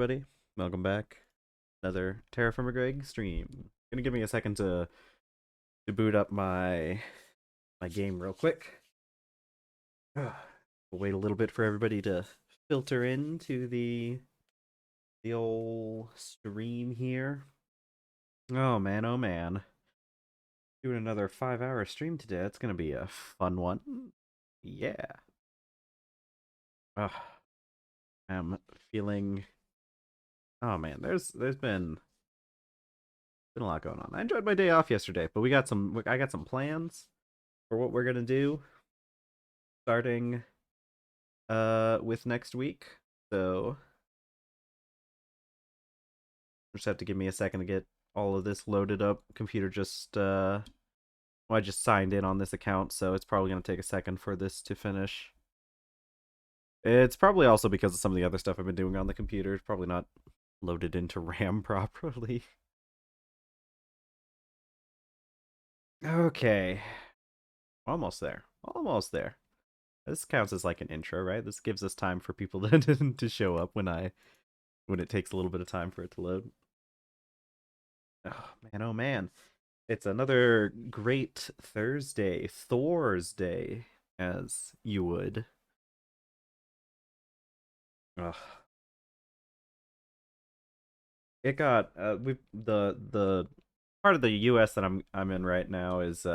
everybody. Welcome back. Another TerrafirmaGreg stream. Gonna give me a second to boot up my game real quick. We'll wait a little bit for everybody to filter into the old stream here. Oh man, oh man. Doing another 5-hour stream today. That's gonna be a fun one. Yeah. I'm feeling. Oh man, there's been a lot going on. I enjoyed my day off yesterday, but I got some plans for what we're gonna do starting with next week. So just have to give me a second to get all of this loaded up. Computer just I just signed in on this account, so it's probably gonna take a second for this to finish. It's probably also because of some of the other stuff I've been doing on the computer. It's probably not loaded into RAM properly. Okay. Almost there. Almost there. This counts as like an intro, right? This gives us time for people to show up when it takes a little bit of time for it to load. Oh man, oh man. It's another great Thursday, Thor's Day, as you would. Ugh. It got we the part of the US that I'm in right now is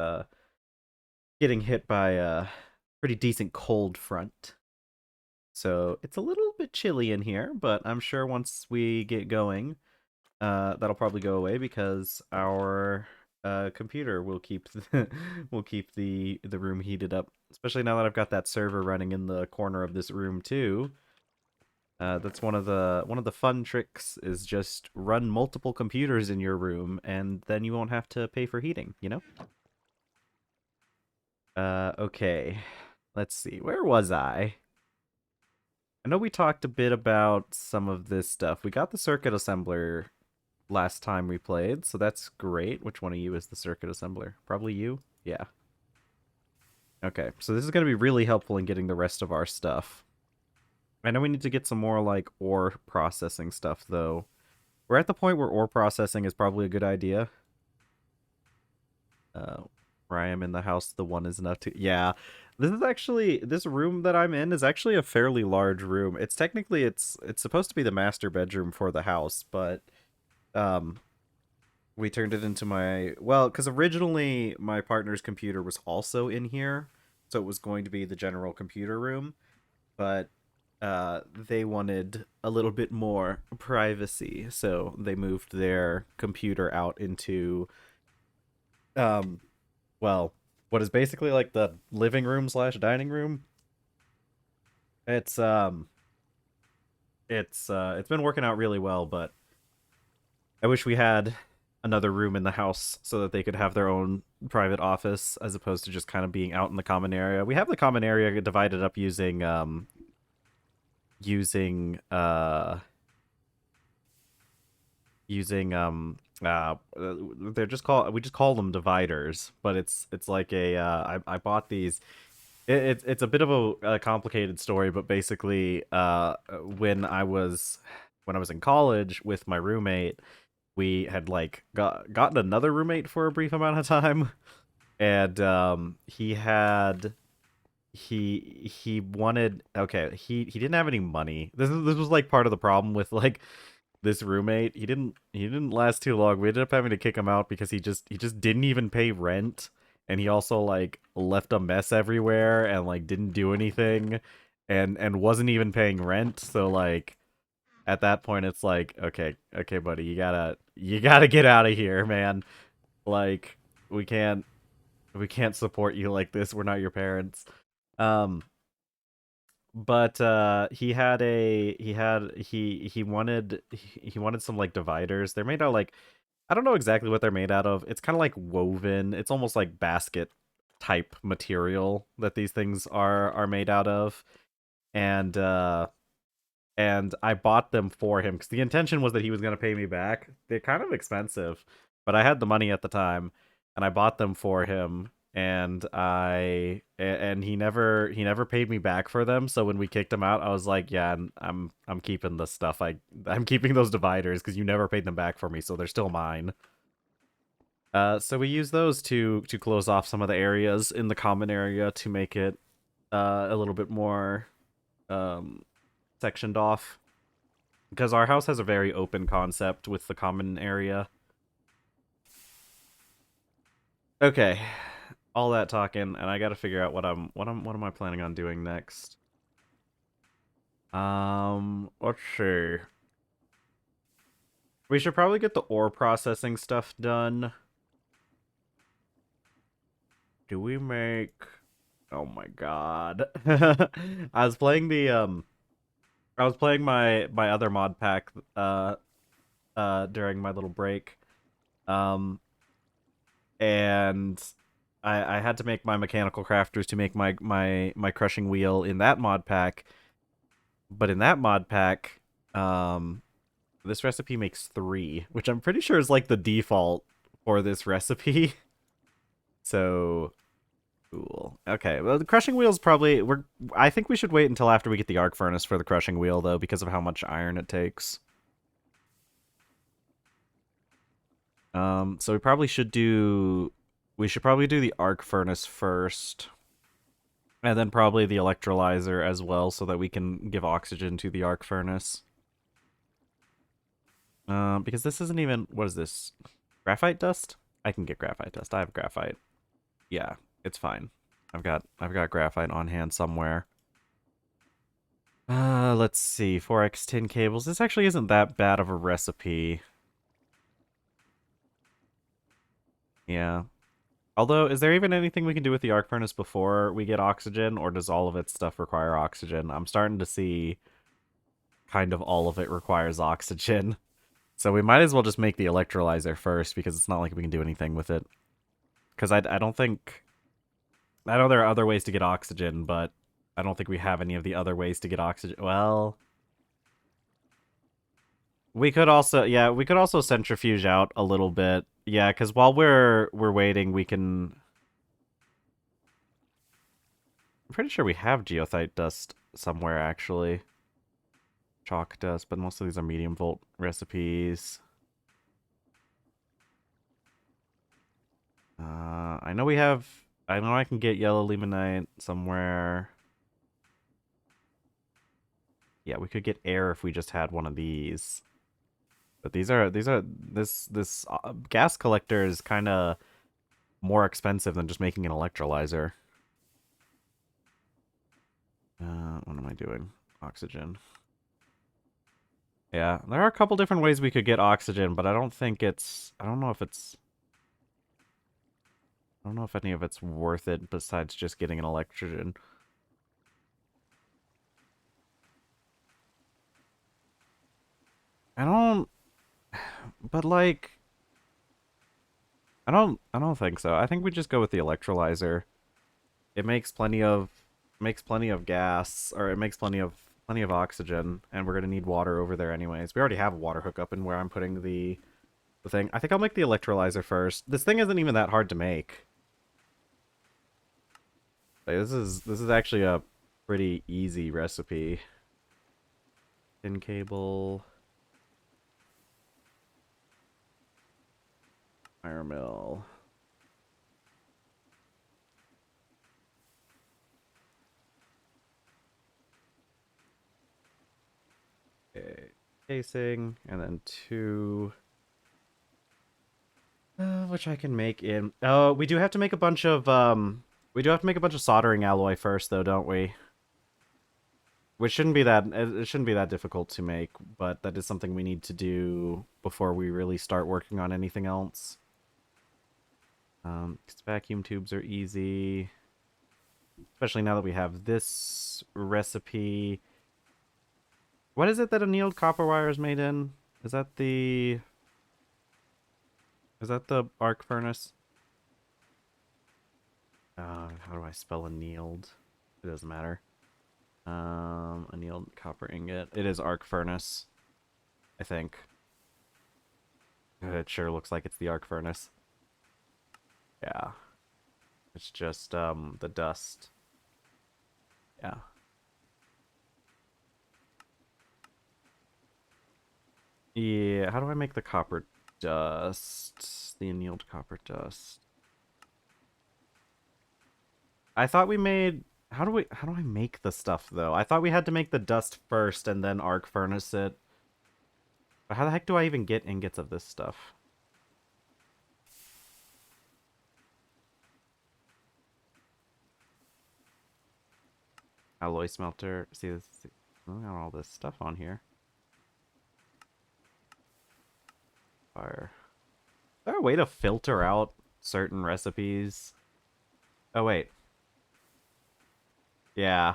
getting hit by a pretty decent cold front. So it's a little bit chilly in here, but I'm sure once we get going, that'll probably go away because our computer will keep will keep the room heated up. Especially now that I've got that server running in the corner of this room too. That's one of the fun tricks is just run multiple computers in your room, and then you won't have to pay for heating. You know. Okay. Let's see. Where was I? I know we talked a bit about some of this stuff. We got the circuit assembler last time we played, so that's great. Which one of you is the circuit assembler? Probably you? Yeah. Okay, so this is going to be really helpful in getting the rest of our stuff. I know we need to get some more, like, ore processing stuff, though. We're at the point where ore processing is probably a good idea. Where I am in the house, the one is enough to... Yeah, this room that I'm in is actually a fairly large room. It's technically, it's supposed to be the master bedroom for the house, but we turned it into well, because originally my partner's computer was also in here, so it was going to be the general computer room, but they wanted a little bit more privacy, so they moved their computer out into well, what is basically like the living room slash dining room. It's it's been working out really well, but I wish we had another room in the house so that they could have their own private office as opposed to just kind of being out in the common area. We have the common area divided up they're just we just call them dividers, but it's like I bought these. It's a bit of a complicated story, but basically when I was in college with my roommate, we had like gotten another roommate for a brief amount of time, and he wanted, okay, he didn't have any money. This was like part of the problem with like this roommate. He didn't last too long. We ended up having to kick him out because he just didn't even pay rent, and he also like left a mess everywhere and like didn't do anything, and wasn't even paying rent. So like at that point it's like, okay buddy, you gotta get out of here, man. Like we can't support you like this. We're not your parents. um but he wanted some like dividers. They're made out of like, I don't know exactly what they're made out of. It's kind of like woven. It's almost like basket type material that these things are made out of. And I bought them for him because the intention was that he was going to pay me back. They're kind of expensive, but I had the money at the time, and I bought them for him. and he never paid me back for them. So when we kicked him out, I was like, yeah, I'm keeping the stuff. I'm keeping those dividers because you never paid them back for me, so they're still mine. So we use those to close off some of the areas in the common area to make it a little bit more um sectioned off, because our house has a very open concept with the common area. Okay, all that talking, and I got to figure out what am I planning on doing next. Let's see. We should probably get the ore processing stuff done. Do we make? Oh my god. I was playing the I was playing my other mod pack during my little break. Um and I had to make my mechanical crafters to make my crushing wheel in that mod pack. But in that mod pack, this recipe makes 3, which I'm pretty sure is like the default for this recipe. So cool. Okay, well the crushing wheel's probably I think we should wait until after we get the arc furnace for the crushing wheel though, because of how much iron it takes. So we should probably do the arc furnace first. And then probably the electrolyzer as well, so that we can give oxygen to the arc furnace. Because this isn't even, what is this? Graphite dust? I can get graphite dust. I have graphite. Yeah, it's fine. I've got graphite on hand somewhere. Let's see. 4x tin cables. This actually isn't that bad of a recipe. Yeah. Although, is there even anything we can do with the arc furnace before we get oxygen, or does all of its stuff require oxygen? I'm starting to see kind of all of it requires oxygen. So we might as well just make the electrolyzer first, because it's not like we can do anything with it. Because I don't think... I know there are other ways to get oxygen, but I don't think we have any of the other ways to get oxygen. Well... we could also... yeah, we could also centrifuge out a little bit. Yeah, because while we're waiting, we can... I'm pretty sure we have geothite dust somewhere, actually. Chalk dust, but most of these are medium volt recipes. I know we have... I know I can get yellow limonite somewhere. Yeah, we could get air if we just had one of these. But this gas collector is kind of more expensive than just making an electrolyzer. What am I doing? Oxygen. Yeah, there are a couple different ways we could get oxygen, but I don't think it's... I don't know if any of it's worth it besides just getting an electrogen. I don't... But like... I don't think so. I think we just go with the electrolyzer. It makes plenty of gas, or it makes plenty of oxygen, and we're gonna need water over there anyways. We already have a water hookup in where I'm putting the thing. I think I'll make the electrolyzer first. This thing isn't even that hard to make. Like, this is actually a pretty easy recipe. Tin cable. Fire mill. Okay. Casing, and then 2... which I can make in... Oh, we do have to make a bunch of, we do have to make a bunch of soldering alloy first, though, don't we? Which shouldn't be that... It shouldn't be that difficult to make, but that is something we need to do before we really start working on anything else. 'Cause vacuum tubes are easy. Especially now that we have this recipe. What is it that annealed copper wire is made in? Is that the... Is that the arc furnace? How do I spell annealed? It doesn't matter. Annealed copper ingot. It is arc furnace, I think. It sure looks like it's the arc furnace. Yeah. It's just the dust. Yeah. Yeah, how do I make the copper dust? The annealed copper dust. I thought we made how do I make the stuff though? I thought we had to make the dust first and then arc furnace it. But how the heck do I even get ingots of this stuff? Alloy smelter. See this, I got all this stuff on here. Fire. Is there a way to filter out certain recipes? Oh wait. Yeah.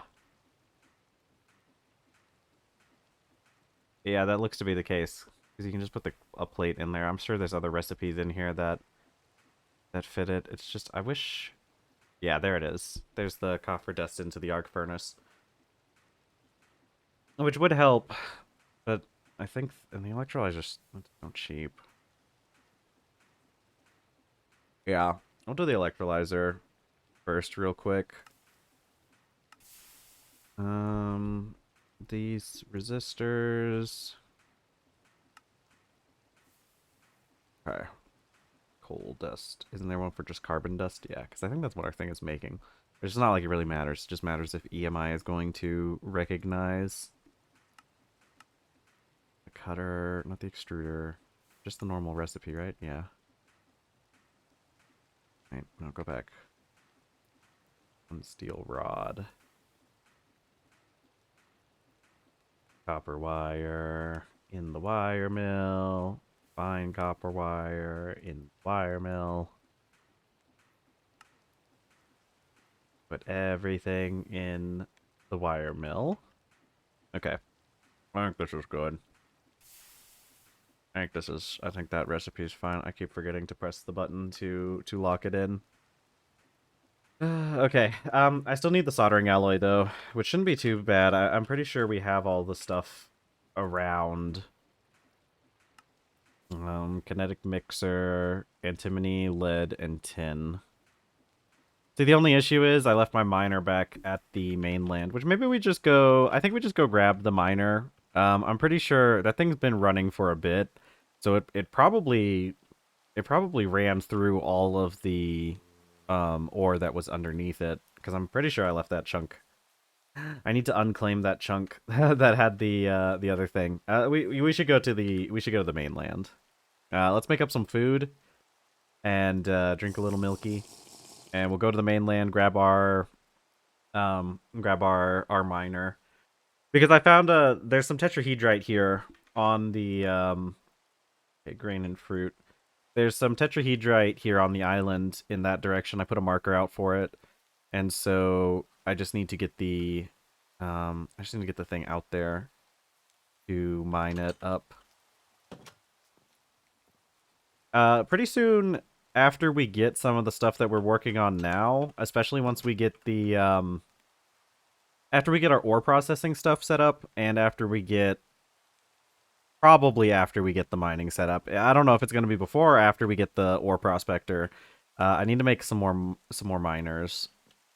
Yeah, that looks to be the case. Because you can just put a plate in there. I'm sure there's other recipes in here that fit it. It's just I wish. Yeah, there it is. There's the copper dust into the arc furnace, which would help, but I think and the electrolyzers so cheap. Yeah, I'll do the electrolyzer first, real quick. These resistors. Okay. Coal dust. Isn't there one for just carbon dust? Yeah, because I think that's what our thing is making. It's not like it really matters. It just matters if EMI is going to recognize the cutter, not the extruder. Just the normal recipe, right? Yeah. Right, no, go back. One steel rod. Copper wire in the wire mill. Fine copper wire in the wire mill. Put everything in the wire mill. Okay. I think this is good. I think that recipe is fine. I keep forgetting to press the button to lock it in. Okay. I still need the soldering alloy though, which shouldn't be too bad. I'm pretty sure we have all the stuff around. Kinetic mixer, antimony, lead, and tin. See, the only issue is I left my miner back at the mainland, which maybe we just go... I think we just go grab the miner. I'm pretty sure that thing's been running for a bit, so it probably ran through all of the ore that was underneath it, because I'm pretty sure I left that chunk. I need to unclaim that chunk that had the other thing. We should go to the mainland. Let's make up some food and drink a little milky, and we'll go to the mainland, grab our miner, because I found there's some tetrahedrite here on the okay, grain and fruit. There's some tetrahedrite here on the island in that direction. I put a marker out for it, and so I just need to get the thing out there to mine it up. Pretty soon after we get some of the stuff that we're working on now, especially once we get the after we get our ore processing stuff set up, and probably after we get the mining set up. I don't know if it's going to be before or after we get the ore prospector. I need to make some more miners,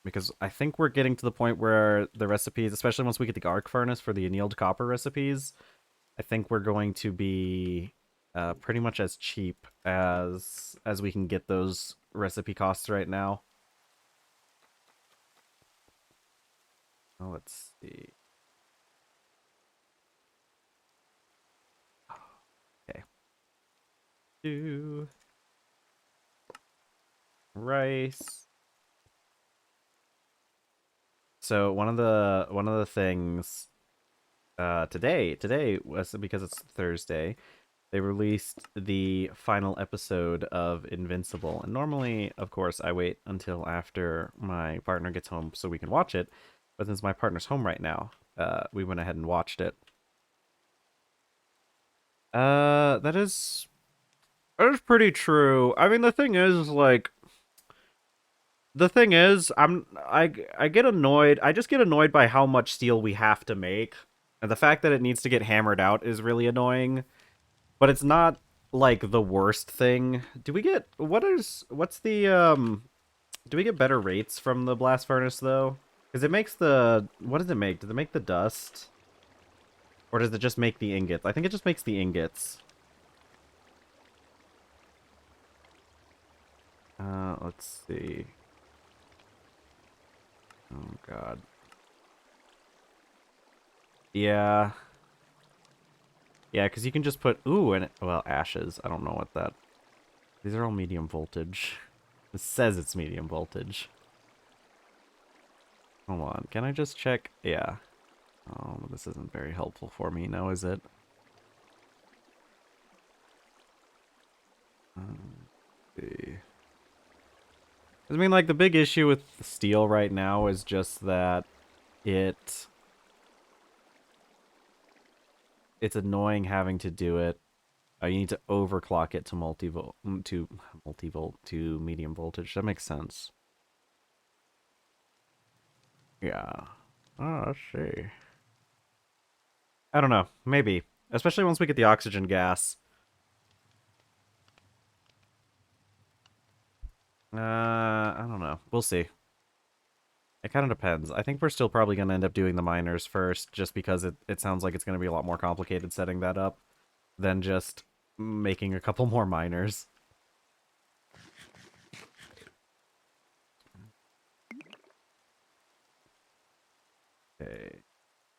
because I think we're getting to the point where the recipes, especially once we get the arc furnace for the annealed copper recipes, I think we're going to be pretty much as cheap as we can get those recipe costs right now. Oh, let's see. Okay. Do rice. So one of the things today was, because it's Thursday, they released the final episode of Invincible. And normally, of course, I wait until after my partner gets home so we can watch it. But since my partner's home right now, we went ahead and watched it. That is pretty true. I mean, the thing is, I get annoyed. I just get annoyed by how much steel we have to make. And the fact that it needs to get hammered out is really annoying. But it's not like the worst thing. Do we get what's the Do we get better rates from the blast furnace though? Because it makes the, what does it make? Does it make the dust? Or does it just make the ingots? I think it just makes the ingots. Let's see. Oh god. Yeah. Yeah, because you can just put, ooh, and well, ashes. I don't know what that. These are all medium voltage. It says it's medium voltage. Hold on, can I just check? Yeah. Oh, this isn't very helpful for me now, is it? Let's see. I mean, like, the big issue with the steel right now is just that it's annoying having to do it. You need to overclock it to multivolt to medium voltage. That makes sense. Yeah. Oh, let's see. I don't know. Maybe. Especially once we get the oxygen gas. I don't know. We'll see. It kind of depends. I think we're still probably going to end up doing the miners first, just because it sounds like it's going to be a lot more complicated setting that up than just making a couple more miners. Okay.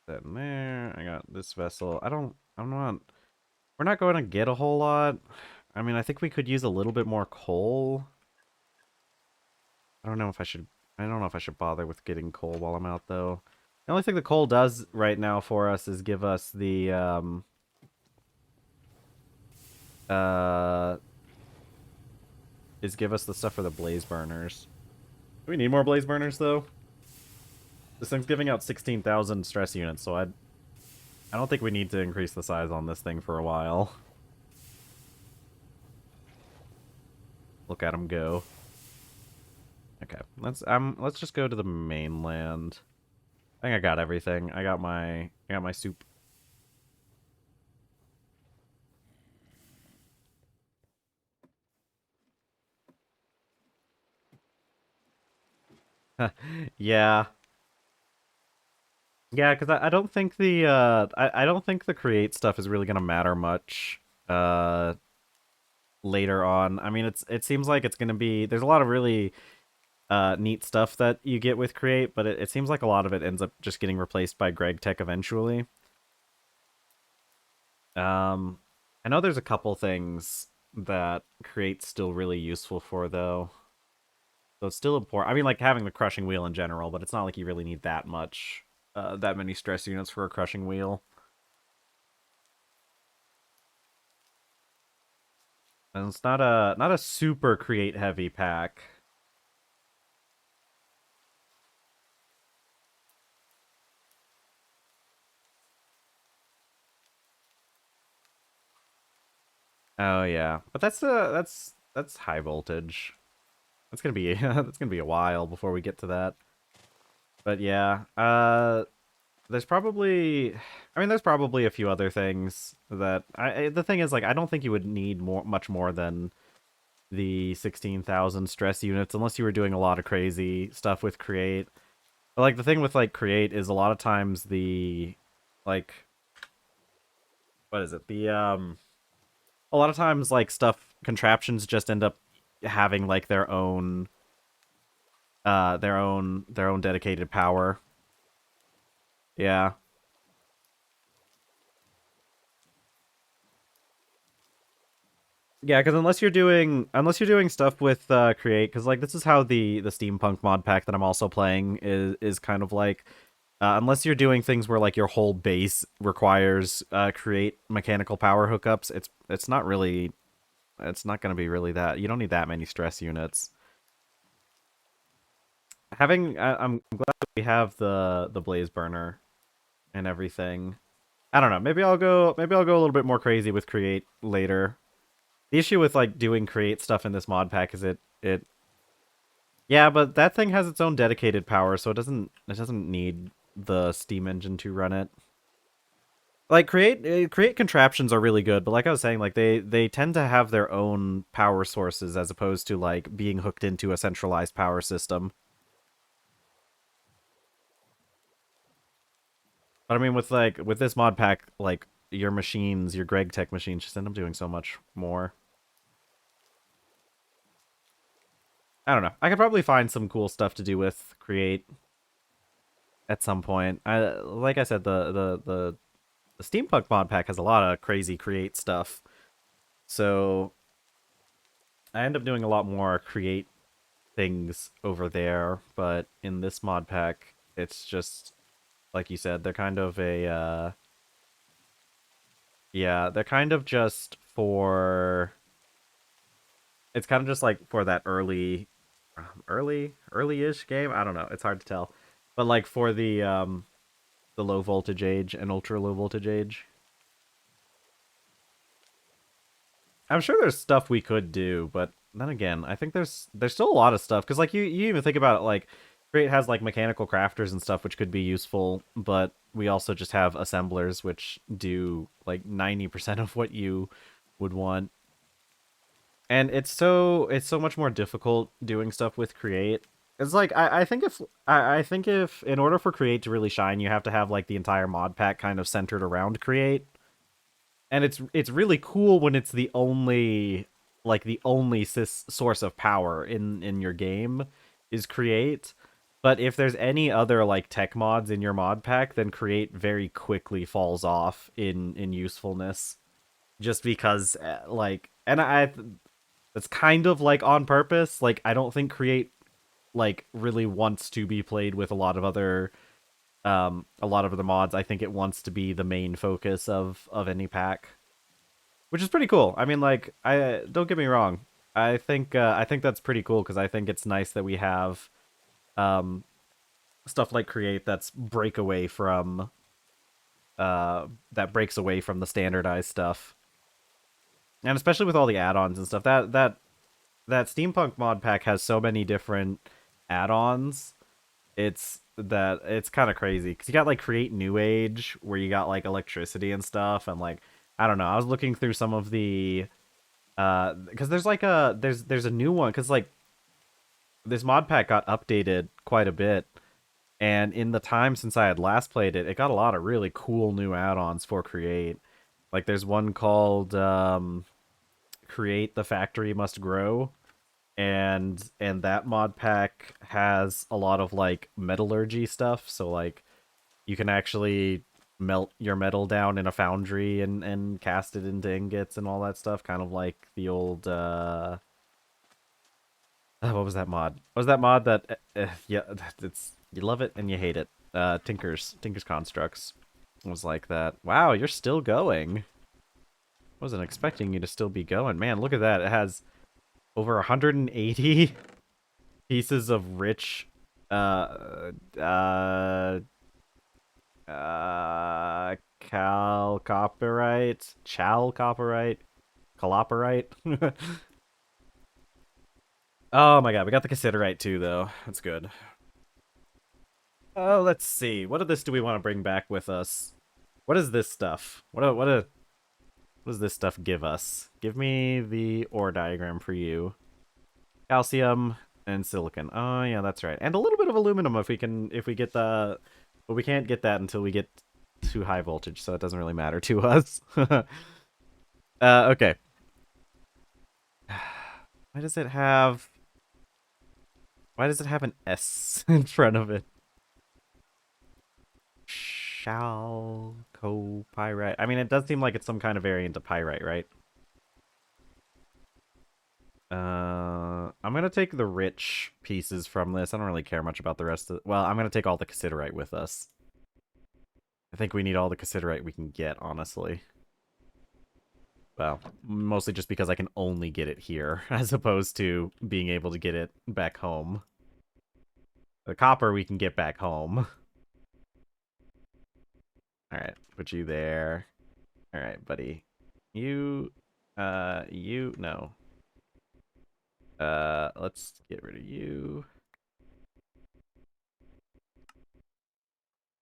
Then there. I got this vessel. I'm not... We're not going to get a whole lot. I mean, I think we could use a little bit more coal. I don't know if I should... I don't know if I should bother with getting coal while I'm out, though. The only thing the coal does right now for us is give us the, is give us the stuff for the blaze burners. Do we need more blaze burners, though? This thing's giving out 16,000 stress units, so I don't think we need to increase the size on this thing for a while. Look at him go. Okay, let's just go to the mainland. I think I got everything. I got my soup. Yeah. Yeah, because I don't think the I don't think the create stuff is really gonna matter much later on. I mean, it seems like it's gonna be, there's a lot of really neat stuff that you get with create, but it seems like a lot of it ends up just getting replaced by Greg Tech eventually. I know there's a couple things that create's still really useful for though. So it's still important. I mean, like having the crushing wheel in general, but it's not like you really need that much, that many stress units for a crushing wheel. And it's not a super create heavy pack. Oh yeah, but that's high voltage. That's gonna be that's gonna be a while before we get to that. But yeah, there's probably, I mean, there's probably a few other things that the thing is, like, I don't think you would need much more than the 16,000 stress units unless you were doing a lot of crazy stuff with create. But like the thing with like create is a lot of times the, like, what is it? The a lot of times like stuff, contraptions just end up having like their own dedicated power. Yeah. Yeah, because unless you're doing stuff with create, because like this is how the steampunk mod pack that I'm also playing is kind of like, unless you're doing things where like your whole base requires create mechanical power hookups, it's not really, it's not going to be really that, you don't need that many stress units. I'm glad that we have the blaze burner and everything. I don't know. Maybe I'll go a little bit more crazy with create later. The issue with like doing create stuff in this mod pack is it yeah, but that thing has its own dedicated power, so it doesn't need the steam engine to run it. like create contraptions are really good, but like I was saying, like they tend to have their own power sources as opposed to like being hooked into a centralized power system. But I mean, with this mod pack, like your machines, your Greg Tech machines, just end up doing so much more. I don't know. I could probably find some cool stuff to do with create at some point. I like I said, the steampunk mod pack has a lot of crazy create stuff, so I end up doing a lot more create things over there. But in this mod pack, it's just like you said, they're kind of a yeah, they're kind of just for it's kind of just like for that early-ish game. I don't know. It's hard to tell. But like for the low voltage age and ultra low voltage age. I'm sure there's stuff we could do, but then again, I think there's still a lot of stuff cuz like you even think about it like Create has like mechanical crafters and stuff which could be useful, but we also just have assemblers which do like 90% of what you would want. And it's so much more difficult doing stuff with Create. It's like I think if in order for Create to really shine, you have to have like the entire mod pack kind of centered around Create. And it's really cool when it's the only source of power in your game is Create. But if there's any other like tech mods in your mod pack, then Create very quickly falls off in usefulness just because like and I that's kind of like on purpose. Like I don't think Create like really wants to be played with a lot of the mods. I think it wants to be the main focus of any pack, which is pretty cool. I mean, like I don't get me wrong. I think that's pretty cool because I think it's nice that we have um stuff like Create that's breakaway from that breaks away from the standardized stuff. And especially with all the add-ons and stuff. That steampunk mod pack has so many different add-ons. It's kind of crazy because you got like Create New Age where you got like electricity and stuff, and like I don't know. I was looking through some of the because there's like there's a new one because like this mod pack got updated quite a bit, and in the time since I had last played it, it got a lot of really cool new add-ons for Create. Like there's one called Create the Factory Must Grow, and that mod pack has a lot of like metallurgy stuff, so like you can actually melt your metal down in a foundry and cast it into ingots and all that stuff, kind of like the old what was that mod? What was that mod that yeah, it's you love it and you hate it. Tinker's Constructs was like that. Wow, you're still going. Wasn't expecting you to still be going. Man, look at that. It has over 180 pieces of rich uh uh chalcopyrite, caloperite. Oh my god, we got the cassiterite too though. That's good. Oh, let's see. What of this do we want to bring back with us? What is this stuff? What does this stuff give us? Give me the ore diagram for you. Calcium and silicon. Oh yeah, that's right. And a little bit of aluminum if we get the but we can't get that until we get to high voltage, so it doesn't really matter to us. Okay. Why does it have why does it have an S in front of it? Chalcopyrite. I mean, it does seem like it's some kind of variant of pyrite, right? I'm gonna take the rich pieces from this. I don't really care much about the rest of. Well, I'm gonna take all the cassiterite with us. I think we need all the cassiterite we can get, honestly. Well, mostly just because I can only get it here, as opposed to being able to get it back home. The copper we can get back home. Alright, put you there. Alright, buddy. No. Let's get rid of you.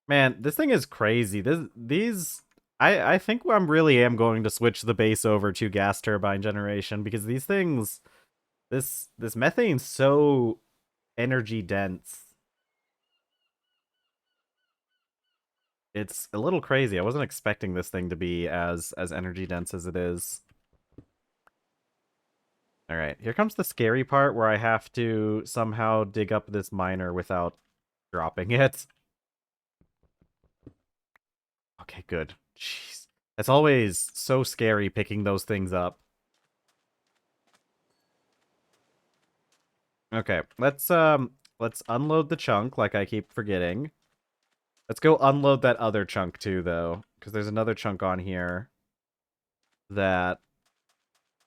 Man, this thing is crazy. These I think I really am going to switch the base over to gas turbine generation because these things, this methane's so energy dense. It's a little crazy. I wasn't expecting this thing to be as energy dense as it is. All right, here comes the scary part where I have to somehow dig up this miner without dropping it. Okay, good. Jeez. It's always so scary picking those things up. Okay, let's unload the chunk like I keep forgetting. Let's go unload that other chunk too though, because there's another chunk on here that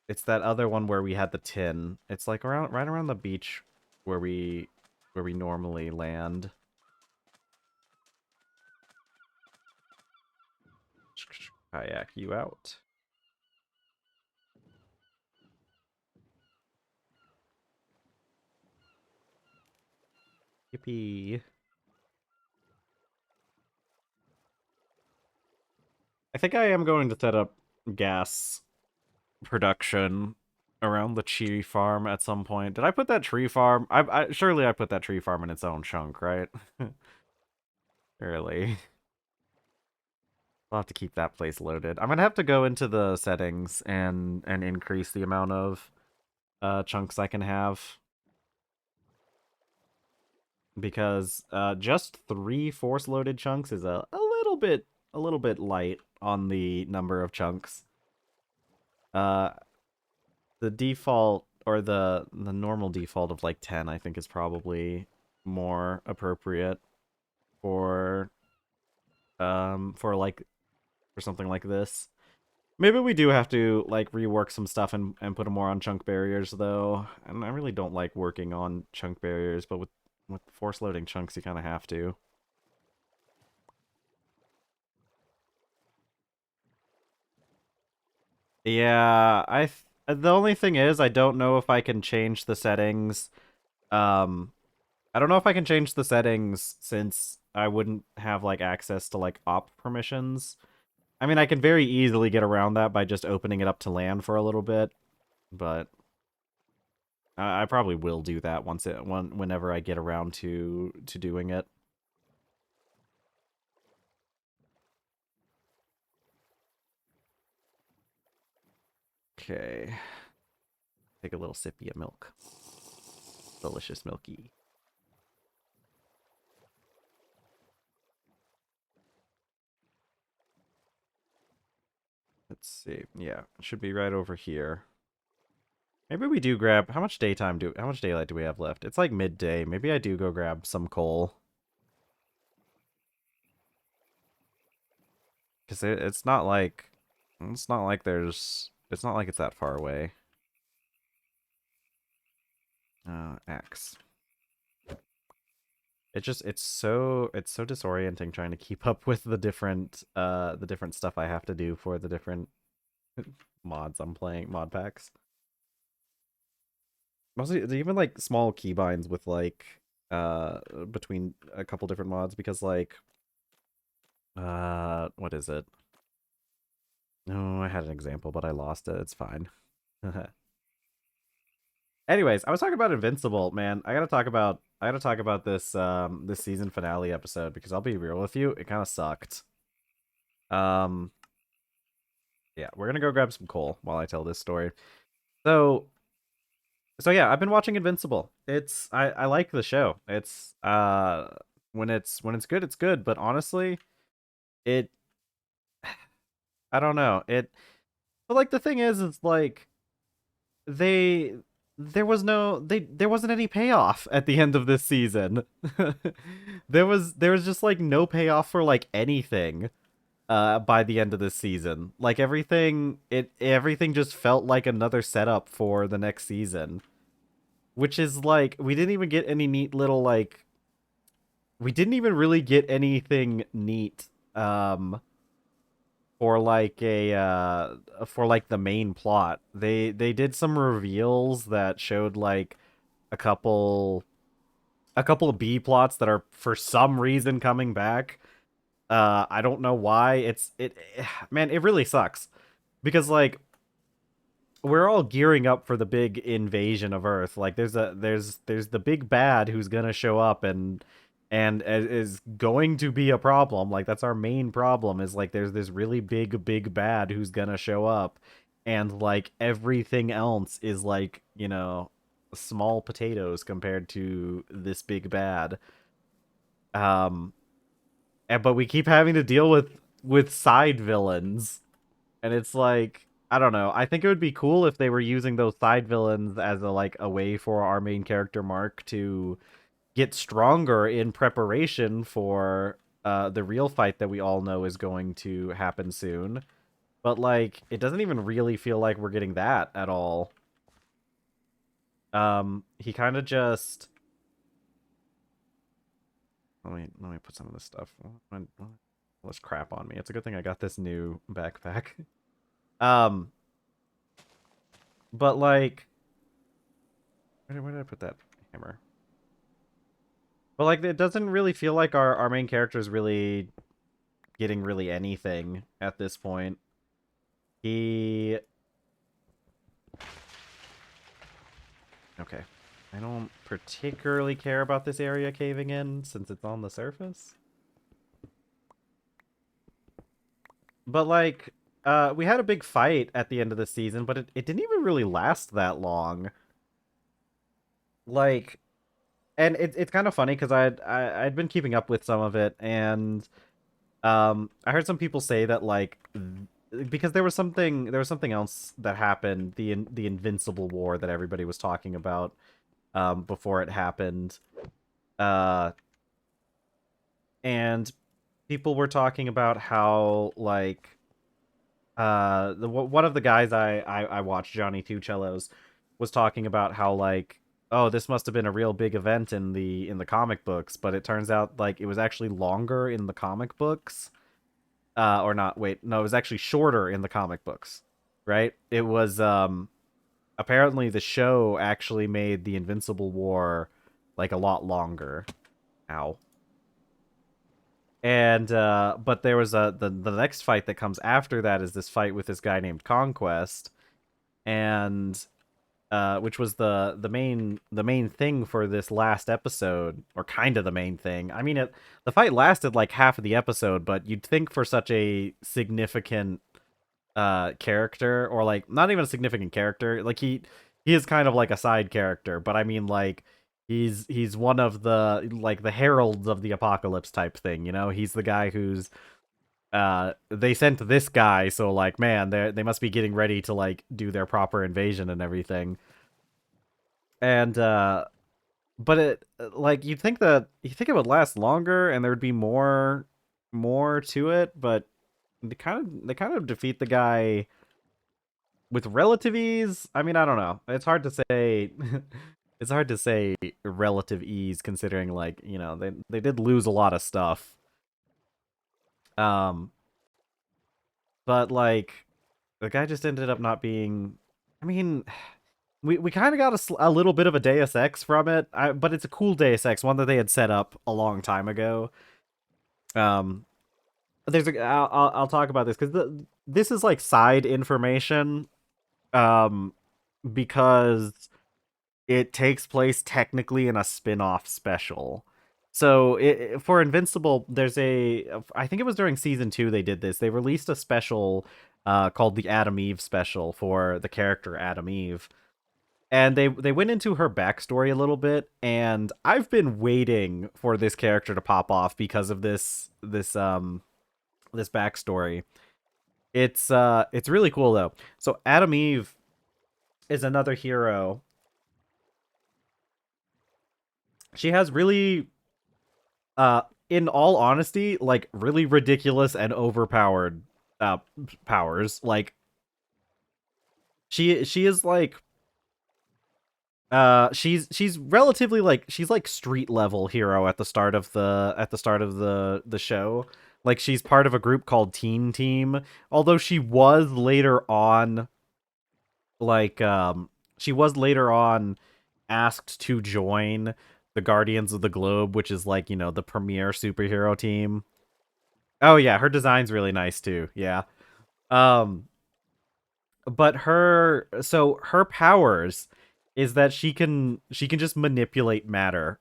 it's that other one where we had the tin. It's like around right around the beach where we normally land. Kayak you out. Yippee. I think I am going to set up gas production around the tree farm at some point. Did I put that tree farm? Surely I put that tree farm in its own chunk, right? Surely. I'll have to keep that place loaded. I'm gonna have to go into the settings and increase the amount of chunks I can have because just 3 force loaded chunks is a little bit light on the number of chunks. Uh, the default or the normal default of like 10 I think is probably more appropriate for for something like this. Maybe we do have to like rework some stuff and put them more on chunk barriers though. And I really don't like working on chunk barriers, but with force loading chunks you kind of have to. Yeah, the only thing is I don't know if I can change the settings. Um I don't know if I can change the settings since I wouldn't have like access to like op permissions. I mean, I can very easily get around that by just opening it up to land for a little bit, but I probably will do that whenever I get around to doing it. Okay. Take a little sippy of milk. Delicious milky. Let's see. Yeah, it should be right over here. Maybe we do grab how much daylight do we have left? It's like midday. Maybe I do go grab some coal. Cuz it's not like it's not like it's that far away. X. It's so disorienting trying to keep up with the different stuff I have to do for the different mods I'm playing, mod packs. Mostly even like small keybinds with like between a couple different mods because like what is it? No, I had an example but I lost it. It's fine. Anyways, I was talking about Invincible, man. I gotta talk about this this season finale episode because I'll be real with you, it kind of sucked. Um, yeah, we're gonna go grab some coal while I tell this story. So, so yeah, I've been watching Invincible. I like the show. It's when it's good, it's good. But honestly, it I don't know it. But like the thing is like they there wasn't any payoff at the end of this season. There was just like no payoff for like anything by the end of this season. Like everything just felt like another setup for the next season. Which is like we didn't even get any neat little like we didn't even really get anything neat for like a for like the main plot. They did some reveals that showed like a couple a couple of B plots that are for some reason coming back. I don't know why. Man, it really sucks because like we're all gearing up for the big invasion of Earth. Like there's the big bad who's gonna show up and is going to be a problem. Like that's our main problem is like there's this really big bad who's gonna show up, and like everything else is like small potatoes compared to this big bad. Um, but we keep having to deal with side villains, and it's like I don't know. I think it would be cool if they were using those side villains as a way for our main character Mark to get stronger in preparation for the real fight that we all know is going to happen soon. But like it doesn't even really feel like we're getting that at all. He kind of just let me put some of this stuff. Let's crap on me. It's a good thing I got this new backpack. Um, but like, where did I put that hammer? But like, it doesn't really feel like our main character is really getting really anything at this point. He okay. I don't particularly care about this area caving in since it's on the surface. But like, we had a big fight at the end of the season, but it didn't even really last that long. Like, and it's kind of funny because I'd been keeping up with some of it, and I heard some people say that like because there was something else that happened, the Invincible War that everybody was talking about before it happened, uh and people were talking about how like one of the guys I watched, Johnny Two Cellos, was talking about how like, oh, this must have been a real big event in the comic books, but it turns out like it was actually longer in the comic books. Or not, wait, no, it was actually shorter in the comic books, right? It was apparently the show actually made the Invincible War like a lot longer. Ow. And but there was the next fight that comes after that is this fight with this guy named Conquest, and which was the main thing for this last episode, or kind of the main thing. I mean, the fight lasted like half of the episode, but you'd think for such a significant character, or like not even a significant character, like he is kind of like a side character, but I mean like he's one of the like the heralds of the apocalypse type thing, he's the guy who's they sent this guy, so like man, they must be getting ready to like do their proper invasion and everything. And but it like you think it would last longer and there would be more to it, but they kind of defeat the guy with relative ease. I mean, I don't know. It's hard to say. It's hard to say relative ease considering like, they did lose a lot of stuff. Um but like the guy just ended up not being, I mean, we kind of got a little bit of a Deus Ex from it, but it's a cool Deus Ex, one that they had set up a long time ago. Um I'll talk about this cuz this is like side information, um because it takes place technically in a spin-off special. So for Invincible, I think it was during season 2 they did this. They released a special called the Adam Eve special for the character Adam Eve. And they went into her backstory a little bit, and I've been waiting for this character to pop off because of this backstory. It's really cool though. So Adam Eve is another hero. She has really uh in all honesty, like really ridiculous and overpowered uh powers. Like she is like she's relatively like she's like street level hero at the start of the show. Like she's part of a group called Teen Team, although like she was later on asked to join the Guardians of the Globe, which is like, the premier superhero team. Oh yeah, her design's really nice too. Yeah. Um, but her powers is that she can just manipulate matter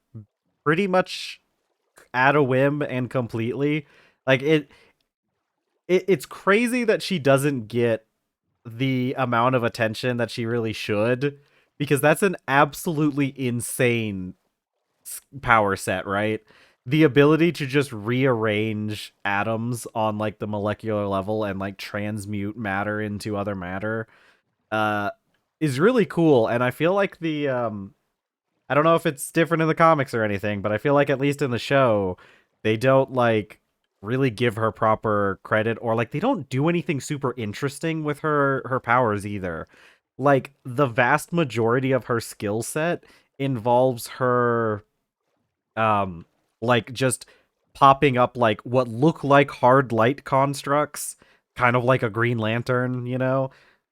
pretty much at a whim and completely. Like it's crazy that she doesn't get the amount of attention that she really should, because that's an absolutely insane power set, right? The ability to just rearrange atoms on like the molecular level and like transmute matter into other matter uh is really cool. And I feel like the I don't know if it's different in the comics or anything, but I feel like at least in the show, they don't like really give her proper credit, or like they don't do anything super interesting with her powers either. Like the vast majority of her skill set involves her um like just popping up like what look like hard light constructs, kind of like a Green Lantern,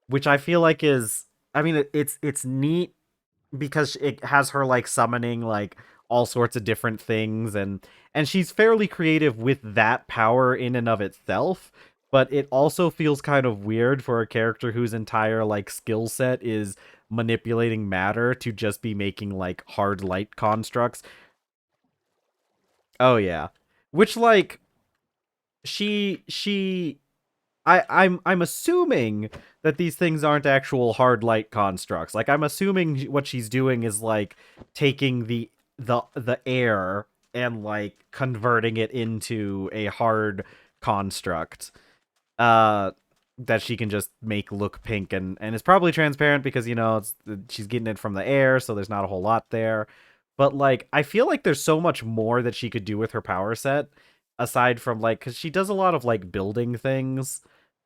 which I feel like is, I mean it's neat because it has her like summoning like all sorts of different things, and she's fairly creative with that power in and of itself. But it also feels kind of weird for a character whose entire like skill set is manipulating matter to just be making like hard light constructs. Oh yeah. Which like she I'm assuming that these things aren't actual hard light constructs. Like I'm assuming what she's doing is like taking the air and like converting it into a hard construct uh that she can just make look pink, and it's probably transparent because she's getting it from the air, so there's not a whole lot there. But like I feel like there's so much more that she could do with her power set, aside from like, because she does a lot of like building things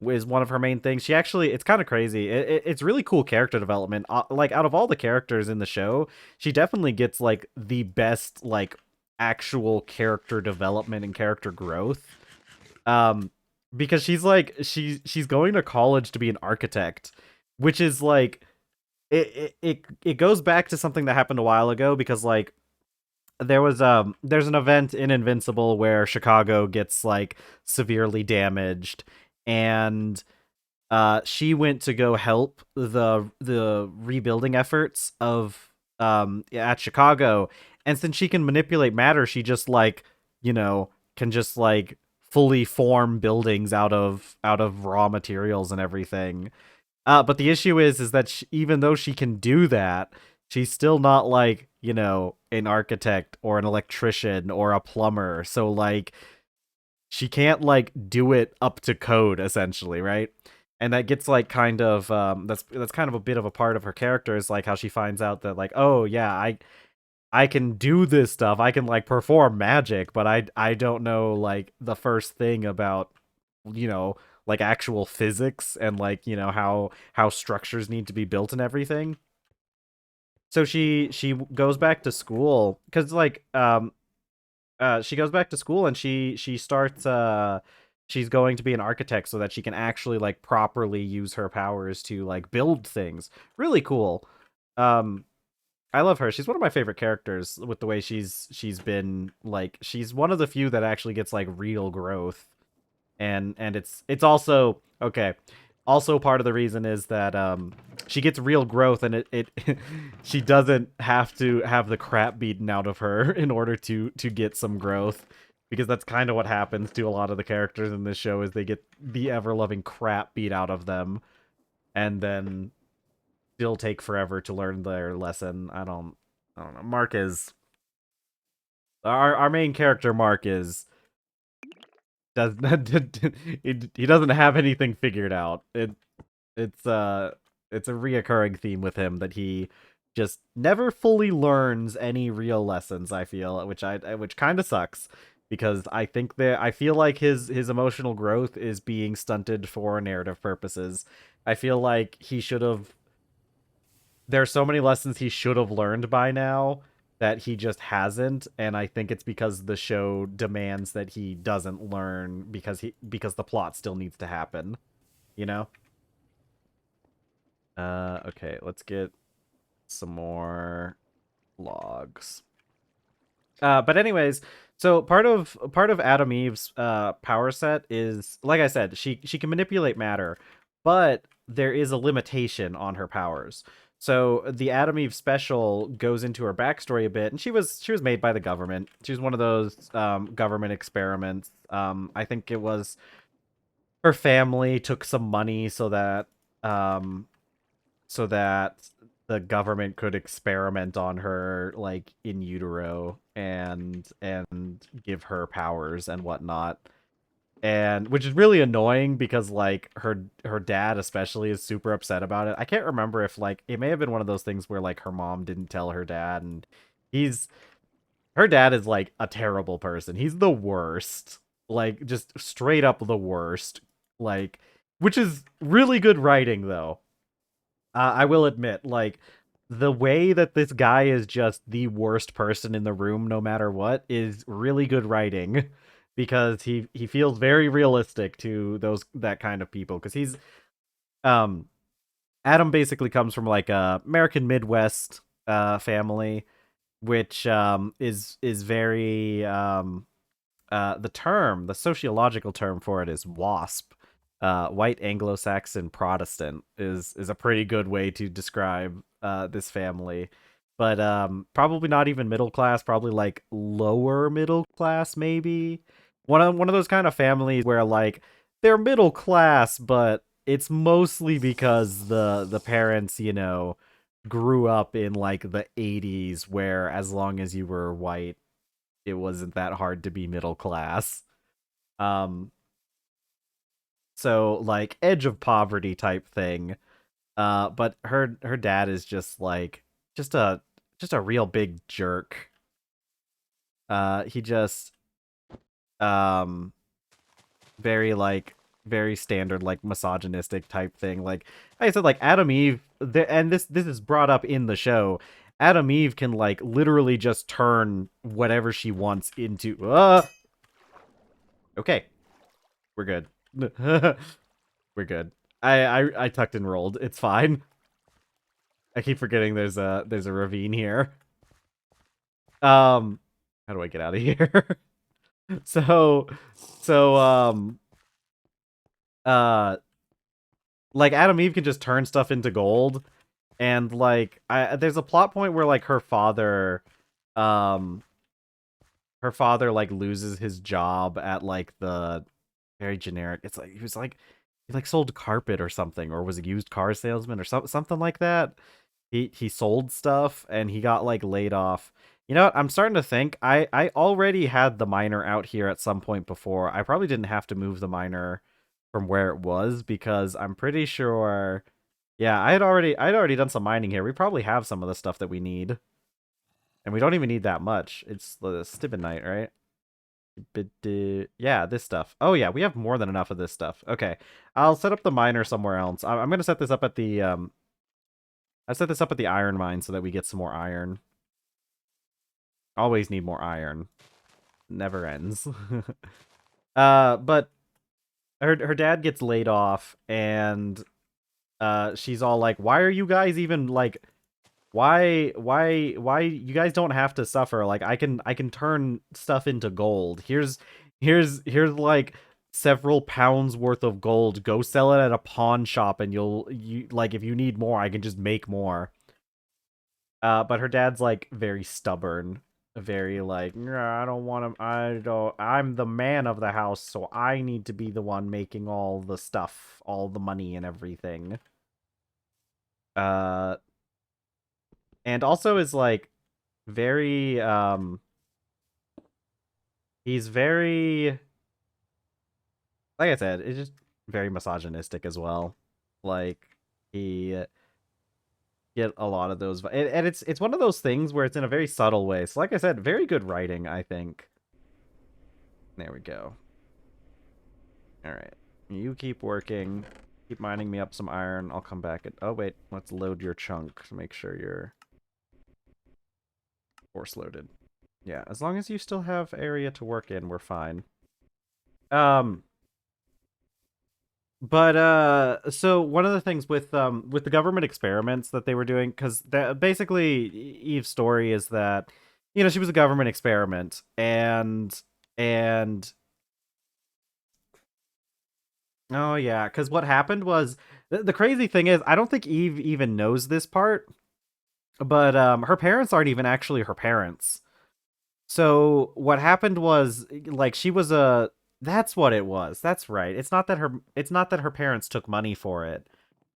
is one of her main things. She actually, it's kind of crazy, it's really cool character development. Like out of all the characters in the show, she definitely gets like the best like actual character development and character growth. um because she's going to college to be an architect, which is like it goes back to something that happened a while ago, because like there's an event in Invincible where Chicago gets like severely damaged, and she went to go help the rebuilding efforts of at Chicago. And since she can manipulate matter, she just like, can just like fully form buildings out of raw materials and everything. But the issue is that even though she can do that, she's still not like, an architect or an electrician or a plumber. So like she can't like do it up to code, essentially, right? And that gets like kind of that's kind of a bit of a part of her character, is like how she finds out that like, oh yeah, I can do this stuff. I can like perform magic, but I don't know like the first thing about, you know, like actual physics and like, how structures need to be built and everything. So she goes back to school, cuz like she goes back to school, and she starts she's going to be an architect so that she can actually like properly use her powers to like build things. Really cool. Um I love her. She's one of my favorite characters, with the way she's been like, she's one of the few that actually gets like real growth. And it's also okay. Also part of the reason is that she gets real growth, and it she doesn't have to have the crap beaten out of her in order to get some growth, because that's kind of what happens to a lot of the characters in this show, is they get the ever-loving crap beat out of them, and then still take forever to learn their lesson. I don't know. Mark is our main character. Mark is does he doesn't have anything figured out. It's it's a reoccurring theme with him, that he just never fully learns any real lessons, I feel, which kind of sucks, because I feel like his emotional growth is being stunted for narrative purposes. I feel like he should have there's so many lessons he should have learned by now that he just hasn't, and I think it's because the show demands that he doesn't learn, because the plot still needs to happen, you know? Okay, let's get some more logs. But anyways, So part of Adam Eve's power set is, like I said, she can manipulate matter, but there is a limitation on her powers. So the Adam Eve special goes into her backstory a bit, and she was made by the government. She was one of those government experiments. I think it was her family took some money um so that the government could experiment on her like in utero and give her powers and whatnot, and which is really annoying because like her dad especially is super upset about it. I can't remember if like it may have been one of those things where like her mom didn't tell her dad, and he's her dad is like a terrible person. He's the worst, like just straight up the worst, like, which is really good writing though. I will admit, like, the way that this guy is just the worst person in the room, no matter what, is really good writing, because he feels very realistic to those that kind of people. Because he's um Adam basically comes from like a American Midwest family, which is very the sociological term for it is WASP. White Anglo-Saxon Protestant is a pretty good way to describe this family, but probably not even middle class. Probably like lower middle class, maybe. One of those kind of families where like they're middle class, but it's mostly because the parents, grew up in like the 80s, where as long as you were white it wasn't that hard to be middle class. Um, so like edge of poverty type thing. But her dad is just like just a just a real big jerk. He just um very like very standard like misogynistic type thing. Like I said, like Adam Eve, and this is brought up in the show. Adam Eve can like literally just turn whatever she wants into. Okay, we're good. We're good. I tucked and rolled. It's fine. I keep forgetting there's a ravine here. Um, how do I get out of here? so so uh like Adam Eve can just turn stuff into gold, and like there's a plot point where like um her father like loses his job at like the very generic. It's like he like sold carpet or something, or was a used car salesman or something like that. He sold stuff and he got like laid off. You know what? I'm starting to think I already had the miner out here at some point before. I probably didn't have to move the miner from where it was, because I'm pretty sure, yeah, I'd already done some mining here. We probably have some of the stuff that we need. And we don't even need that much. It's the stibnite, right? But yeah, this stuff. Oh yeah, we have more than enough of this stuff. Okay. I'll set up the miner somewhere else. I'm gonna set this up at the I set this up at the iron mine so that we get some more iron. Always need more iron. Never ends. But her dad gets laid off, and she's all like, "Why are you guys even like why you guys don't have to suffer? Like I can turn stuff into gold. Here's like several pounds worth of gold. Go sell it at a pawn shop and you like if you need more, I can just make more." But her dad's like very stubborn, very like, "Nah, I don't want to. I don't. I'm the man of the house, so I need to be the one making all the stuff, all the money and everything." Uh, and also is like very he's very, like I said, it's just very misogynistic as well. Like he get a lot of those, and it's one of those things where it's in a very subtle way. So like I said, very good writing, I think. There we go. All right. You keep working. Keep mining me up some iron. I'll come back. Oh, wait. Let's load your chunk to make sure you're force loaded. Yeah, as long as you still have area to work in, we're fine. Um, but so one of the things with the government experiments that they were doing, because basically Eve's story is that she was a government experiment, and oh yeah, because what happened was the crazy thing is I don't think Eve even knows this part, but her parents aren't even actually her parents. So what happened was like she was a that's what it was. That's right. It's not that her parents took money for it.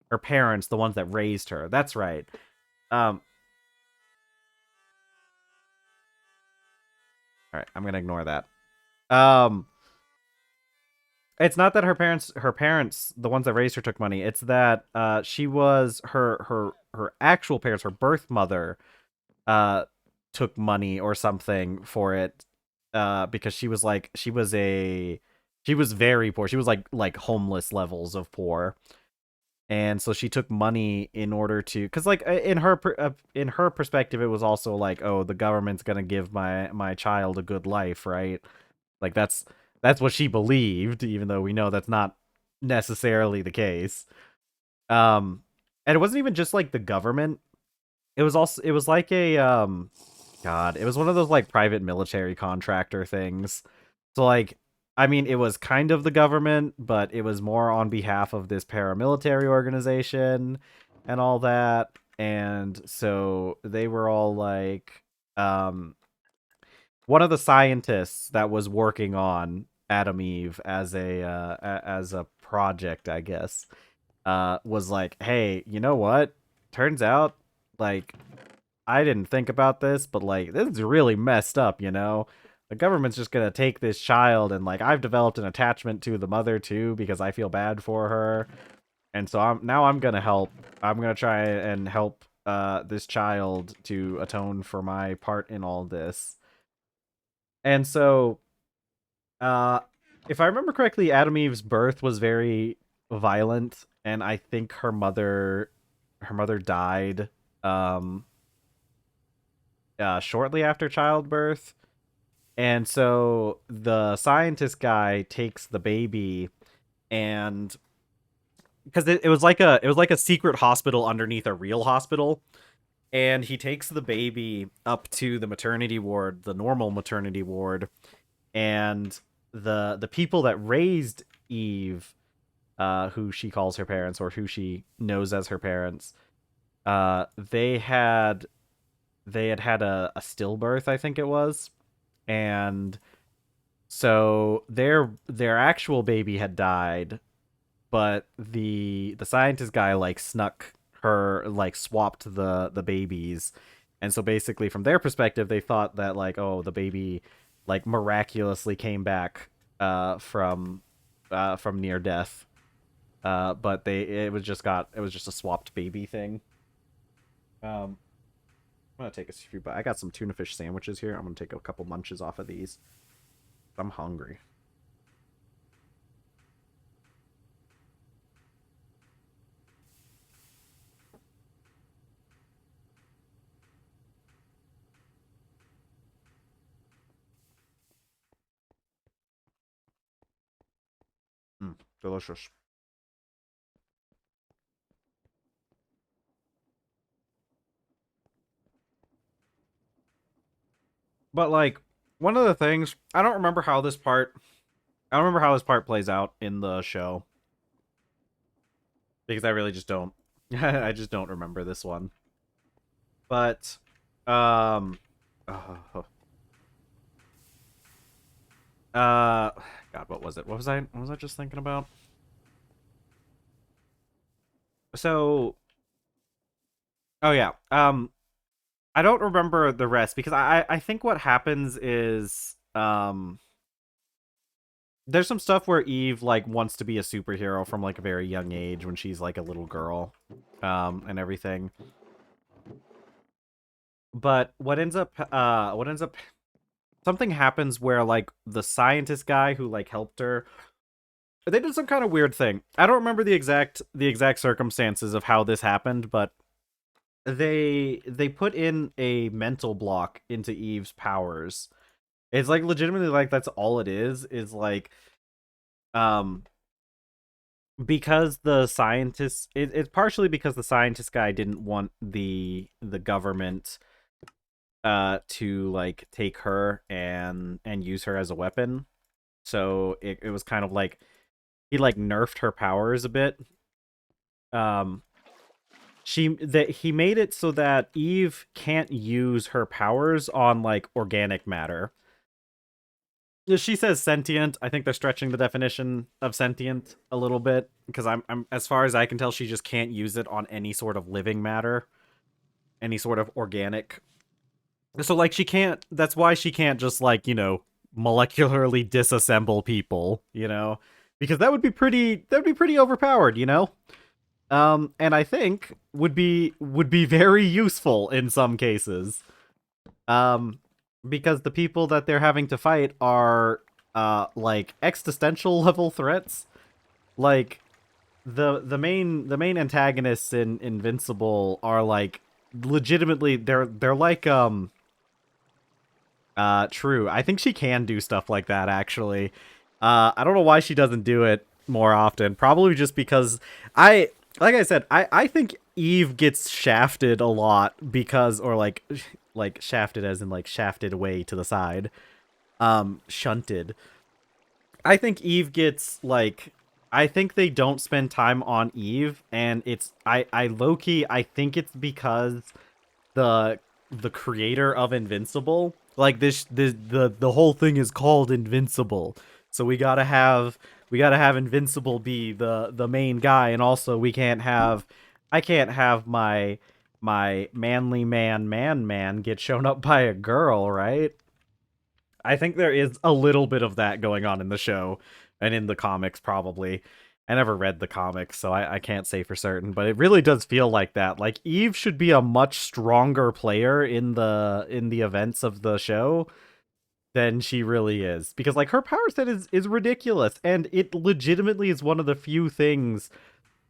Her parents, the ones that raised her. That's right. Um all right, I'm going to ignore that. Um it's not that her parents, the ones that raised her took money. It's that she was her actual parents, her birth mother uh took money or something for it because she was very poor. She was like homeless levels of poor. And so she took money in order to cuz like in her perspective it was also like, oh, the government's going to give my child a good life, right? Like that's what she believed, even though we know that's not necessarily the case. And it wasn't even just like the government. It was like a God, it was one of those like private military contractor things. So like I mean it was kind of the government, but it was more on behalf of this paramilitary organization and all that. And so they were all like um one of the scientists that was working on Adam Eve as a project, I guess, was like, "Hey, you know what? Turns out like I didn't think about this, but like this is really messed up, you know? The government's just gonna take this child and like I've developed an attachment to the mother too because I feel bad for her. And so I'm gonna help. I'm gonna try and help this child to atone for my part in all this." And so uh if I remember correctly, Adam Eve's birth was very violent, and I think her mother died um shortly after childbirth. And so the scientist guy takes the baby, and because it was like a secret hospital underneath a real hospital, and he takes the baby up to the maternity ward, the normal maternity ward, and the people that raised Eve, who she calls her parents or who she knows as her parents, uh, they had had a stillbirth, I think it was, and so their actual baby had died, but the scientist guy like snuck her, like swapped the babies. And so basically from their perspective they thought that like, oh, the baby like miraculously came back from near death. But they it was just a swapped baby thing. um I'm gonna take a few, but I got some tuna fish sandwiches here. I'm gonna take a couple munches off of these. I'm hungry. Mm, delicious. But like one of the things, I don't remember how this part plays out in the show because I really just don't. I just don't remember this one. But um uh, uh God, what was it? What was I just thinking about? So, oh yeah. I don't remember the rest because I think what happens is there's some stuff where Eve like wants to be a superhero from like a very young age when she's like a little girl, and everything. But what ends up something happens where like the scientist guy who like helped her, they did some kind of weird thing. I don't remember the exact circumstances of how this happened, but they put in a mental block into Eve's powers. It's like legitimately like that's all it is like um because the scientist it's partially because the scientist guy didn't want the government to like take her and use her as a weapon. So it was kind of like he like nerfed her powers a bit. Um, he made it so that Eve can't use her powers on like organic matter. She says sentient. I think they're stretching the definition of sentient a little bit because I'm as far as I can tell, she just can't use it on any sort of living matter, any sort of organic. So like she can't. That's why she can't just like molecularly disassemble people. Because that would be pretty. That would be pretty overpowered. And I think would be very useful in some cases. Um, because the people that they're having to fight are like existential level threats. Like the main antagonists in Invincible are like legitimately they're like true. I think she can do stuff like that actually. I don't know why she doesn't do it more often. Probably just because like I said, I think Eve gets shafted a lot because or like shafted as in like shafted away to the side. Shunted. I think Eve gets like I think they don't spend time on Eve and it's I low-key I think it's because the the creator of Invincible. Like the whole thing is called Invincible. So we gotta have Invincible be the main guy, and also I can't have my manly man get shown up by a girl, right? I think there is a little bit of that going on in the show and in the comics probably. I never read the comics, so I can't say for certain, but it really does feel like that. Like Eve should be a much stronger player in the events of the show than she really is. Because like her power set is ridiculous, and it legitimately is one of the few things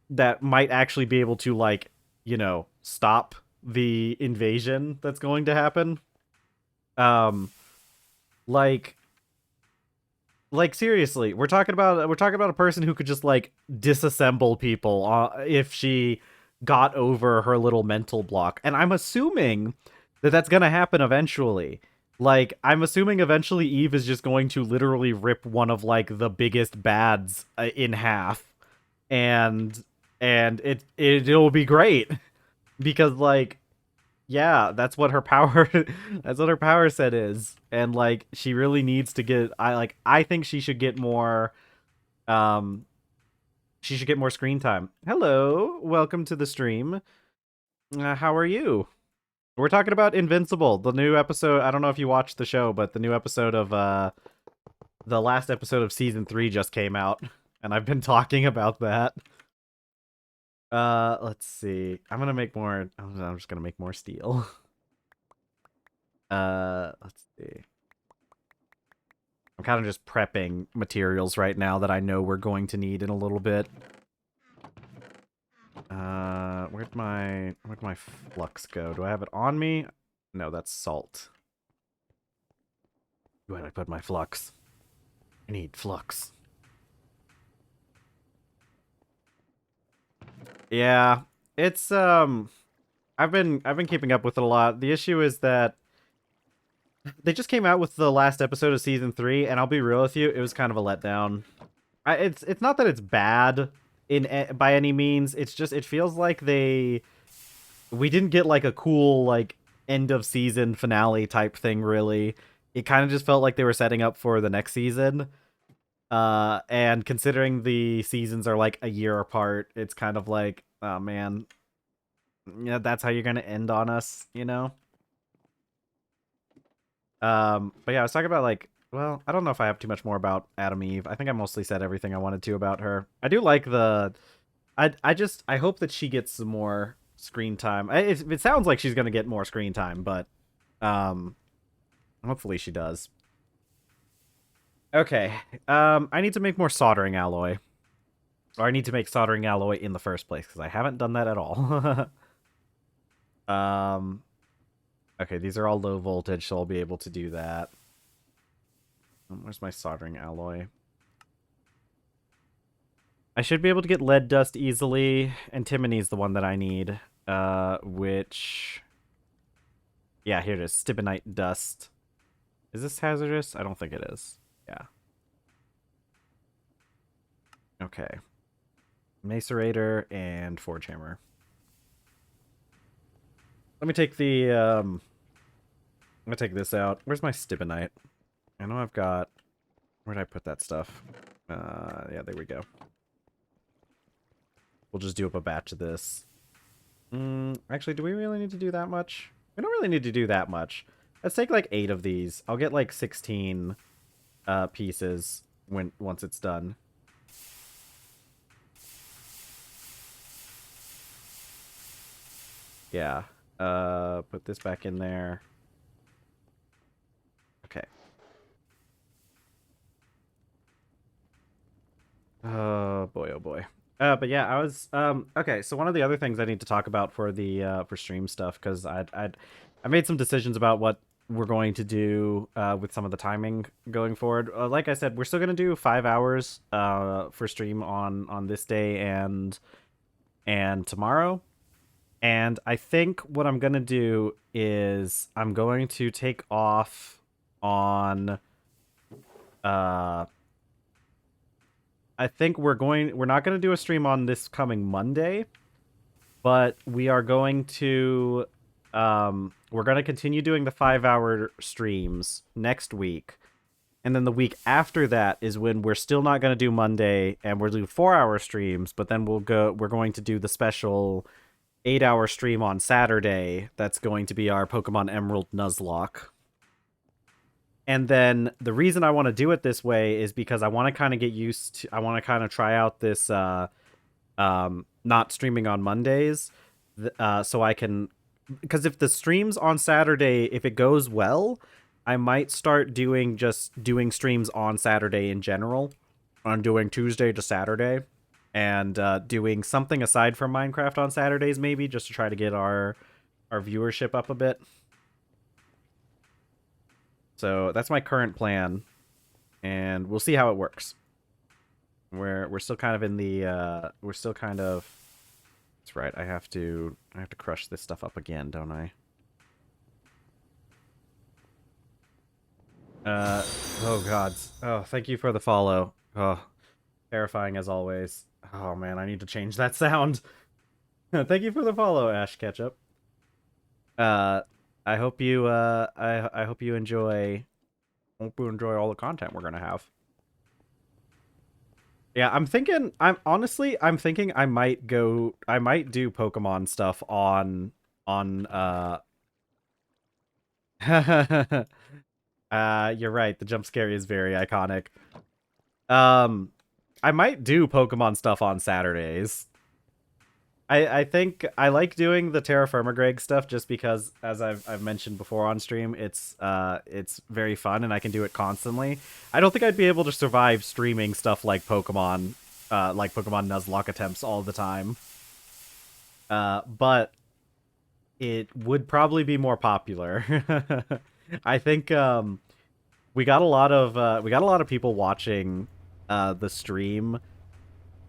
that might actually be able to like, stop the invasion that's going to happen. Um like seriously, we're talking about a person who could just like disassemble people if she got over her little mental block, and I'm assuming that that's gonna happen eventually. Like I'm assuming eventually Eve is just going to literally rip one of like the biggest bads in half, and it'll be great because like yeah, that's what her power that's what her power set is. And like she really needs to get I think um she should get more screen time. Hello, welcome to the stream. How are you? We're talking about Invincible, the new episode. I don't know if you watched the show, but the new episode of the last episode of season 3 just came out, and I've been talking about that. Let's see. I'm just gonna make more steel. Let's see. I'm kind of just prepping materials right now that I know we're going to need in a little bit. Where'd my flux go? Do I have it on me? No, that's salt. Where did I put my flux? I need flux. Yeah, it's I've been keeping up with it a lot. The issue is that they just came out with the last episode of season 3, and I'll be real with you, it was kind of a letdown. It's not that it's bad by any means. It's just it feels like we didn't get like a cool like end of season finale type thing really. It kind of just felt like they were setting up for the next season. And considering the seasons are like a year apart, it's kind of like, oh man, yeah, that's how you're gonna end on us. But yeah, I was talking about like, well, I don't know if I have too much more about Adam Eve. I think I mostly said everything I wanted to about her. I do like I hope that she gets some more screen time. It sounds like she's gonna get more screen time, but um, hopefully she does. Okay, I need to make more soldering alloy, or I need to make soldering alloy in the first place because I haven't done that at all. um, okay, these are all low voltage, so I'll be able to do that. Where's my soldering alloy? I should be able to get lead dust easily. Antimony's the one that I need. Which... Yeah, here it is. Stibnite dust. Is this hazardous? I don't think it is. Yeah. Okay. Macerator and Forge Hammer. Let me take the, I'm gonna take this out. Where's my Stibnite? I know I've got... Where'd I put that stuff? Yeah, there we go. We'll just do up a batch of this. Actually, do we really need to do that much? We don't really need to do that much. Let's take like 8 of these. I'll get like 16 pieces once it's done. Yeah. Put this back in there. Okay. Oh boy, oh boy. But yeah, I was okay. So one of the other things I need to talk about for the for stream stuff, because I made some decisions about what we're going to do with some of the timing going forward. Like I said, we're still gonna do 5 hours for stream on this day and tomorrow. And I think what I'm gonna do is I'm going to take off on I think we're not going to do a stream on this coming Monday, but we are going to we're going to continue doing the 5-hour streams next week. And then the week after that is when we're still not going to do Monday and we'll do 4-hour streams, but then we're going to do the special 8-hour stream on Saturday. That's going to be our Pokemon Emerald Nuzlocke. And then the reason I want to do it this way is because I want to kind of get used to... I want to kind of try out this not streaming on Mondays. So I can... Because if the streams on Saturday, if it goes well, I might start doing streams on Saturday in general. I'm doing Tuesday to Saturday. And doing something aside from Minecraft on Saturdays, maybe, just to try to get our viewership up a bit. So that's my current plan, and we'll see how it works. We're still kind of in the we're still kind of... That's right. I have to crush this stuff up again, don't I? Oh god. Oh, thank you for the follow. Oh, terrifying as always. Oh man, I need to change that sound. Thank you for the follow, Ash Ketchup. I hope you I hope you enjoy all the content we're gonna have. Yeah, I'm thinking I might do Pokemon stuff on you're right, the jump scare is very iconic. I might do Pokemon stuff on Saturdays. I think I like doing the TerrafirmaGreg stuff just because, as I've mentioned before on stream, it's very fun and I can do it constantly. I don't think I'd be able to survive streaming stuff like Pokemon Nuzlocke attempts all the time. But it would probably be more popular. I think we got a lot of people watching the stream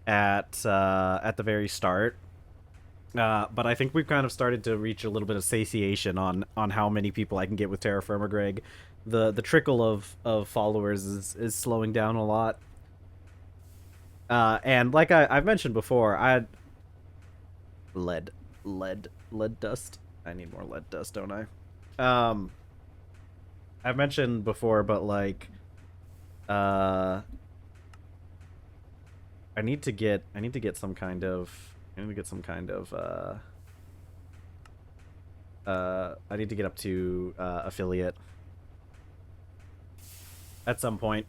at the very start. But I think we've kind of started to reach a little bit of satiation on how many people I can get with TerrafirmaGreg. The trickle of followers is slowing down a lot. And like I've mentioned before, lead dust. I need more lead dust, don't I? I've mentioned before, but like I need to get some kind of I need to get up to affiliate at some point.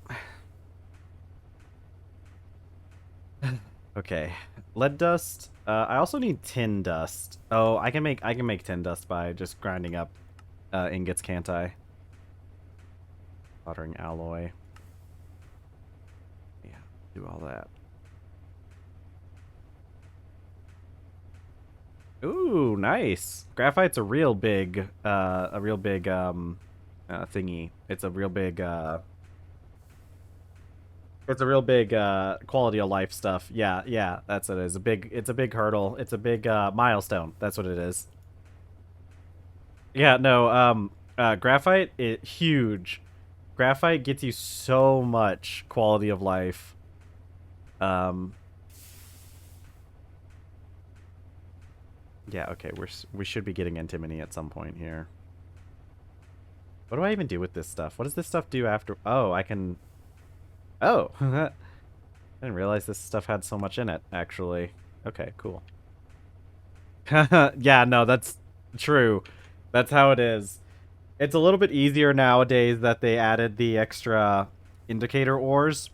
Okay, lead dust. I also need tin dust. Oh, I can make tin dust by just grinding up ingots, can't I? Soldering alloy. Yeah, do all that. Ooh, nice. Graphite's a real big thingy. It's a real big quality of life stuff. Yeah, that's what it is. It's a big hurdle. It's a big milestone. That's what it is. Yeah, no, graphite, huge. Graphite gets you so much quality of life. Um, yeah, okay, we should be getting antimony at some point here. What do I even do with this stuff? What does this stuff do after? Oh, I can. Oh, I didn't realize this stuff had so much in it. Actually, okay, cool. Yeah, no, that's true. That's how it is. It's a little bit easier nowadays that they added the extra indicator ores,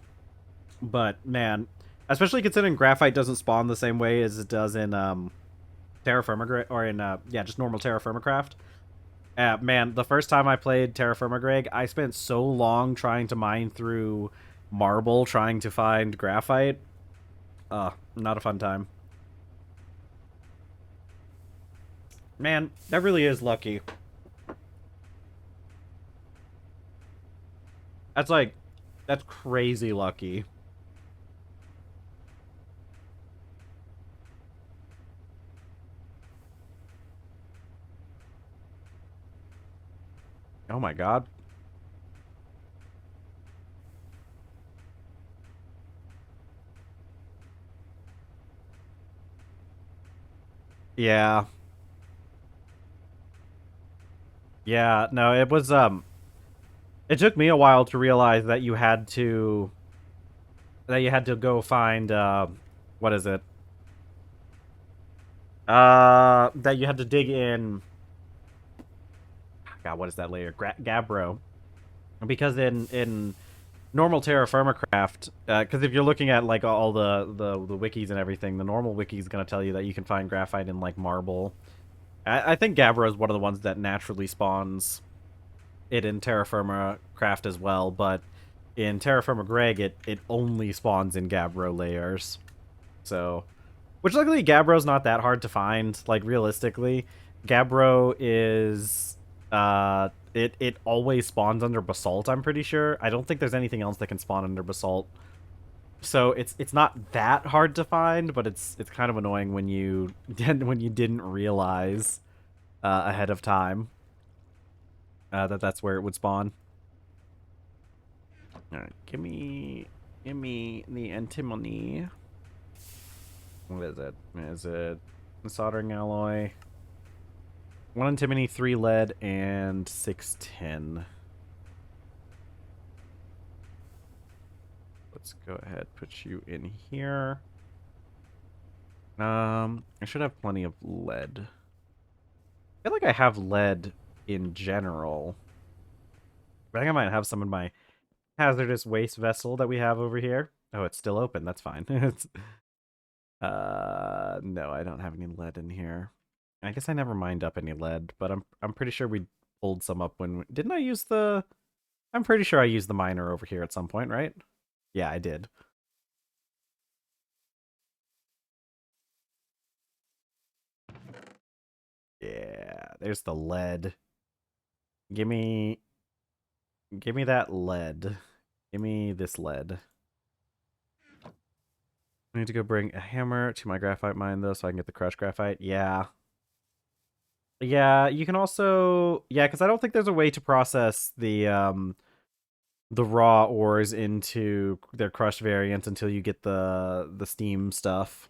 but man, especially considering graphite doesn't spawn the same way as it does in TerrafirmaGreg or in yeah, just normal TerraFirmaCraft. Man, the first time I played TerrafirmaGreg, I spent so long trying to mine through marble trying to find graphite. Not a fun time. Man, that really is lucky. That's like, that's crazy lucky. Oh my god. Yeah. Yeah, no, it was it took me a while to realize that you had to go find what is it? That you had to dig in. God, what is that layer? Gabbro. Because in normal Terra Firma Craft, because if you're looking at like all the wikis and everything, the normal wiki is gonna tell you that you can find graphite in like marble. I think Gabbro is one of the ones that naturally spawns it in Terra Firma Craft as well, but in TerrafirmaGreg, it only spawns in Gabbro layers. So, which luckily Gabbro's not that hard to find. Like realistically, Gabbro is it always spawns under basalt. I'm pretty sure. I don't think there's anything else that can spawn under basalt. So it's not that hard to find, but it's kind of annoying when you didn't realize ahead of time that that's where it would spawn. All right, give me the antimony. What is it? Is it a soldering alloy? 1 antimony, 3 lead, and 6 tin. Let's go ahead, put you in here. I should have plenty of lead. I feel like I have lead in general. I think I might have some in my hazardous waste vessel that we have over here. Oh, it's still open. That's fine. No, I don't have any lead in here. I guess I never mined up any lead, but I'm pretty sure we pulled some up when didn't I use the I'm pretty sure I used the miner over here at some point, right? Yeah, I did. Yeah, there's the lead. Give me give me that lead. Give me this lead. I need to go bring a hammer to my graphite mine though so I can get the crushed graphite. Yeah. Yeah, you can also yeah, because I don't think there's a way to process the raw ores into their crushed variants until you get the steam stuff.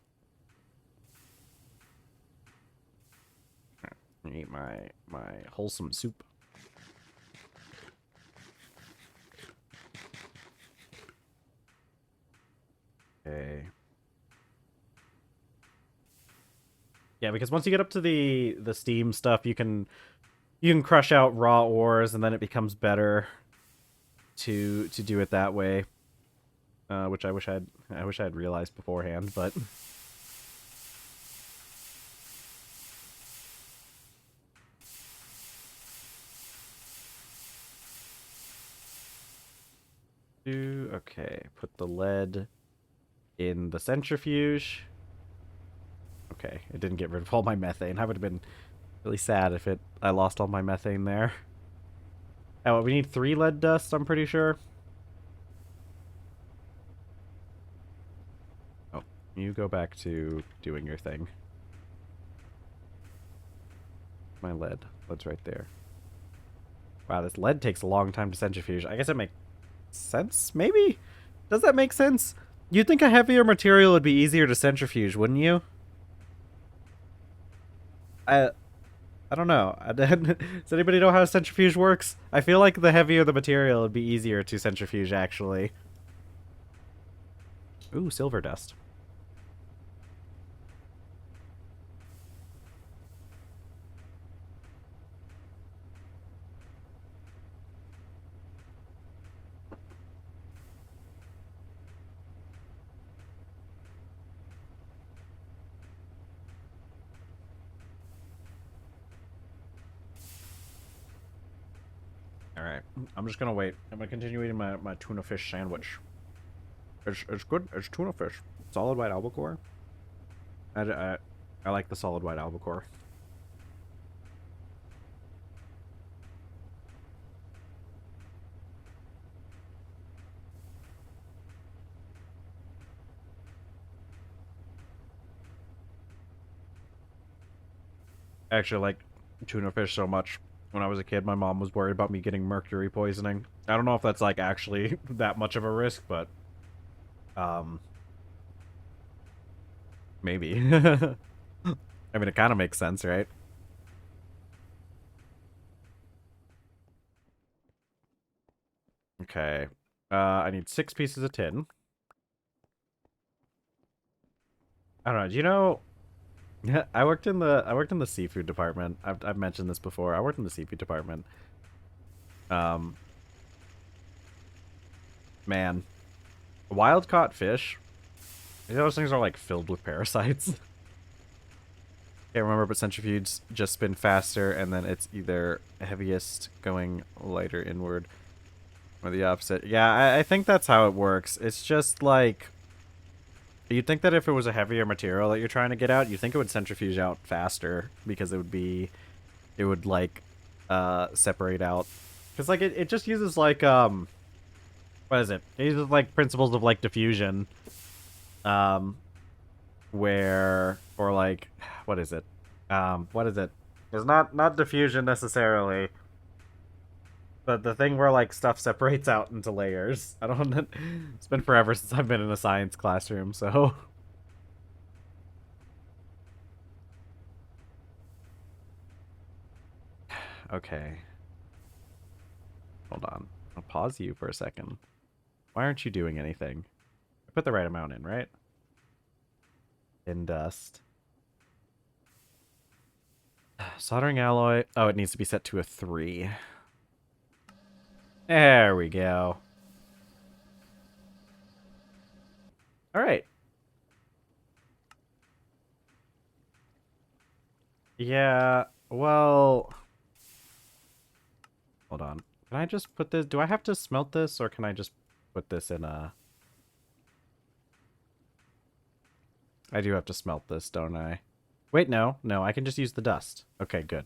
Eat my wholesome soup. Okay. Yeah, because once you get up to the steam stuff, you can crush out raw ores, and then it becomes better to do it that way. Which I wish I'd realized beforehand, but okay. Put the lead in the centrifuge. Okay, it didn't get rid of all my methane. I would have been really sad if I lost all my methane there. Oh, we need 3 lead dust, I'm pretty sure. Oh, you go back to doing your thing. My lead. Lead's right there. Wow, this lead takes a long time to centrifuge. I guess it makes sense, maybe? Does that make sense? You'd think a heavier material would be easier to centrifuge, wouldn't you? I I don't know. Does anybody know how a centrifuge works? I feel like the heavier the material, it'd be easier to centrifuge, actually. Ooh, silver dust. Alright, I'm just gonna wait. I'm gonna continue eating my tuna fish sandwich. It's good. It's tuna fish. Solid white albacore. I like the solid white albacore. I actually like tuna fish so much. When I was a kid, my mom was worried about me getting mercury poisoning. I don't know if that's like actually that much of a risk, but um maybe. I mean, it kind of makes sense, right? Okay. I need 6 pieces of tin. I don't know. Do you know? I worked in the seafood department. I've mentioned this before. I worked in the seafood department. Um, man, wild caught fish. Those things are like filled with parasites. Can't remember, but centrifuges just spin faster, and then it's either heaviest going lighter inward, or the opposite. Yeah, I think that's how it works. It's just like you'd think that if it was a heavier material that you're trying to get out, you'd think it would centrifuge out faster because it would like separate out. Because like it just uses like what is it? It uses like principles of like diffusion. Um where or like what is it? What is it? It's not diffusion necessarily. But the thing where like stuff separates out into layers. I don't it's been forever since I've been in a science classroom, so okay. Hold on. I'll pause you for a second. Why aren't you doing anything? I put the right amount in, right? In dust. Soldering alloy. Oh, it needs to be set to a 3. There we go. Alright. Yeah, well... Hold on. Can I just put this... Do I have to smelt this, or can I just put this in a... I do have to smelt this, don't I? Wait, no. No, I can just use the dust. Okay, good.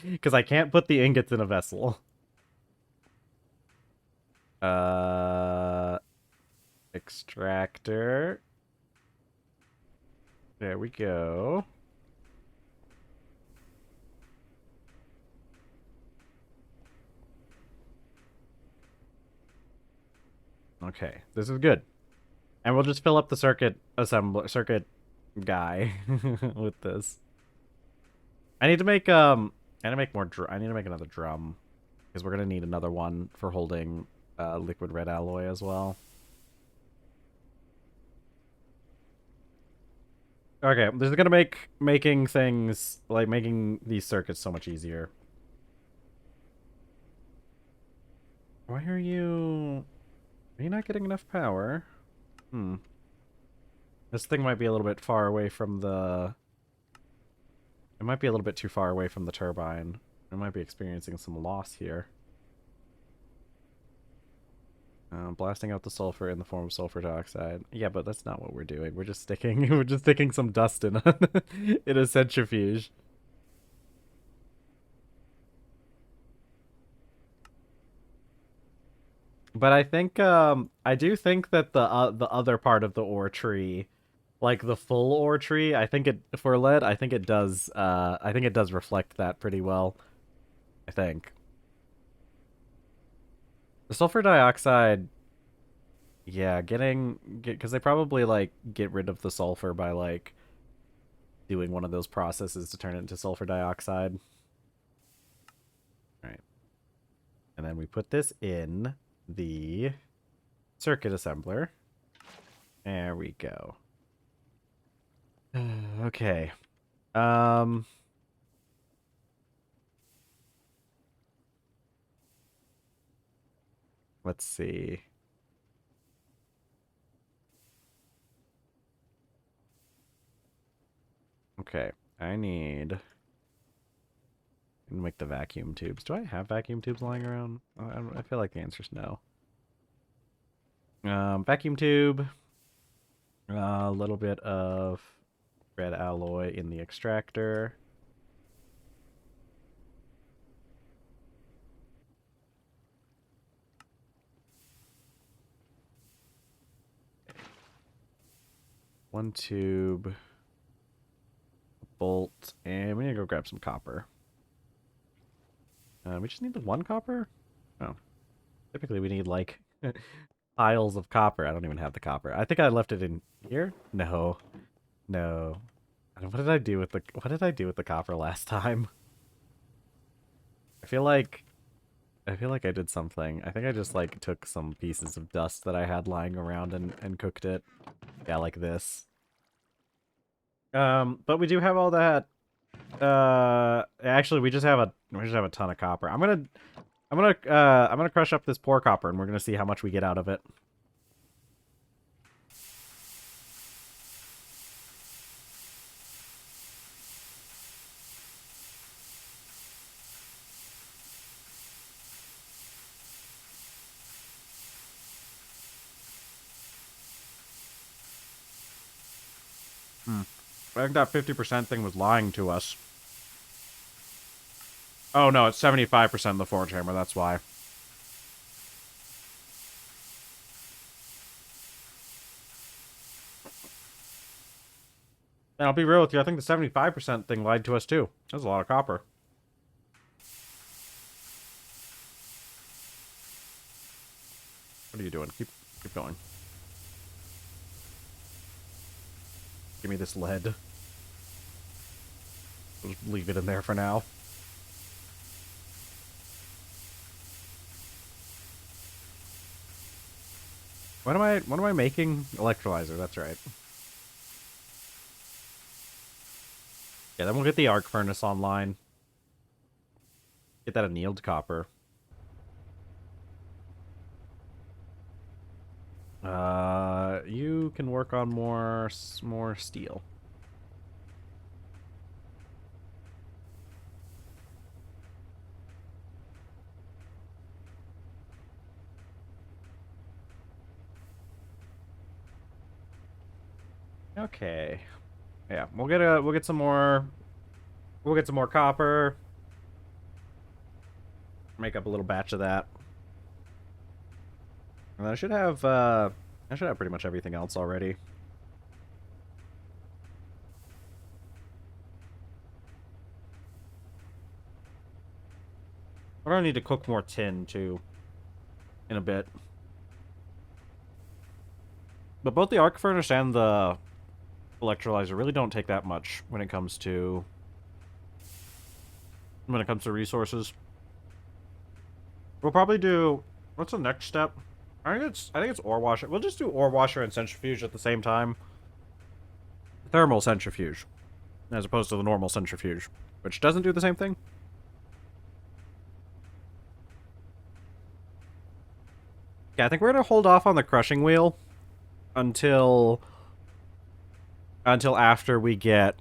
Because I can't put the ingots in a vessel. Extractor. There we go. Okay, this is good. And we'll just fill up the circuit guy with this. I need to make I need to make I need to make another drum because we're gonna need another one for holding liquid red alloy as well. Okay, this is gonna make making things like making these circuits so much easier. Why are you not getting enough power? Hmm. This thing might be a little bit far away from the... It might be a little bit too far away from the turbine. I might be experiencing some loss here. Blasting out the sulfur in the form of sulfur dioxide. Yeah, but that's not what we're doing. We're just sticking we're just sticking some dust in a, in a centrifuge. But I think I do think that the other part of the ore tree like the full ore tree, I think it for lead, I think it does reflect that pretty well. I think. The sulfur dioxide, yeah, because they probably like get rid of the sulfur by like doing one of those processes to turn it into sulfur dioxide. All right. And then we put this in the circuit assembler. There we go. Okay. Um let's see. Okay. I need to make the vacuum tubes. Do I have vacuum tubes lying around? I feel like the answer is no. Vacuum tube. A little bit of red alloy in the extractor. One tube. Bolt. And we need to go grab some copper. We just need the one copper? Oh. Typically we need like piles of copper. I don't even have the copper. I think I left it in here? No. No. What did I do with the copper last time? I feel like I did something. I think I just like took some pieces of dust that I had lying around and cooked it. Yeah, like this. But we do have all that. Actually we just have a ton of copper. I'm gonna crush up this poor copper and we're gonna see how much we get out of it. I think that 50% thing was lying to us. Oh no, it's 75% the forge hammer, that's why. And I'll be real with you, I think the 75% thing lied to us too. That's a lot of copper. What are you doing? Keep going. Give me this lead. I'll just leave it in there for now. What am I making? Electrolyzer, that's right. Yeah, then we'll get the arc furnace online. Get that annealed copper. You can work on more steel. Okay. Yeah, we'll get some more copper. Make up a little batch of that. And I should have pretty much everything else already. We're gonna need to cook more tin too in a bit. But both the arc furnace and the electrolyzer really don't take that much when it comes to resources. We'll probably do, what's the next step? I think it's ore washer. We'll just do ore washer and centrifuge at the same time. Thermal centrifuge, as opposed to the normal centrifuge, which doesn't do the same thing. Yeah, I think we're gonna hold off on the crushing wheel until after we get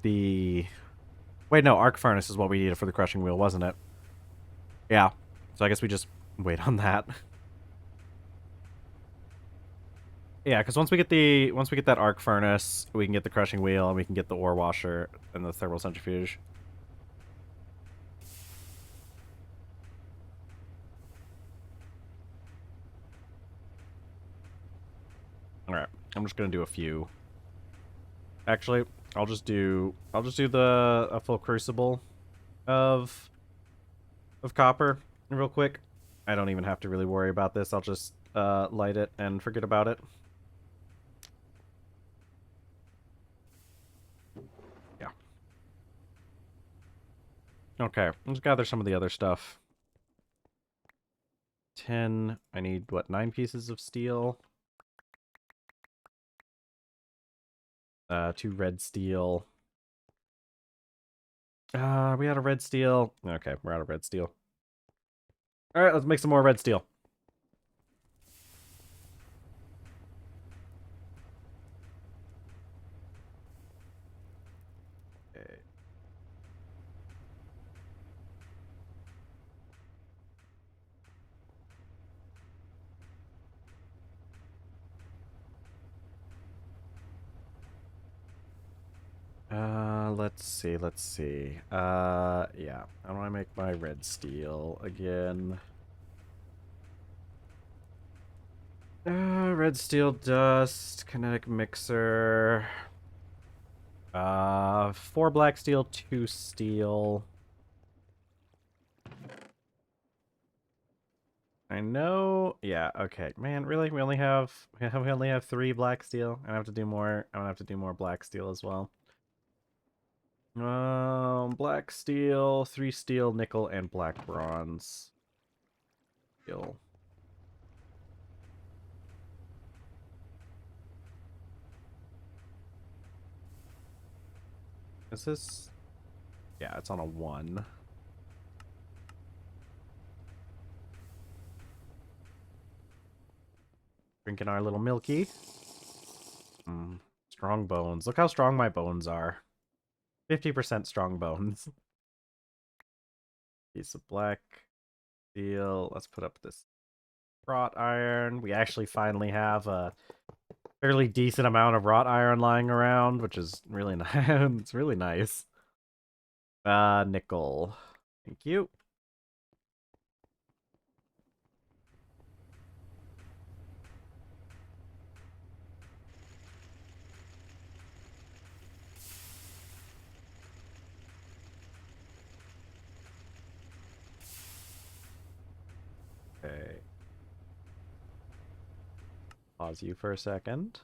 the, wait, no, arc furnace is what we needed for the crushing wheel, wasn't it? Yeah. So I guess we just wait on that. Yeah, because once we get that arc furnace, we can get the crushing wheel and we can get the ore washer and the thermal centrifuge. I'm just gonna do a few. Actually, I'll just do the a full crucible of copper real quick. I don't even have to really worry about this. I'll just light it and forget about it. Yeah. Okay, let's gather some of the other stuff. 10. I need, what, 9 pieces of steel? 2 red steel. We out of red steel? Okay, we're out of red steel. Alright, let's make some more red steel. Okay. Let's see. Yeah. How do I make my red steel again? Red steel dust, kinetic mixer. 4 black steel, 2 steel. I know. Yeah, okay. Man, really? We only have 3 black steel? I have to do more. I'm gonna have to do more black steel as well. Black steel, 3 steel, nickel, and black bronze. Steel. Is this? Yeah, it's on a 1. Drinking our little milky. Strong bones. Look how strong my bones are. 50% strong bones. Piece of black steel. Let's put up this wrought iron. We actually finally have a fairly decent amount of wrought iron lying around, which is really nice. It's really nice. Nickel. Thank you. Okay. Pause you for a second.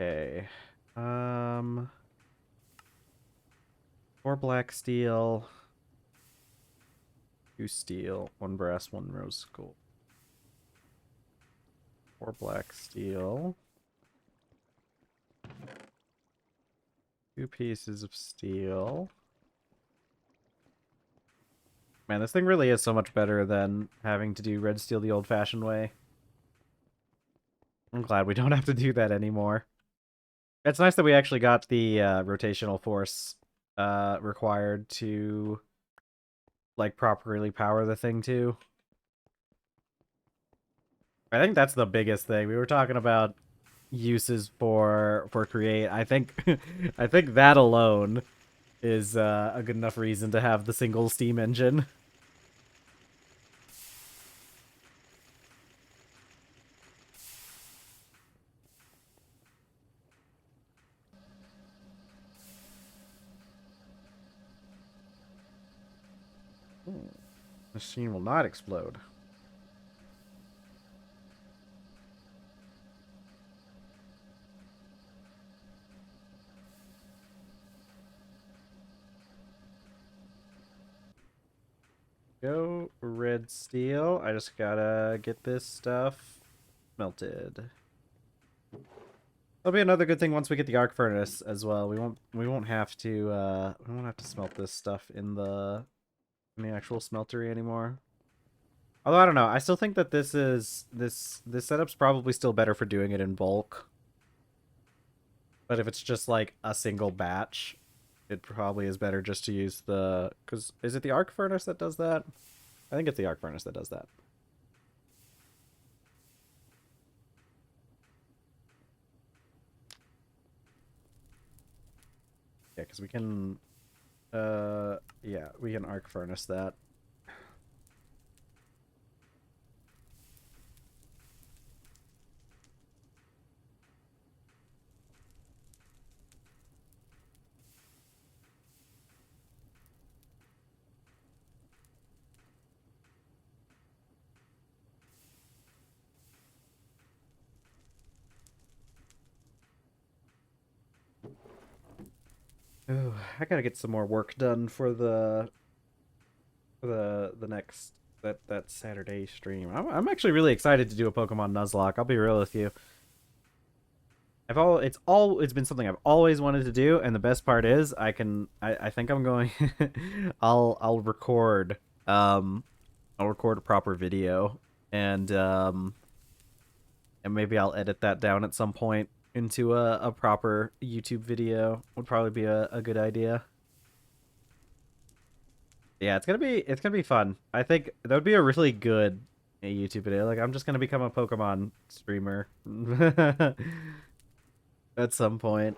Okay. 4 black steel, 2 steel, 1 brass, 1 rose gold. 4 black steel. 2 pieces of steel. Man, this thing really is so much better than having to do red steel the old-fashioned way. I'm glad we don't have to do that anymore. It's nice that we actually got the rotational force required to like properly power the thing too. I think that's the biggest thing. We were talking about uses for create. I think I think that alone is a good enough reason to have the single steam engine. Machine will not explode. Go red steel. I just gotta get this stuff melted. That'll be another good thing once we get the arc furnace as well. We won't have to smelt this stuff in the actual smeltery anymore. Although I don't know, I still think that this setup's probably still better for doing it in bulk. But if it's just like a single batch, it probably is better just to use the... Because is it the arc furnace that does that? I think it's the arc furnace that does that. Yeah, because we can, yeah, we can arc furnace that. Ooh, I gotta get some more work done for the next that Saturday stream. I'm actually really excited to do a Pokemon Nuzlocke. I'll be real with you. It's been something I've always wanted to do, and the best part is I think I'm going I'll record um I'll record a proper video and and maybe I'll edit that down at some point into a proper YouTube video. Would probably be a good idea. Yeah, it's gonna be fun. I think that would be a really good YouTube video. Like I'm just gonna become a Pokemon streamer at some point.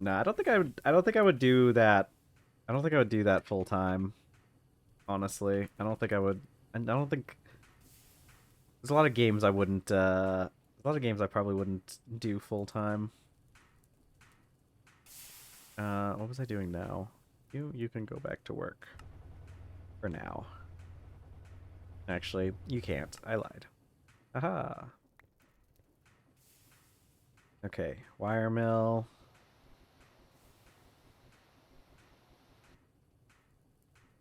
No, I don't think I would. I don't think I would do that. I don't think I would do that full time. Honestly, I don't think I would. And I don't think there's a lot of games I wouldn't. A lot of games I probably wouldn't do full time. What was I doing now? You can go back to work for now. Actually, you can't. I lied. Aha. Okay, wire mill.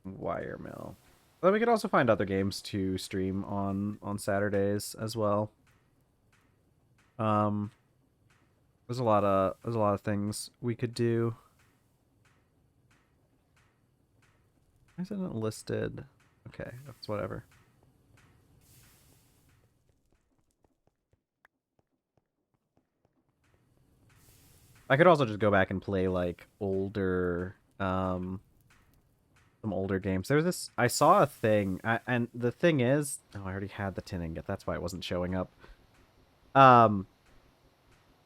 Wire mill. But we could also find other games to stream on Saturdays as well. Um, there's a lot of things we could do. Why isn't it listed? Okay, that's whatever. I could also just go back and play like older some older games. There's this I saw a thing and the thing is, oh, I already had the tin ingot. That's why it wasn't showing up. Um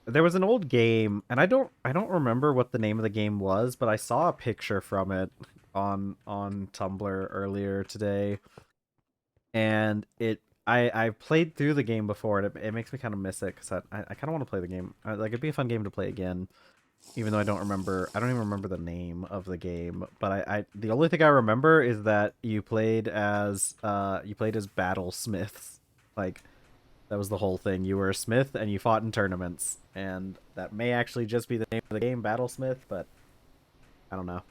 there was an old game and I don't remember what the name of the game was, but I saw a picture from it on Tumblr earlier today. And I played through the game before and it makes me kind of miss it cuz I kind of want to play the game. Like it'd be a fun game to play again. Even though I don't even remember the name of the game, but I the only thing I remember is that you played as battle smiths. Like that was the whole thing. You were a smith and you fought in tournaments, and that may actually just be the name of the game, Battlesmith, but I don't know.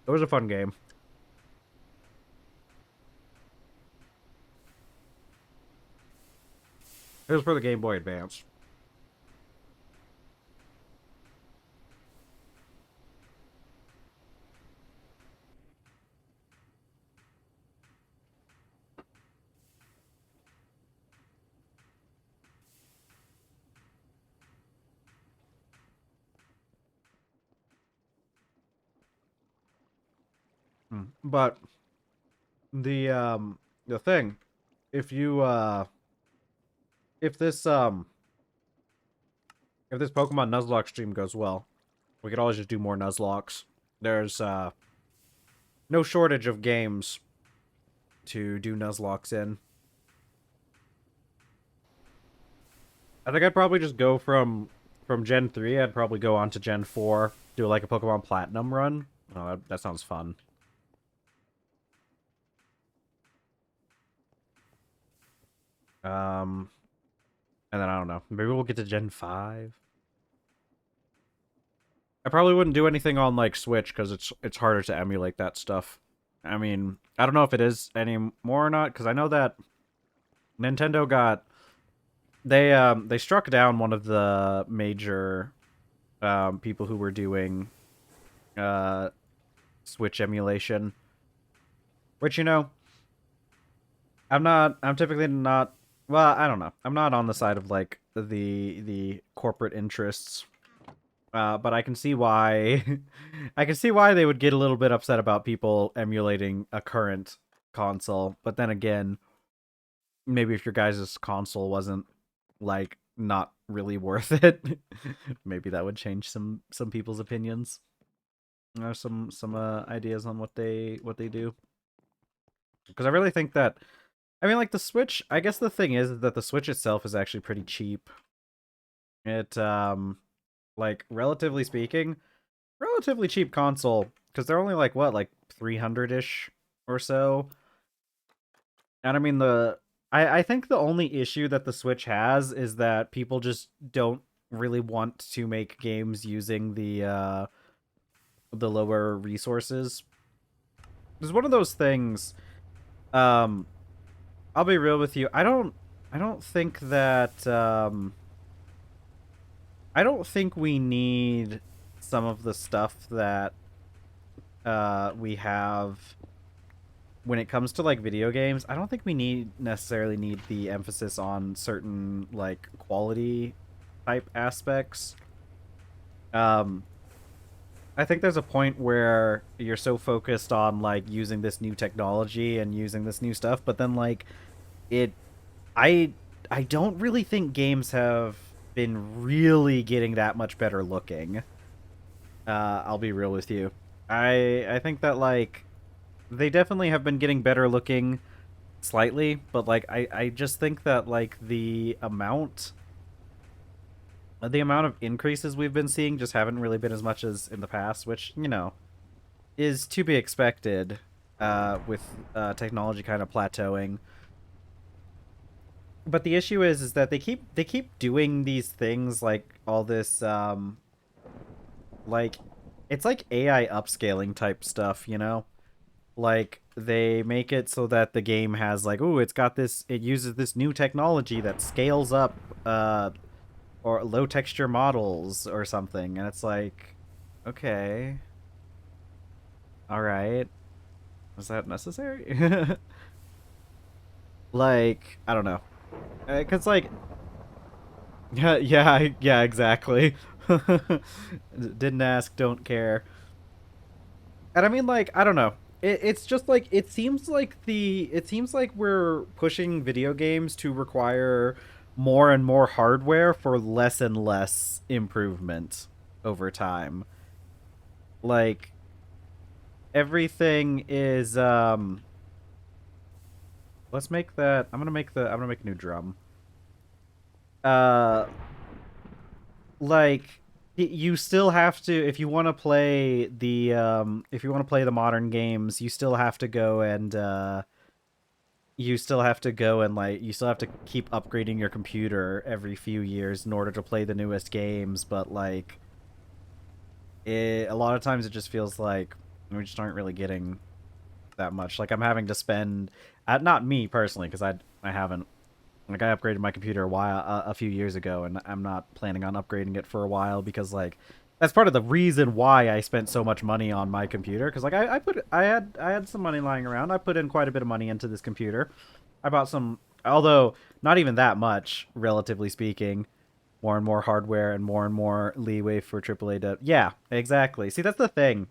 It was a fun game. It was for the Game Boy Advance. But the thing, if you if this um if this Pokemon Nuzlocke stream goes well, we could always just do more Nuzlocks. There's no shortage of games to do Nuzlocks in. I think I'd probably just go from Gen 3, I'd probably go on to Gen 4, do like a Pokemon Platinum run. Oh, that sounds fun. Um, and then I don't know. Maybe we'll get to Gen 5. I probably wouldn't do anything on like Switch because it's harder to emulate that stuff. I mean, I don't know if it is anymore or not because I know that Nintendo got they struck down one of the major people who were doing uh Switch emulation, which I'm typically not well, I don't know. I'm not on the side of like the corporate interests. But I can see why I can see why they would get a little bit upset about people emulating a current console. But then again, maybe if your guys' console wasn't like not really worth it. Maybe that would change some people's opinions or some ideas on what they do. Because I really think that, I mean, like the Switch. I guess the thing is that the Switch itself is actually pretty cheap. It like relatively speaking, relatively cheap console because they're only like what, like 300-ish or so. And I mean I think the only issue that the Switch has is that people just don't really want to make games using the lower resources. It's one of those things. Um, I'll be real with you. I don't think that I don't think we need some of the stuff that we have when it comes to like video games. I don't think we necessarily need the emphasis on certain like quality type aspects. Um, I think there's a point where you're so focused on like using this new technology and using this new stuff, but then like it, I I don't really think games have been really getting that much better looking. I'll be real with you. I think that like they definitely have been getting better looking slightly, but like I just think that like the amount of increases we've been seeing just haven't really been as much as in the past, which, is to be expected with technology kind of plateauing. But the issue is that they keep doing these things like all this like it's like AI upscaling type stuff, Like they make it so that the game has like, oh, it uses this new technology that scales up or low texture models or something, and it's like, okay, all right, was that necessary? Like, I don't know, because like, yeah, yeah, yeah, exactly. Didn't ask, don't care. And I mean, like, I don't know. It's just like it seems like we're pushing video games to require more and more hardware for less and less improvement over time. Like everything is let's make that I'm gonna make a new drum. Uh like you still have to, if you want to play the modern games, you still have to go and you still have to keep upgrading your computer every few years in order to play the newest games. But like a lot of times it just feels like we just aren't really getting that much. Like I'm having to spend, not me personally, because I haven't, like I upgraded my computer a few years ago, and I'm not planning on upgrading it for a while because like that's part of the reason why I spent so much money on my computer. Because like I had some money lying around. I put in quite a bit of money into this computer. I bought some, although not even that much, relatively speaking. More and more hardware and more leeway for AAA dev. Yeah, exactly. See, that's the thing,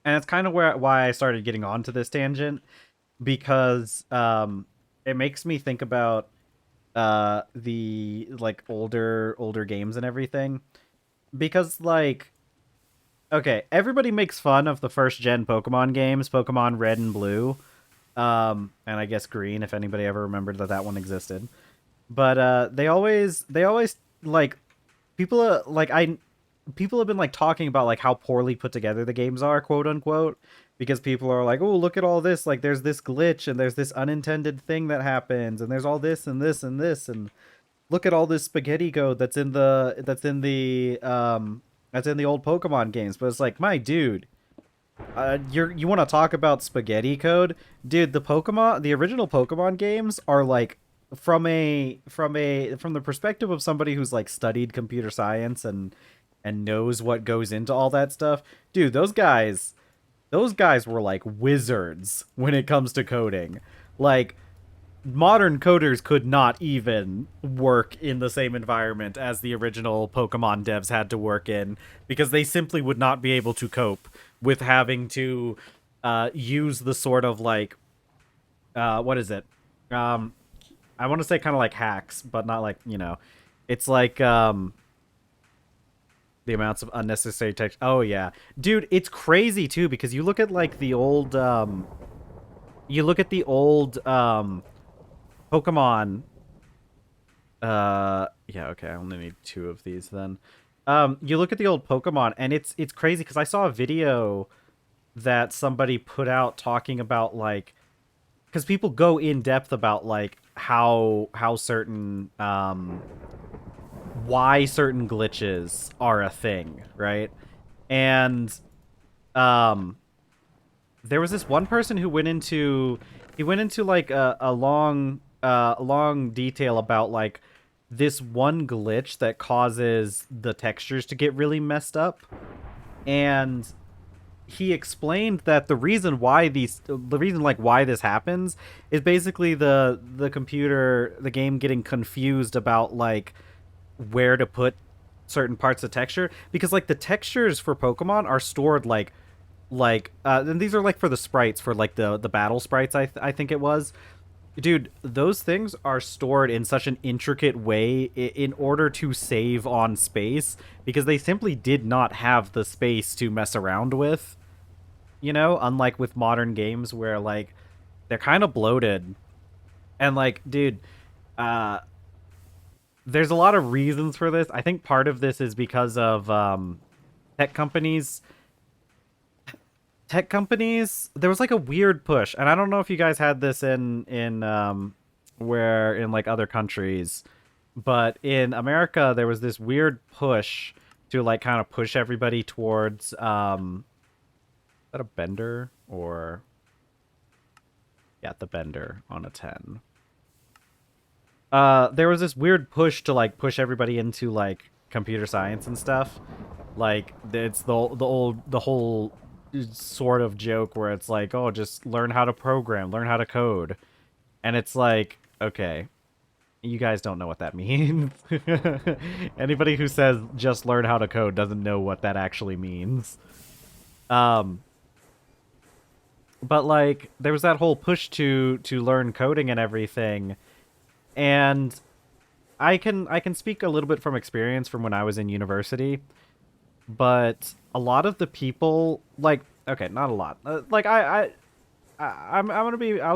and it's kind of why I started getting onto this tangent, because it makes me think about the like older games and everything, because like, okay, everybody makes fun of the first gen Pokemon games, Pokemon Red and Blue, and I guess Green, if anybody ever remembered that one existed. But they always like, people people have been like talking about like how poorly put together the games are, quote unquote, because people are like, oh, look at all this, like there's this glitch and there's this unintended thing that happens and there's all this and this and this, and look at all this spaghetti code that's in the old Pokemon games. But it's like, my dude, you want to talk about spaghetti code, dude? The original Pokemon games are like, from the perspective of somebody who's like studied computer science and knows what goes into all that stuff, dude. Those guys were like wizards when it comes to coding. Like modern coders could not even work in the same environment as the original Pokemon devs had to work in, because they simply would not be able to cope with having to use the sort of like what is it? I want to say kind of like hacks, but not like, It's like the amounts of unnecessary text. Oh yeah, dude, it's crazy too because you look at like the old you look at the old Pokemon. Yeah, okay, I only need 2 of these then. You look at the old Pokemon and it's crazy because I saw a video that somebody put out talking about like because people go in depth about like how certain why certain glitches are a thing, right? And um there was this one person who went into like a long detail about like this one glitch that causes the textures to get really messed up. And he explained that the reason like why this happens is basically the game getting confused about like where to put certain parts of texture because like the textures for Pokemon are stored and these are like for the sprites for like the battle sprites I think it was. Dude, those things are stored in such an intricate way in order to save on space because they simply did not have the space to mess around with, you know, unlike with modern games where like they're kind of bloated. And like, dude, uh there's a lot of reasons for this. I think part of this is because of tech companies there was like a weird push, and I don't know if you guys had this in where in like other countries, but in America there was this weird push to like kind of push everybody towards is that a bender or yeah, the bender on a 10. There was this weird push to like push everybody into like computer science and stuff. Like it's the whole sort of joke where it's like, oh, just learn how to program, learn how to code. And it's like, okay, you guys don't know what that means. Anybody who says just learn how to code doesn't know what that actually means. Um but like there was that whole push to learn coding and everything. And I can speak a little bit from experience from when I was in university, but a lot of the people like okay, not a lot. Like I'll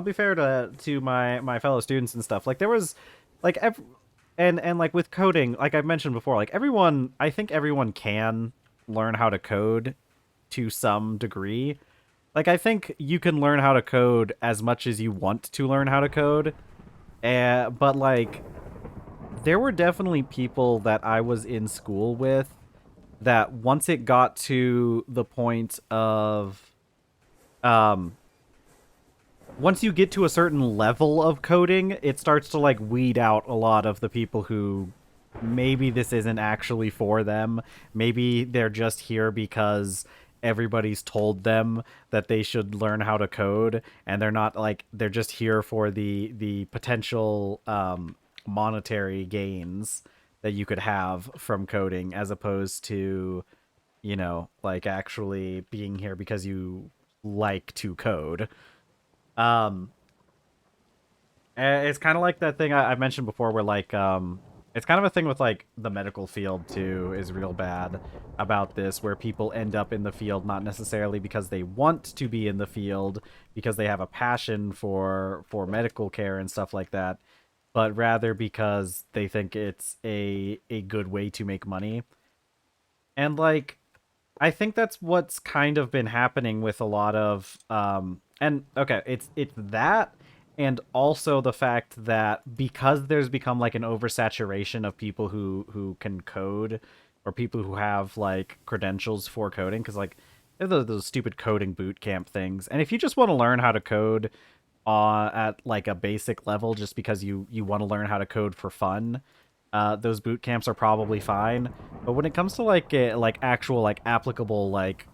be fair to my fellow students and stuff. Like there was like and like with coding, like I've mentioned before, like everyone I think everyone can learn how to code to some degree. Like I think you can learn how to code as much as you want to learn how to code. But like there were definitely people that I was in school with that once it got to the point of um once you get to a certain level of coding, it starts to like weed out a lot of the people who maybe this isn't actually for them. Maybe they're just here because everybody's told them that they should learn how to code and they're not like they're just here for the potential monetary gains that you could have from coding as opposed to, you know, like actually being here because you like to code. Um, it's kind of like that thing I mentioned before where like it's kind of a thing with like the medical field too is real bad about this where people end up in the field not necessarily because they want to be in the field because they have a passion for medical care and stuff like that, but rather because they think it's a good way to make money. And like I think that's what's kind of been happening with a lot of and okay, it's that and also the fact that because there's become like an oversaturation of people who can code or people who have like credentials for coding cuz like there's those stupid coding boot camp things. And if you just want to learn how to code at like a basic level just because you want to learn how to code for fun, those boot camps are probably fine. But when it comes to like actual like applicable like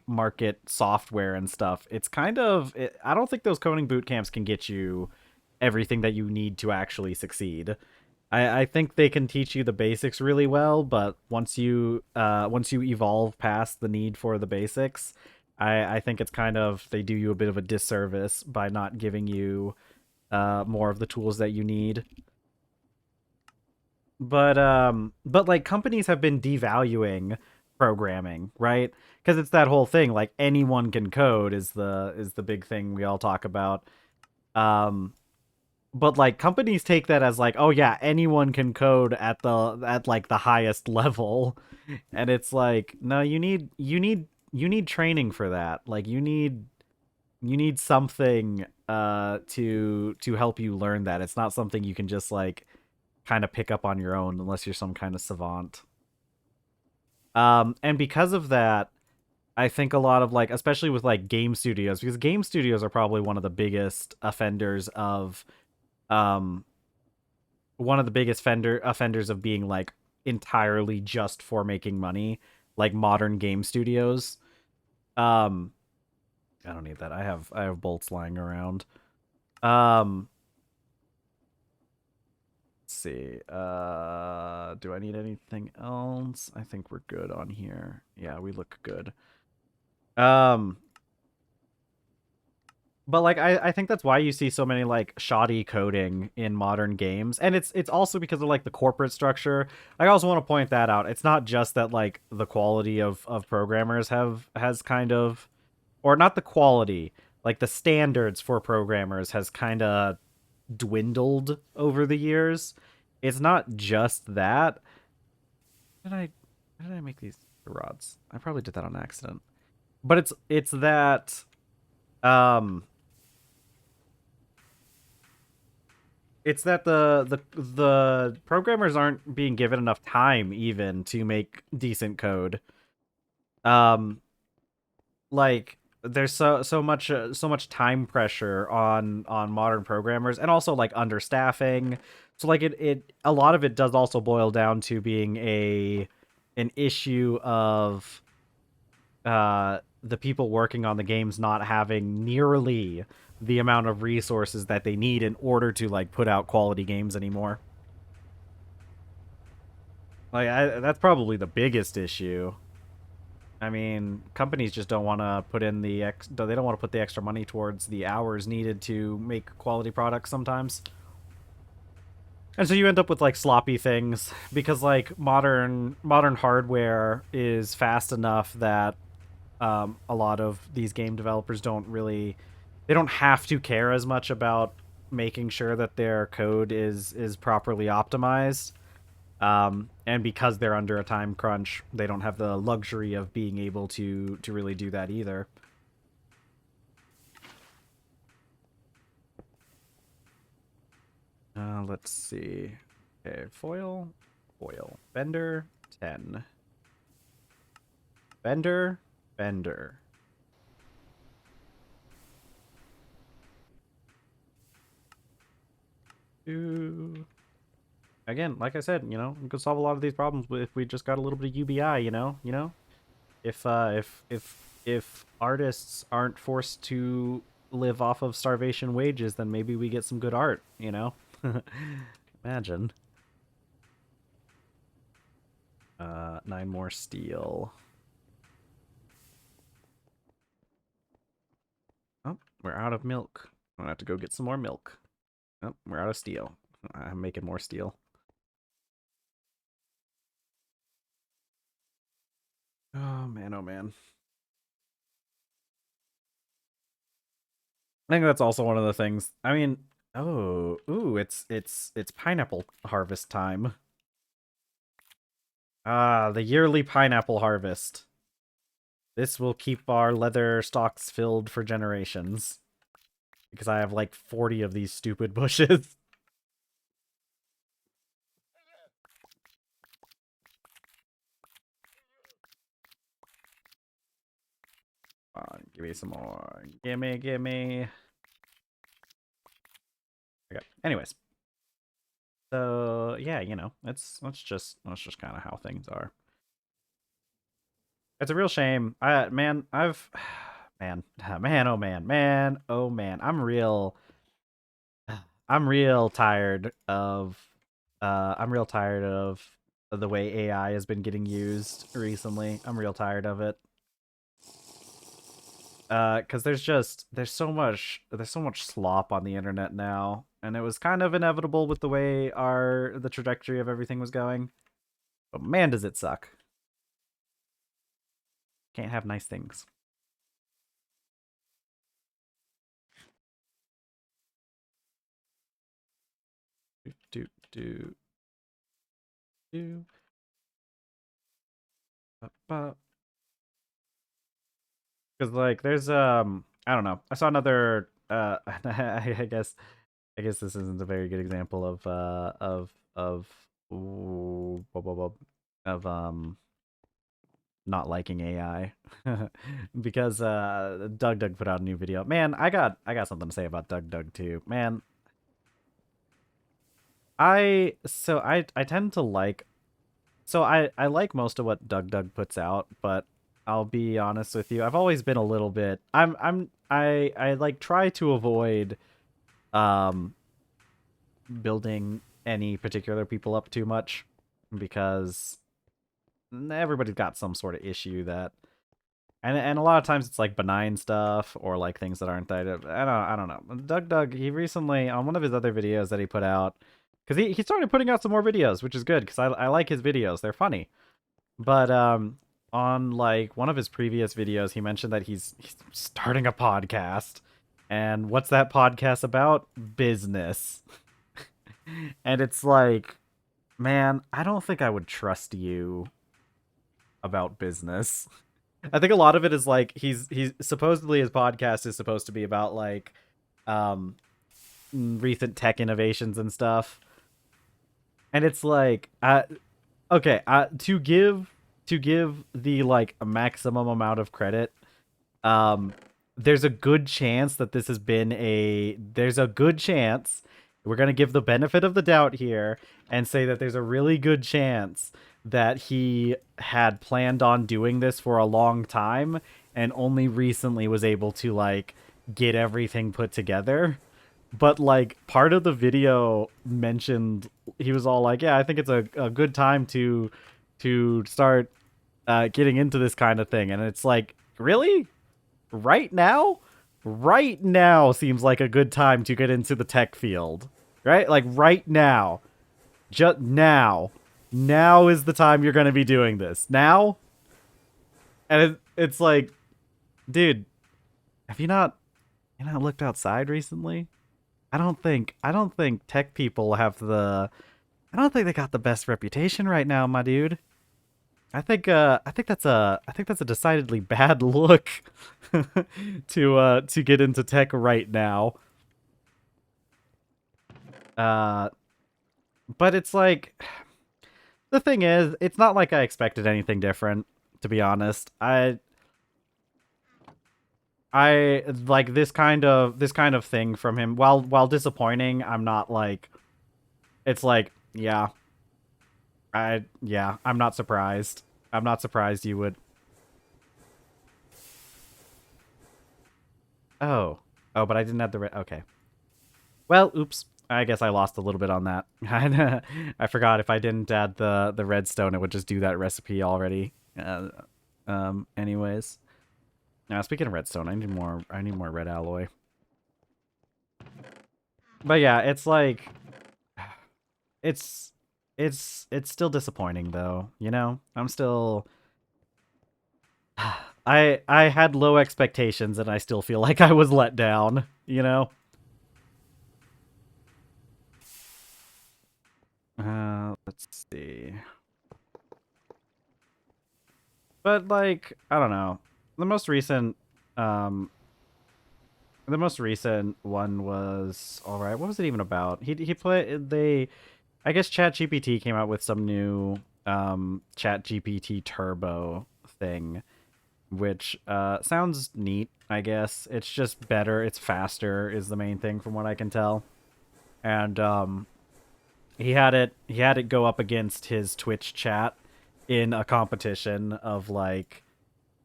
market software and stuff, it's kind of I don't think those coding boot camps can get you everything that you need to actually succeed. I think they can teach you the basics really well, but once you evolve past the need for the basics, I think it's kind of they do you a bit of a disservice by not giving you more of the tools that you need. but like companies have been devaluing programming, right? Because it's that whole thing, like anyone can code is the big thing we all talk about. Um, but like companies take that as like, oh yeah, anyone can code at like the highest level, and it's like, no, you need training for that. Like you need something to help you learn that. It's not something you can just like kind of pick up on your own unless you're some kind of savant. And because of that, I think a lot of like, especially with like game studios, because game studios are probably um, one of the biggest offenders of being like entirely just for making money, like modern game studios. Um, I don't need that. I have bolts lying around. Um, let's see. Do I need anything else? I think we're good on here. Yeah, we look good. Um, but like I think that's why you see so many like shoddy coding in modern games. And it's also because of like the corporate structure. I also want to point that out. It's not just that like the quality of programmers has kind of, or not the quality, like the standards for programmers has kind of dwindled over the years. It's not just that. Did I how did I make these rods? I probably did that on accident. But it's that um it's that the programmers aren't being given enough time even to make decent code. Um, like there's so much time pressure on modern programmers, and also like understaffing. So like it a lot of it does also boil down to being an issue of the people working on the games not having nearly the amount of resources that they need in order to like put out quality games anymore. That's probably the biggest issue. I mean, companies just don't want to put in they don't want to put the extra money towards the hours needed to make quality products sometimes. And so you end up with like sloppy things because like modern hardware is fast enough that a lot of these game developers they don't have to care as much about making sure that their code is properly optimized. And because they're under a time crunch, they don't have the luxury of being able to really do that either. Let's see. Okay, foil, bender, 10, bender. Two. Again, like I said, we could solve a lot of these problems if we just got a little bit of UBI. If artists aren't forced to live off of starvation wages, then maybe we get some good art. Imagine. 9 more steel. Oh, we're out of milk. I'm gonna have to go get some more milk. Oh, we're out of steel. I'm making more steel. Oh man, oh man. I think that's also one of the things. I mean, it's pineapple harvest time. Ah, the yearly pineapple harvest. This will keep our leather stocks filled for generations. Because I have like 40 of these stupid bushes. Give me some more. Gimme. Okay. Anyways. So yeah, that's just kind of how things are. It's a real shame. Man, man. I'm real tired of the way AI has been getting used recently. I'm real tired of it. Because there's so much slop on the internet now. and it was kind of inevitable with the way the trajectory of everything was going. But man, does it suck. Can't have nice things. Do do do. Because like there's I don't know. I saw another I guess this isn't a very good example of ooh, blah, blah, blah, of not liking AI because Doug put out a new video. Man, I got something to say about Doug too. Man, I tend to like I like most of what Doug puts out, but I'll be honest with you. I've always been a little bit I like try to avoid um building any particular people up too much because everybody's got some sort of issue that and a lot of times it's like benign stuff or like things that aren't that I don't know. Doug he recently on one of his other videos that he put out because he started putting out some more videos, which is good because I like his videos. They're funny. But on like one of his previous videos he mentioned that he's starting a podcast. And what's that podcast about? Business. And it's like, man, I don't think I would trust you about business. I think a lot of it is like he's supposedly his podcast is supposed to be about like um recent tech innovations and stuff. And it's like okay, to give the like maximum amount of credit, um there's a good chance that this has been there's a good chance we're going to give the benefit of the doubt here and say that there's a really good chance that he had planned on doing this for a long time and only recently was able to like get everything put together. But like part of the video mentioned he was all like, yeah, I think it's a good time to start getting into this kind of thing. And it's like, really? Right now? Right now seems like a good time to get into the tech field. Right? Like right now. Just now. Now is the time you're going to be doing this. Now? And it's like, dude, have you not looked outside recently? I don't think tech people have I don't think they got the best reputation right now, my dude. I think that's a decidedly bad look to get into tech right now. Uh but it's like the thing is, it's not like I expected anything different, to be honest. I like this kind of thing from him. While disappointing, I'm not like it's like, I'm not surprised. I'm not surprised you would. Oh. Oh, but I didn't have the okay. Well, oops. I guess I lost a little bit on that. I forgot if I didn't add the redstone, it would just do that recipe already. Anyways. Now, speaking of redstone, I need more. I need more red alloy. But yeah, it's like, it's it's still disappointing though. You know, I'm still. I had low expectations and I still feel like I was let down. You know. Let's see. But like, I don't know. The most recent, um, the most recent one was all right. What was it even about? He played I guess ChatGPT came out with some new ChatGPT Turbo thing, which sounds neat. I guess it's just better. It's faster is the main thing from what I can tell, and he had it go up against his Twitch chat in a competition of like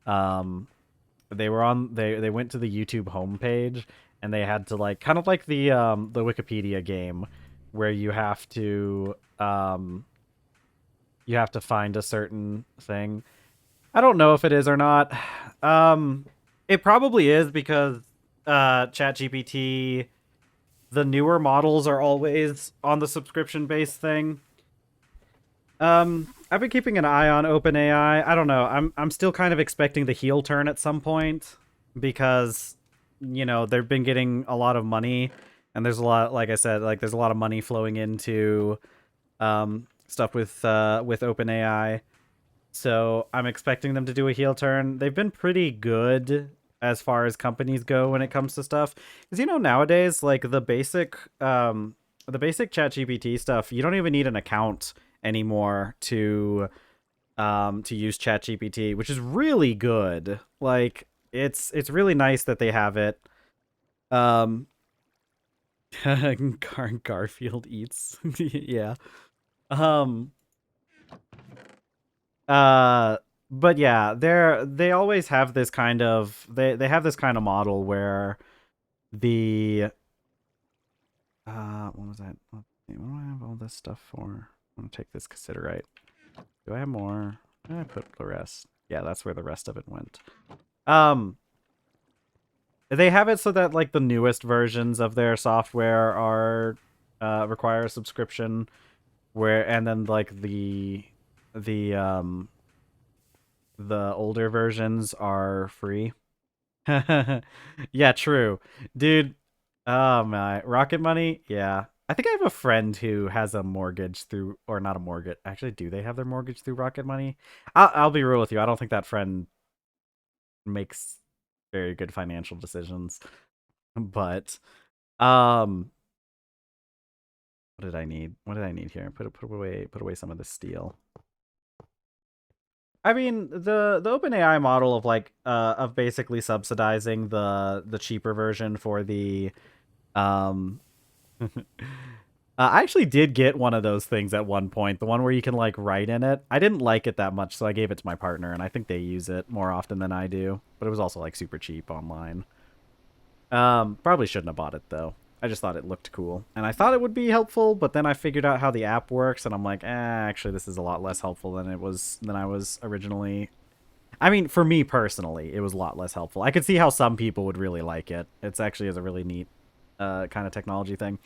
they went to the YouTube homepage and they had to like kind of like the Wikipedia game where you have to find a certain thing. I don't know if it is or not. It probably is because ChatGPT the newer models are always on the subscription based thing. I've been keeping an eye on OpenAI. I don't know. I'm still kind of expecting the heel turn at some point because they've been getting a lot of money, and there's a lot, like I said, like there's a lot of money flowing into stuff with OpenAI. So I'm expecting them to do a heel turn. They've been pretty good as far as companies go when it comes to stuff. Because nowadays, like the basic ChatGPT stuff, you don't even need an account anymore to use ChatGPT, which is really good. Like it's really nice that they have it. Um Garfield eats. Yeah. Um uh but yeah, they always have this kind of they have this kind of model where the what was that? What do I have all this stuff for? I'm gonna take this considerite. Do I have more? I put the rest. Yeah, that's where the rest of it went. Um, they have it so that like the newest versions of their software are require a subscription, and then like the um the older versions are free. Yeah, true, dude. Oh my, Rocket Money. Yeah, I think I have a friend who has a mortgage through, or not a mortgage. Actually, do they have their mortgage through Rocket Money? I'll be real with you. I don't think that friend makes very good financial decisions. But um, what did I need? What did I need here? Put away some of the steel. I mean, the OpenAI model of like of basically subsidizing the cheaper version for the um I actually did get one of those things at one point, the one where you can like write in it. I didn't like it that much, so I gave it to my partner, and I think they use it more often than I do. But it was also like super cheap online. Probably shouldn't have bought it though. I just thought it looked cool, and I thought it would be helpful. But then I figured out how the app works, and I'm like, actually, this is a lot less helpful than I was originally. I mean, for me personally, it was a lot less helpful. I could see how some people would really like it. It's actually is a really neat kind of technology thing.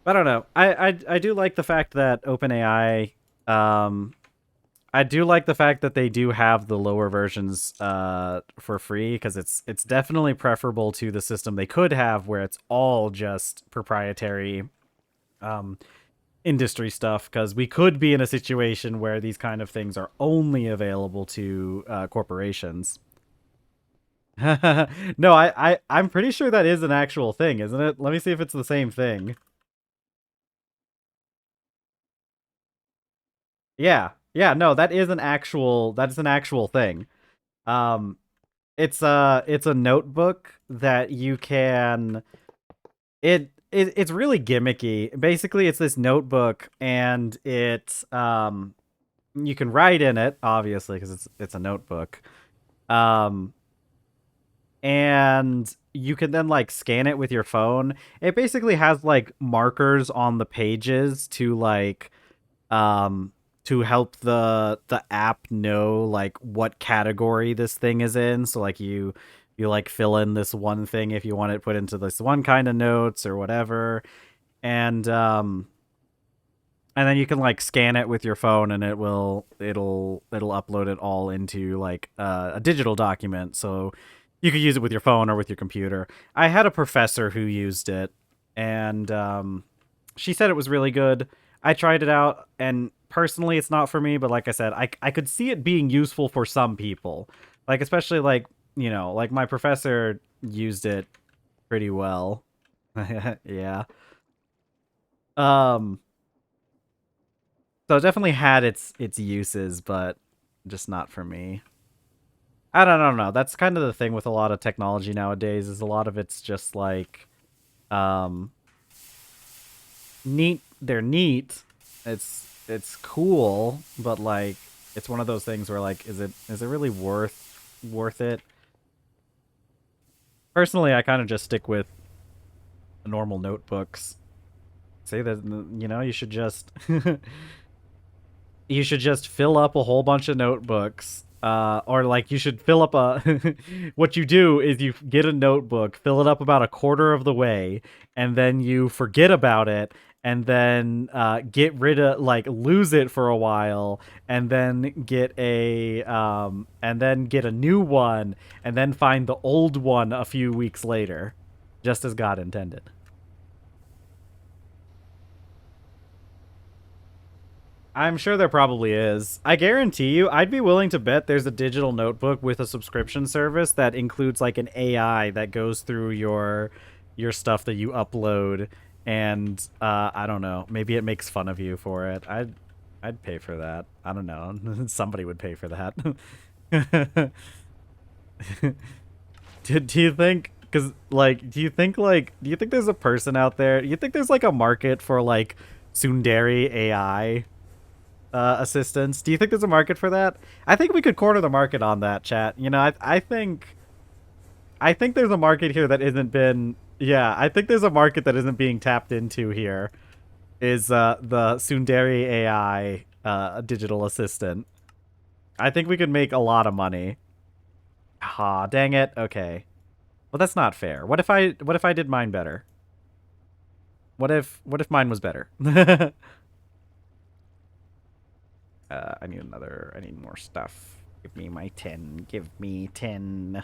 I don't know. I do like the fact that OpenAI. I do like the fact that they do have the lower versions for free, because it's definitely preferable to the system they could have where it's all just proprietary industry stuff, because we could be in a situation where these kind of things are only available to corporations. No, I'm pretty sure that is an actual thing, isn't it? Let me see if it's the same thing. Yeah. Yeah, no, that's an actual thing. Um it's a notebook that you can it's really gimmicky. Basically, it's this notebook, and you can write in it, obviously, because it's a notebook. Um and you can then like scan it with your phone. It basically has like markers on the pages um to help the app know like what category this thing is in. So like you like fill in this one thing if you want it put into this one kind of notes or whatever. And then you can like scan it with your phone, and it'll upload it all into like a digital document, so you could use it with your phone or with your computer. I had a professor who used it, and she said it was really good. I tried it out, and personally it's not for me, but like I said, I could see it being useful for some people, like especially like like my professor used it pretty well. Yeah. um So it definitely had its uses, but just not for me. I don't know. That's kind of the thing with a lot of technology nowadays, is a lot of it's just like um neat. They're neat. It's cool, but like it's one of those things where like is it really worth it? Personally, I kind of just stick with normal notebooks. Say that you should just you should just fill up a whole bunch of notebooks Or like you should fill up a what you do is you get a notebook, fill it up about a quarter of the way, and then you forget about it, and then get rid of like lose it for a while, and then get a new one, and then find the old one a few weeks later, just as God intended. I'm sure there probably is. I guarantee you, I'd be willing to bet there's a digital notebook with a subscription service that includes like an AI that goes through your stuff that you upload, and I don't know, maybe it makes fun of you for it. I'd pay for that. I don't know. Somebody would pay for that. Do you think? Because like, do you think there's a person out there? Do you think there's like a market for like tsundere AI? Assistance. Do you think there's a market for that? I think we could corner the market on that, chat. You know, I think there's a market here that isn't been. Yeah, I think there's a market that isn't being tapped into here. Is the tsundere AI digital assistant? I think we could make a lot of money. Ah, dang it. Okay. Well, that's not fair. What if I did mine better? What if mine was better? I need more stuff. Give me my 10. Give me 10.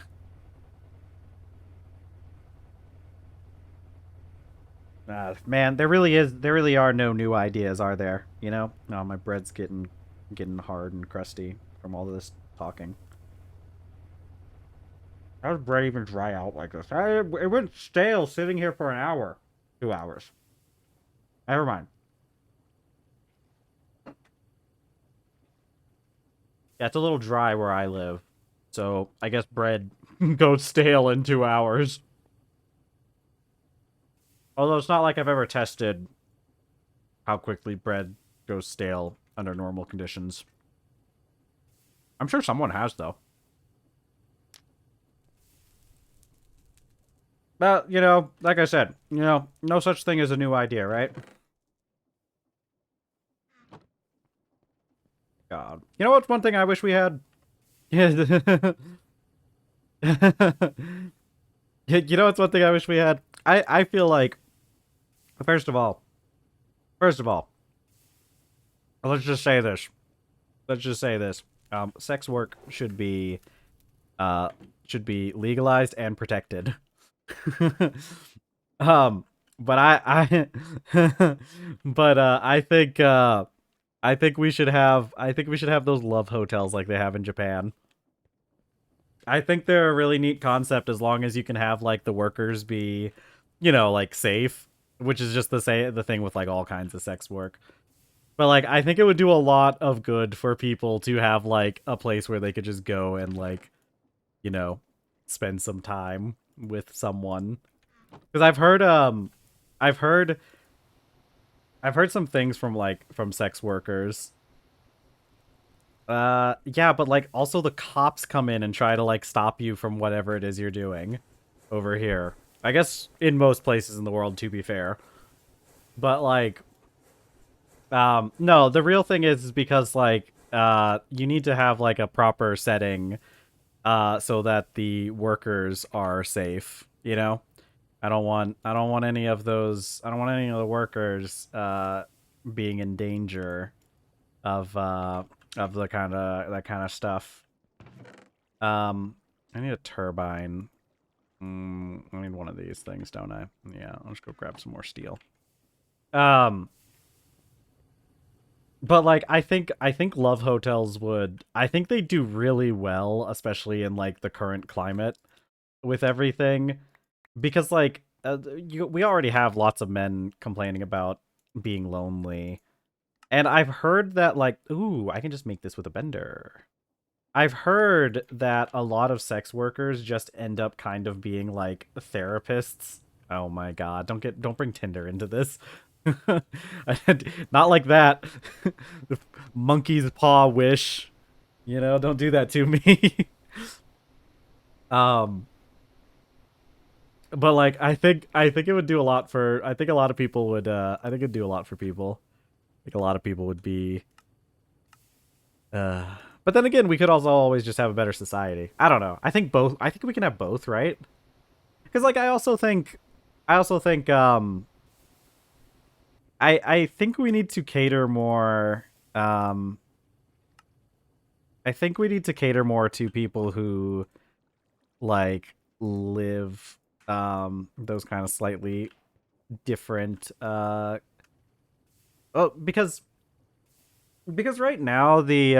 Man, there really are no new ideas, are there? You know? No, my bread's getting hard and crusty from all this talking. How does bread even dry out like this? It went stale sitting here for an hour. 2 hours. Never mind. Yeah, it's a little dry where I live. So I guess bread goes stale in 2 hours. Although it's not like I've ever tested how quickly bread goes stale under normal conditions. I'm sure someone has, though. But, you know, like I said, you know, no such thing as a new idea, right? God. You know what's one thing I wish we had? Yeah. You know what's one thing I wish we had? I feel like, first of all, let's just say this. Let's just say this. Sex work should be legalized and protected. um, but but I think we should have those love hotels like they have in Japan. I think they're a really neat concept as long as you can have like the workers be, you know, like safe, which is just the thing with like all kinds of sex work. But like I think it would do a lot of good for people to have like a place where they could just go and like, you know, spend some time with someone. Because I've heard I've heard some things from like from sex workers. Yeah, but like also the cops come in and try to like stop you from whatever it is you're doing over here. I guess in most places in the world, to be fair. But like no, the real thing is because like you need to have like a proper setting so that the workers are safe, you know? I don't want any of those I don't want any of the workers being in danger of the kind of that kind of stuff. I need a turbine. I need one of these things, don't I? Yeah, I'll just go grab some more steel. Um but like I think love hotels would I think they do really well, especially in like the current climate with everything. Because like we already have lots of men complaining about being lonely, and I've heard that like, ooh, I can just make this with a bender. I've heard that a lot of sex workers just end up kind of being like therapists. Oh my god, don't bring Tinder into this. Not like that. Monkey's paw wish. You know, don't do that to me. um but like I think it would do a lot for I think a lot of people would I think it'd do a lot for people. I think a lot of people would be uh But then again, we could also always just have a better society. I don't know. I think both. I think we can have both, right? Because like I also think I think we need to cater more. I think we need to cater more to people who like live those kind of slightly different oh because right now the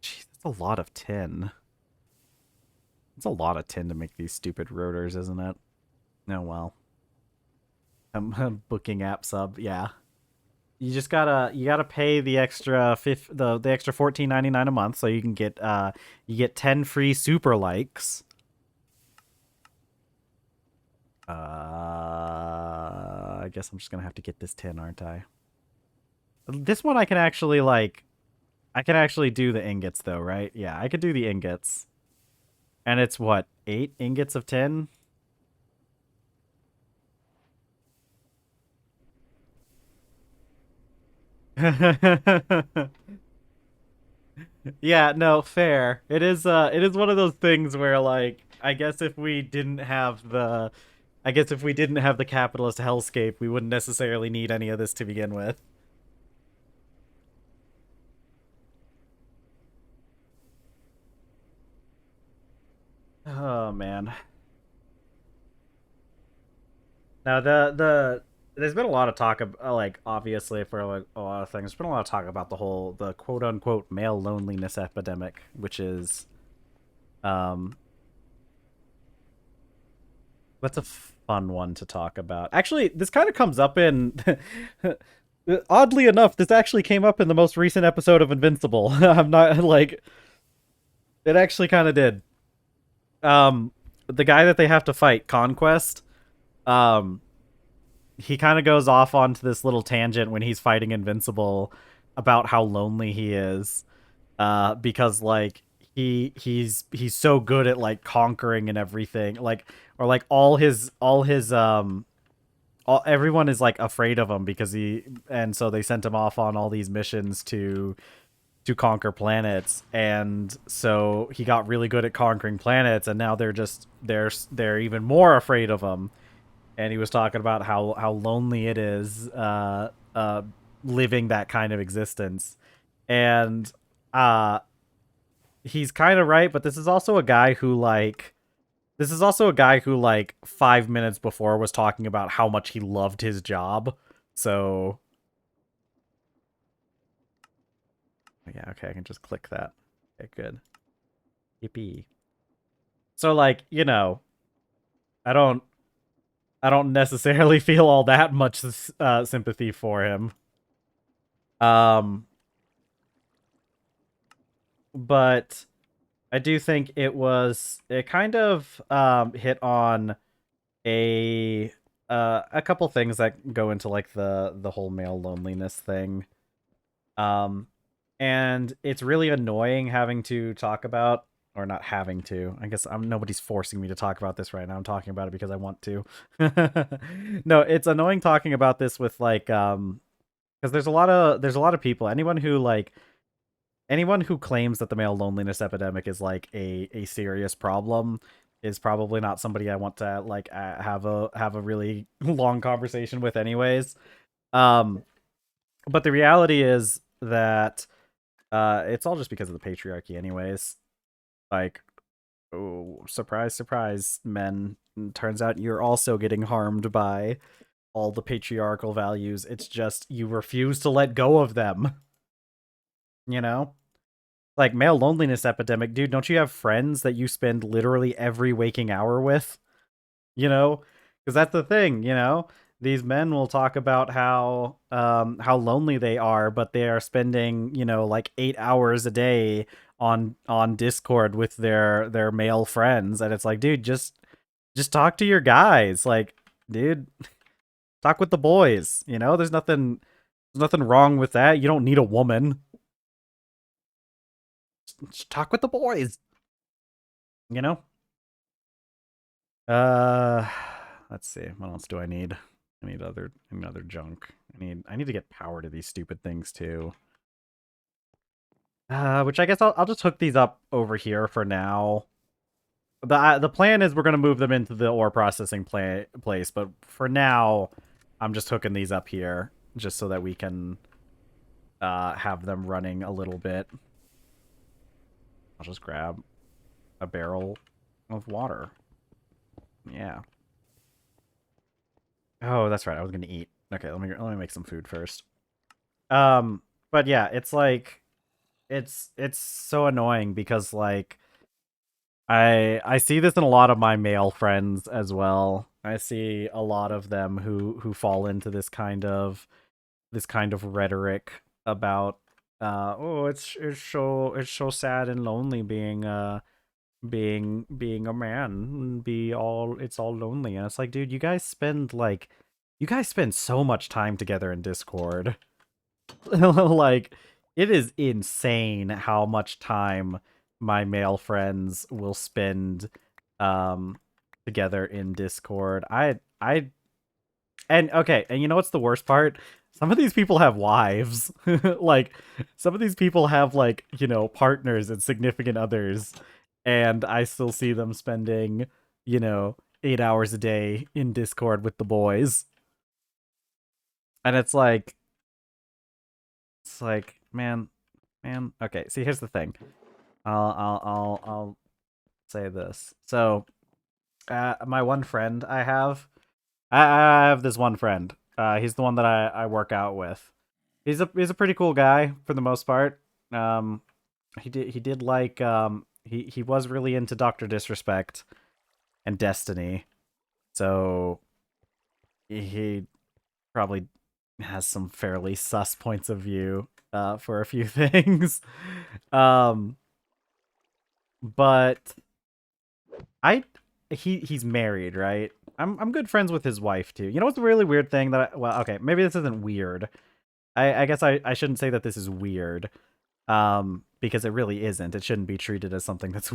geez, that's a lot of tin. It's a lot of tin to make these stupid rotors, isn't it? Oh well. Booking app sub, yeah. You gotta pay the extra the extra 14.99 a month so you get 10 free super likes. I guess I'm just gonna have to get this tin, aren't I? This one I can actually like I can actually do the ingots though, right? Yeah, I could do the ingots. And it's what, 8 ingots of tin? Yeah, no, fair. It is one of those things where like I guess if we didn't have the I guess if we didn't have the capitalist hellscape, we wouldn't necessarily need any of this to begin with. Oh man. Now there's been a lot of talk of like obviously for like a lot of things. There's been a lot of talk about the quote unquote male loneliness epidemic, which is um that's a fun one to talk about. Actually, this kind of comes up in oddly enough, this actually came up in the most recent episode of Invincible. I'm not like it actually kind of did. The guy that they have to fight, Conquest, um he kind of goes off onto this little tangent when he's fighting Invincible about how lonely he is because like he's so good at like conquering and everything like or like all his everyone is like afraid of him because he and so they sent him off on all these missions to conquer planets and so he got really good at conquering planets and now they're even more afraid of him and he was talking about how lonely it is living that kind of existence and uh he's kind of right but this is also a guy who like 5 minutes before was talking about how much he loved his job so yeah okay I can just click that okay good yippee so like i don't I don't necessarily feel all that much sympathy for him um but I do think it kind of hit on a couple things that go into like the whole male loneliness thing. Um and it's really annoying having to talk about or not having to. I guess I'm nobody's forcing me to talk about this right now. I'm talking about it because I want to. No, it's annoying talking about this with like because there's a lot of people, anyone who claims that the male loneliness epidemic is like a serious problem is probably not somebody I want to like have a really long conversation with anyways. Um but the reality is that it's all just because of the patriarchy anyways. Like oh, surprise surprise men, turns out you're also getting harmed by all the patriarchal values. It's just you refuse to let go of them, you know? Like male loneliness epidemic, dude. Don't you have friends that you spend literally every waking hour with? You know, because that's the thing. These men will talk about how lonely they are, but they are spending like 8 hours a day on Discord with their male friends, and it's like, dude, just talk to your guys, like, dude, talk with the boys. There's nothing wrong with that. You don't need a woman. Just talk with the boys. You know. Uh, let's see. What else do I need? I need other junk. I need to get power to these stupid things too. Which I guess I'll just hook these up over here for now. The plan is we're gonna move them into the ore processing place, but for now, I'm just hooking these up here just so that we can have them running a little bit. I'll just grab a barrel of water. Yeah. Oh, that's right. I was gonna eat. Okay, let me make some food first. But yeah, it's like it's so annoying because like I see this in a lot of my male friends as well. I see a lot of them who fall into this kind of rhetoric about oh it's so sad and lonely being a man, it's all lonely. And it's like, dude, you guys spend so much time together in Discord. Like, it is insane how much time my male friends will spend um together in Discord. And okay, and you know what's the worst part? Some of these people have wives. Like, some of these people have, like, you know, partners and significant others, and I still see them spending, you know, 8 hours a day in Discord with the boys. And it's like, man. Okay, see, here's the thing. I'll say this. So, my one friend I have this one friend. He's the one that I work out with. He's a pretty cool guy for the most part. Um, he did like he was really into Doctor Disrespect and Destiny, so he probably has some fairly sus points of view for a few things. Um, but I he's married, right? I'm good friends with his wife too. You know what's a really weird thing that well, okay, maybe this isn't weird. I guess I shouldn't say that this is weird. Because it really isn't. It shouldn't be treated as something that's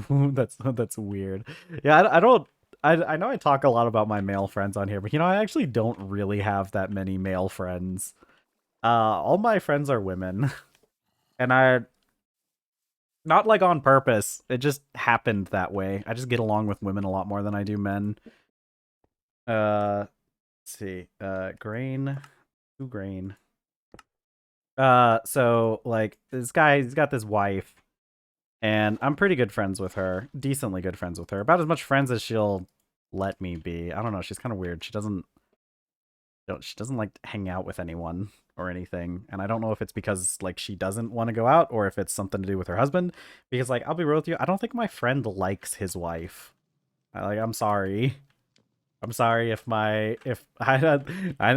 that's weird. Yeah, I don't I know I talk a lot about my male friends on here, but you know, I actually don't really have that many male friends. All my friends are women. And I not like on purpose. It just happened that way. I just get along with women a lot more than I do men. Let's see. Grain. Who grain? So like this guy, he's got this wife, and I'm pretty good friends with her, decently good friends with her, about as much friends as she'll let me be. I don't know. She's kind of weird. She doesn't like to hang out with anyone or anything, and I don't know if it's because like she doesn't want to go out or if it's something to do with her husband. Because like I'll be real with you, I don't think my friend likes his wife. I'm sorry. I'm sorry if if I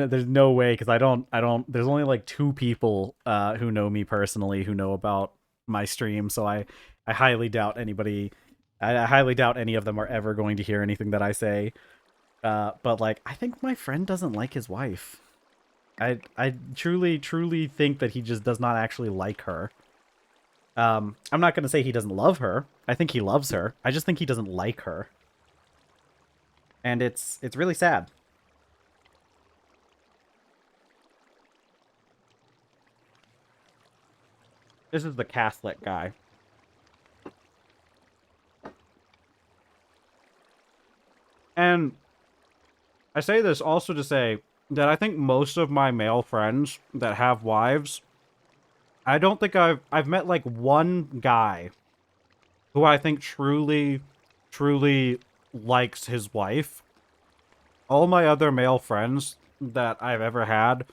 there's no way because I don't there's only like two people who know me personally who know about my stream, so I highly doubt anybody I highly doubt any of them are ever going to hear anything that I say. But like I think my friend doesn't like his wife. I truly think that he just does not actually like her. I'm not going to say he doesn't love her. I think he loves her. I just think he doesn't like her. And it's really sad. This is the Catholic guy. And I say this also to say that I think most of my male friends that have wives, I don't think I've met like one guy who I think truly likes his wife. All my other male friends that I've ever had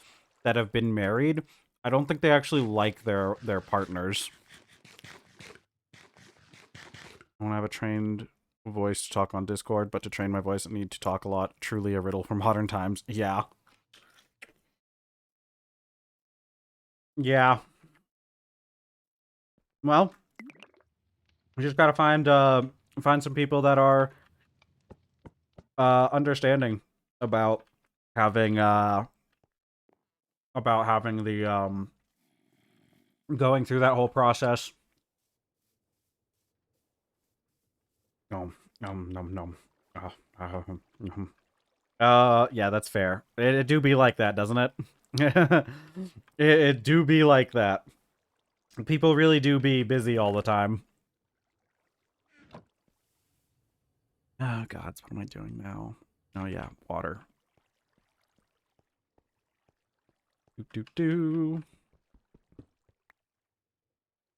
that have been married, I don't think they actually like their partners. I want to have a trained voice to talk on Discord, but to train my voice I need to talk a lot. Truly a riddle from modern times. Yeah. Yeah. Well, we just gotta find some people that are understanding about having the going through that whole process. No. Yeah, that's fair. It do be like that, doesn't it? It do be like that. People really do be busy all the time. Oh gods, what am I doing now? Oh yeah, water. Doop doop doo.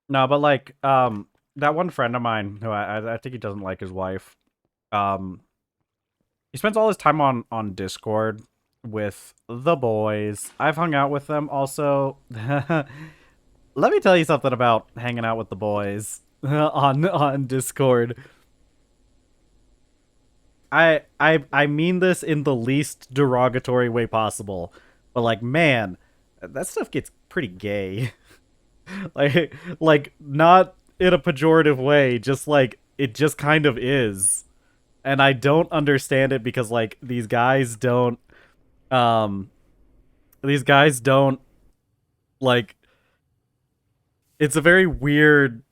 No, but like, that one friend of mine who I think he doesn't like his wife. Um, he spends all his time on Discord with the boys. I've hung out with them also. Let me tell you something about hanging out with the boys on Discord. I mean this in the least derogatory way possible, but like, man, that stuff gets pretty gay. like not in a pejorative way, just like it just kind of is. And I don't understand it because like um these guys don't like it's a very weird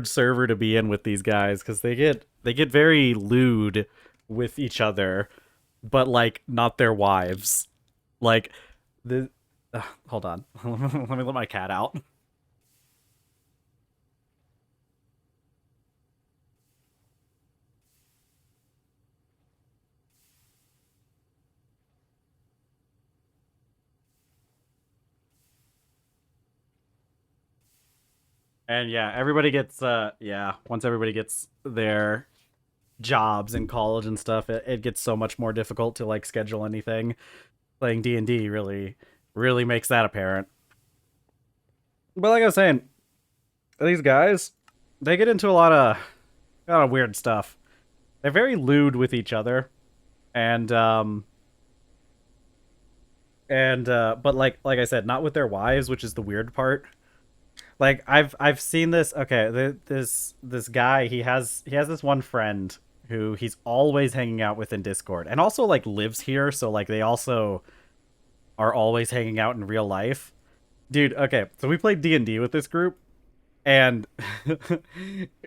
server to be in with these guys because they get very lewd with each other, but like not their wives. Like the hold on. Let me let my cat out. And yeah, everybody gets once everybody gets their jobs in college and stuff, it gets so much more difficult to like schedule anything. Playing D&D really makes that apparent. But like I was saying, these guys, they get into a lot of weird stuff. They're very lewd with each other, and but like I said, not with their wives, which is the weird part. Like I've seen this. Okay, this guy, he has this one friend who he's always hanging out with in Discord, and also like lives here, so like they also are always hanging out in real life. Dude, okay, so we played D&D with this group, and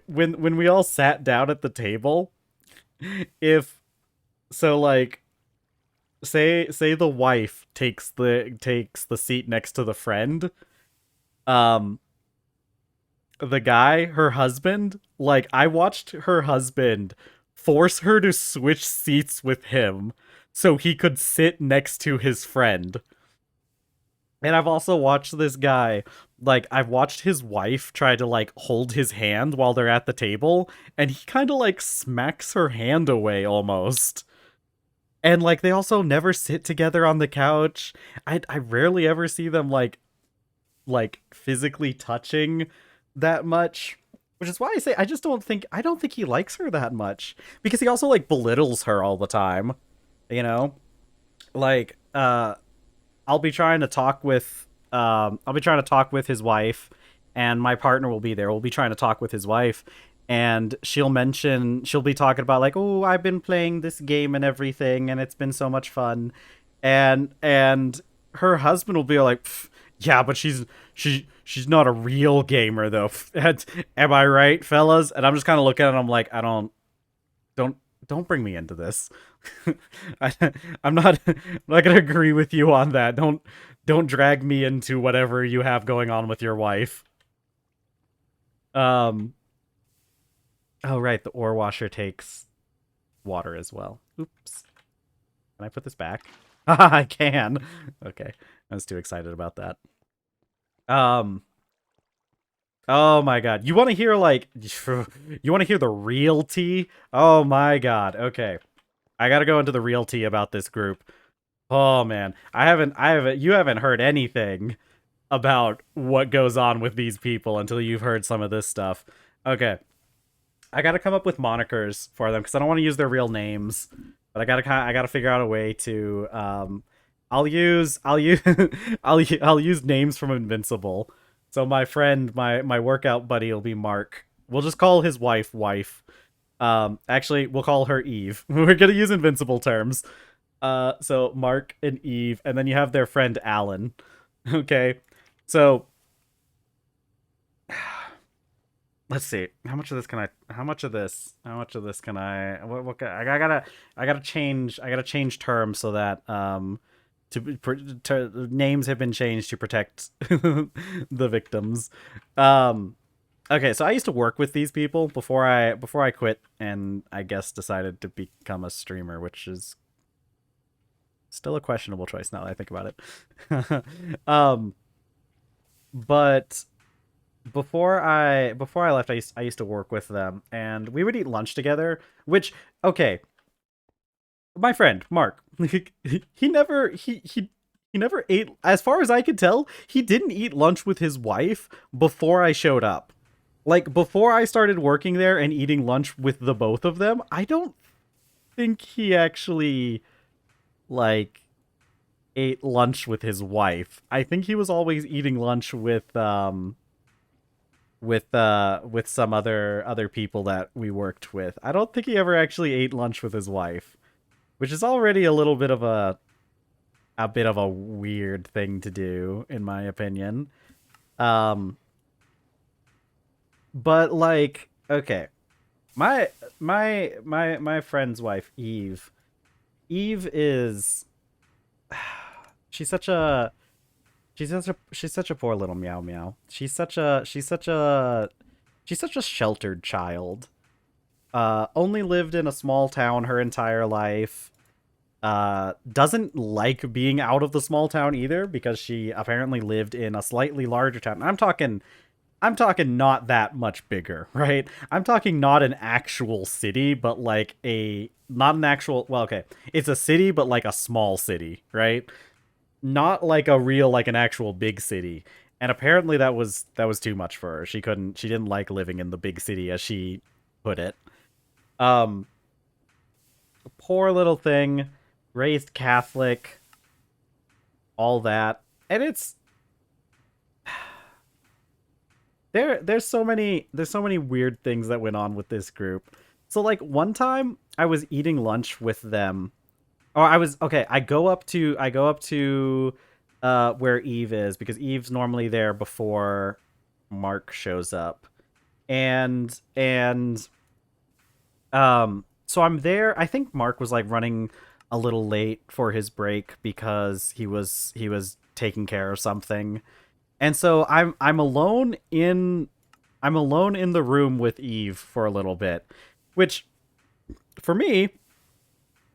when we all sat down at the table, if so like say the wife takes the seat next to the friend, um the guy, her husband, like I watched her husband force her to switch seats with him so he could sit next to his friend. And I've also watched this guy, like I've watched his wife try to like hold his hand while they're at the table, and he kind of like smacks her hand away almost. And like they also never sit together on the couch. I rarely ever see them like physically touching that much, which is why I say I don't think he likes her that much because he also like belittles her all the time, you know? Like I'll be trying to talk with his wife, and my partner will be there. We'll be trying to talk with his wife, and she'll be talking about like, "Oh, I've been playing this game and everything and it's been so much fun." And her husband will be like, "Yeah, but she's not a real gamer though." Am I right, fellas? And I'm just kind of looking at him like, don't don't bring me into this. I, I'm not gonna agree with you on that. Don't drag me into whatever you have going on with your wife. Um. Oh right, the ore washer takes water as well. Oops. Can I put this back? I can. Okay. I was too excited about that. Um. Oh my god. You want to hear like you want to hear the real tea? Oh my god. Okay. I got to go into the real tea about this group. Oh man. I haven't you haven't heard anything about what goes on with these people until you've heard some of this stuff. Okay. I got to come up with monikers for them cuz I don't want to use their real names. But I got to figure out a way to I'll use I'll use names from Invincible. So my friend, my workout buddy will be Mark. We'll just call his wife. Actually, we'll call her Eve. We're gonna use Invincible terms. So Mark and Eve, and then you have their friend Alan. Okay, so let's see. How much of this can I? How much of this? How much of this can I? I gotta change. I gotta change terms names have been changed to protect the victims. Um, okay, so I used to work with these people before I quit, and I guess decided to become a streamer, which is still a questionable choice now that I think about it. um, but before I left, I used to work with them, and we would eat lunch together. Which, okay, my friend Mark, he never he never ate. As far as I could tell, he didn't eat lunch with his wife before I showed up. Like before I started working there and eating lunch with the both of them, I don't think he actually like ate lunch with his wife. I think he was always eating lunch with some other people that we worked with. I don't think he ever actually ate lunch with his wife, which is already a little bit of a bit of a weird thing to do in my opinion. Um but like okay, my my friend's wife Eve is she's such a she's such a poor little meow meow. She's such a sheltered child. Only lived in a small town her entire life. Doesn't like being out of the small town either because she apparently lived in a slightly larger town. I'm talking not that much bigger, right? I'm talking not an actual city, but like a not an actual well, okay. It's a city but like a small city, right? Not like a real like an actual big city. And apparently that was too much for her. She didn't like living in the big city as she put it. Um Poor little thing, raised Catholic, all that. And it's there's so many weird things that went on with this group. So like one time I was eating lunch with them. Or I was okay, I go up to where Eve is because Eve's normally there before Mark shows up. And so I'm there. I think Mark was like running a little late for his break because he was taking care of something. And so I'm alone in the room with Eve for a little bit, which for me,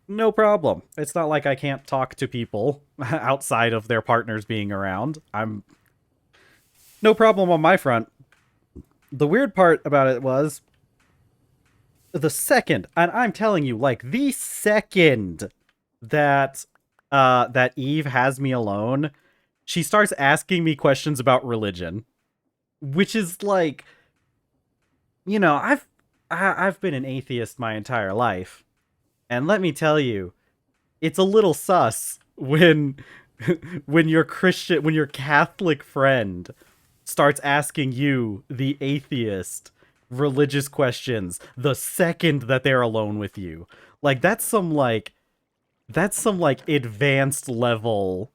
no problem. It's not like I can't talk to people outside of their partners being around. I'm no problem on my front. The weird part about it was the second, and I'm telling you, like the second that that Eve has me alone, she starts asking me questions about religion, which is like, I've been an atheist my entire life, and let me tell you, it's a little sus when when your Catholic friend starts asking you, the atheist, religious questions the second that they're alone with you. Like that's some like advanced level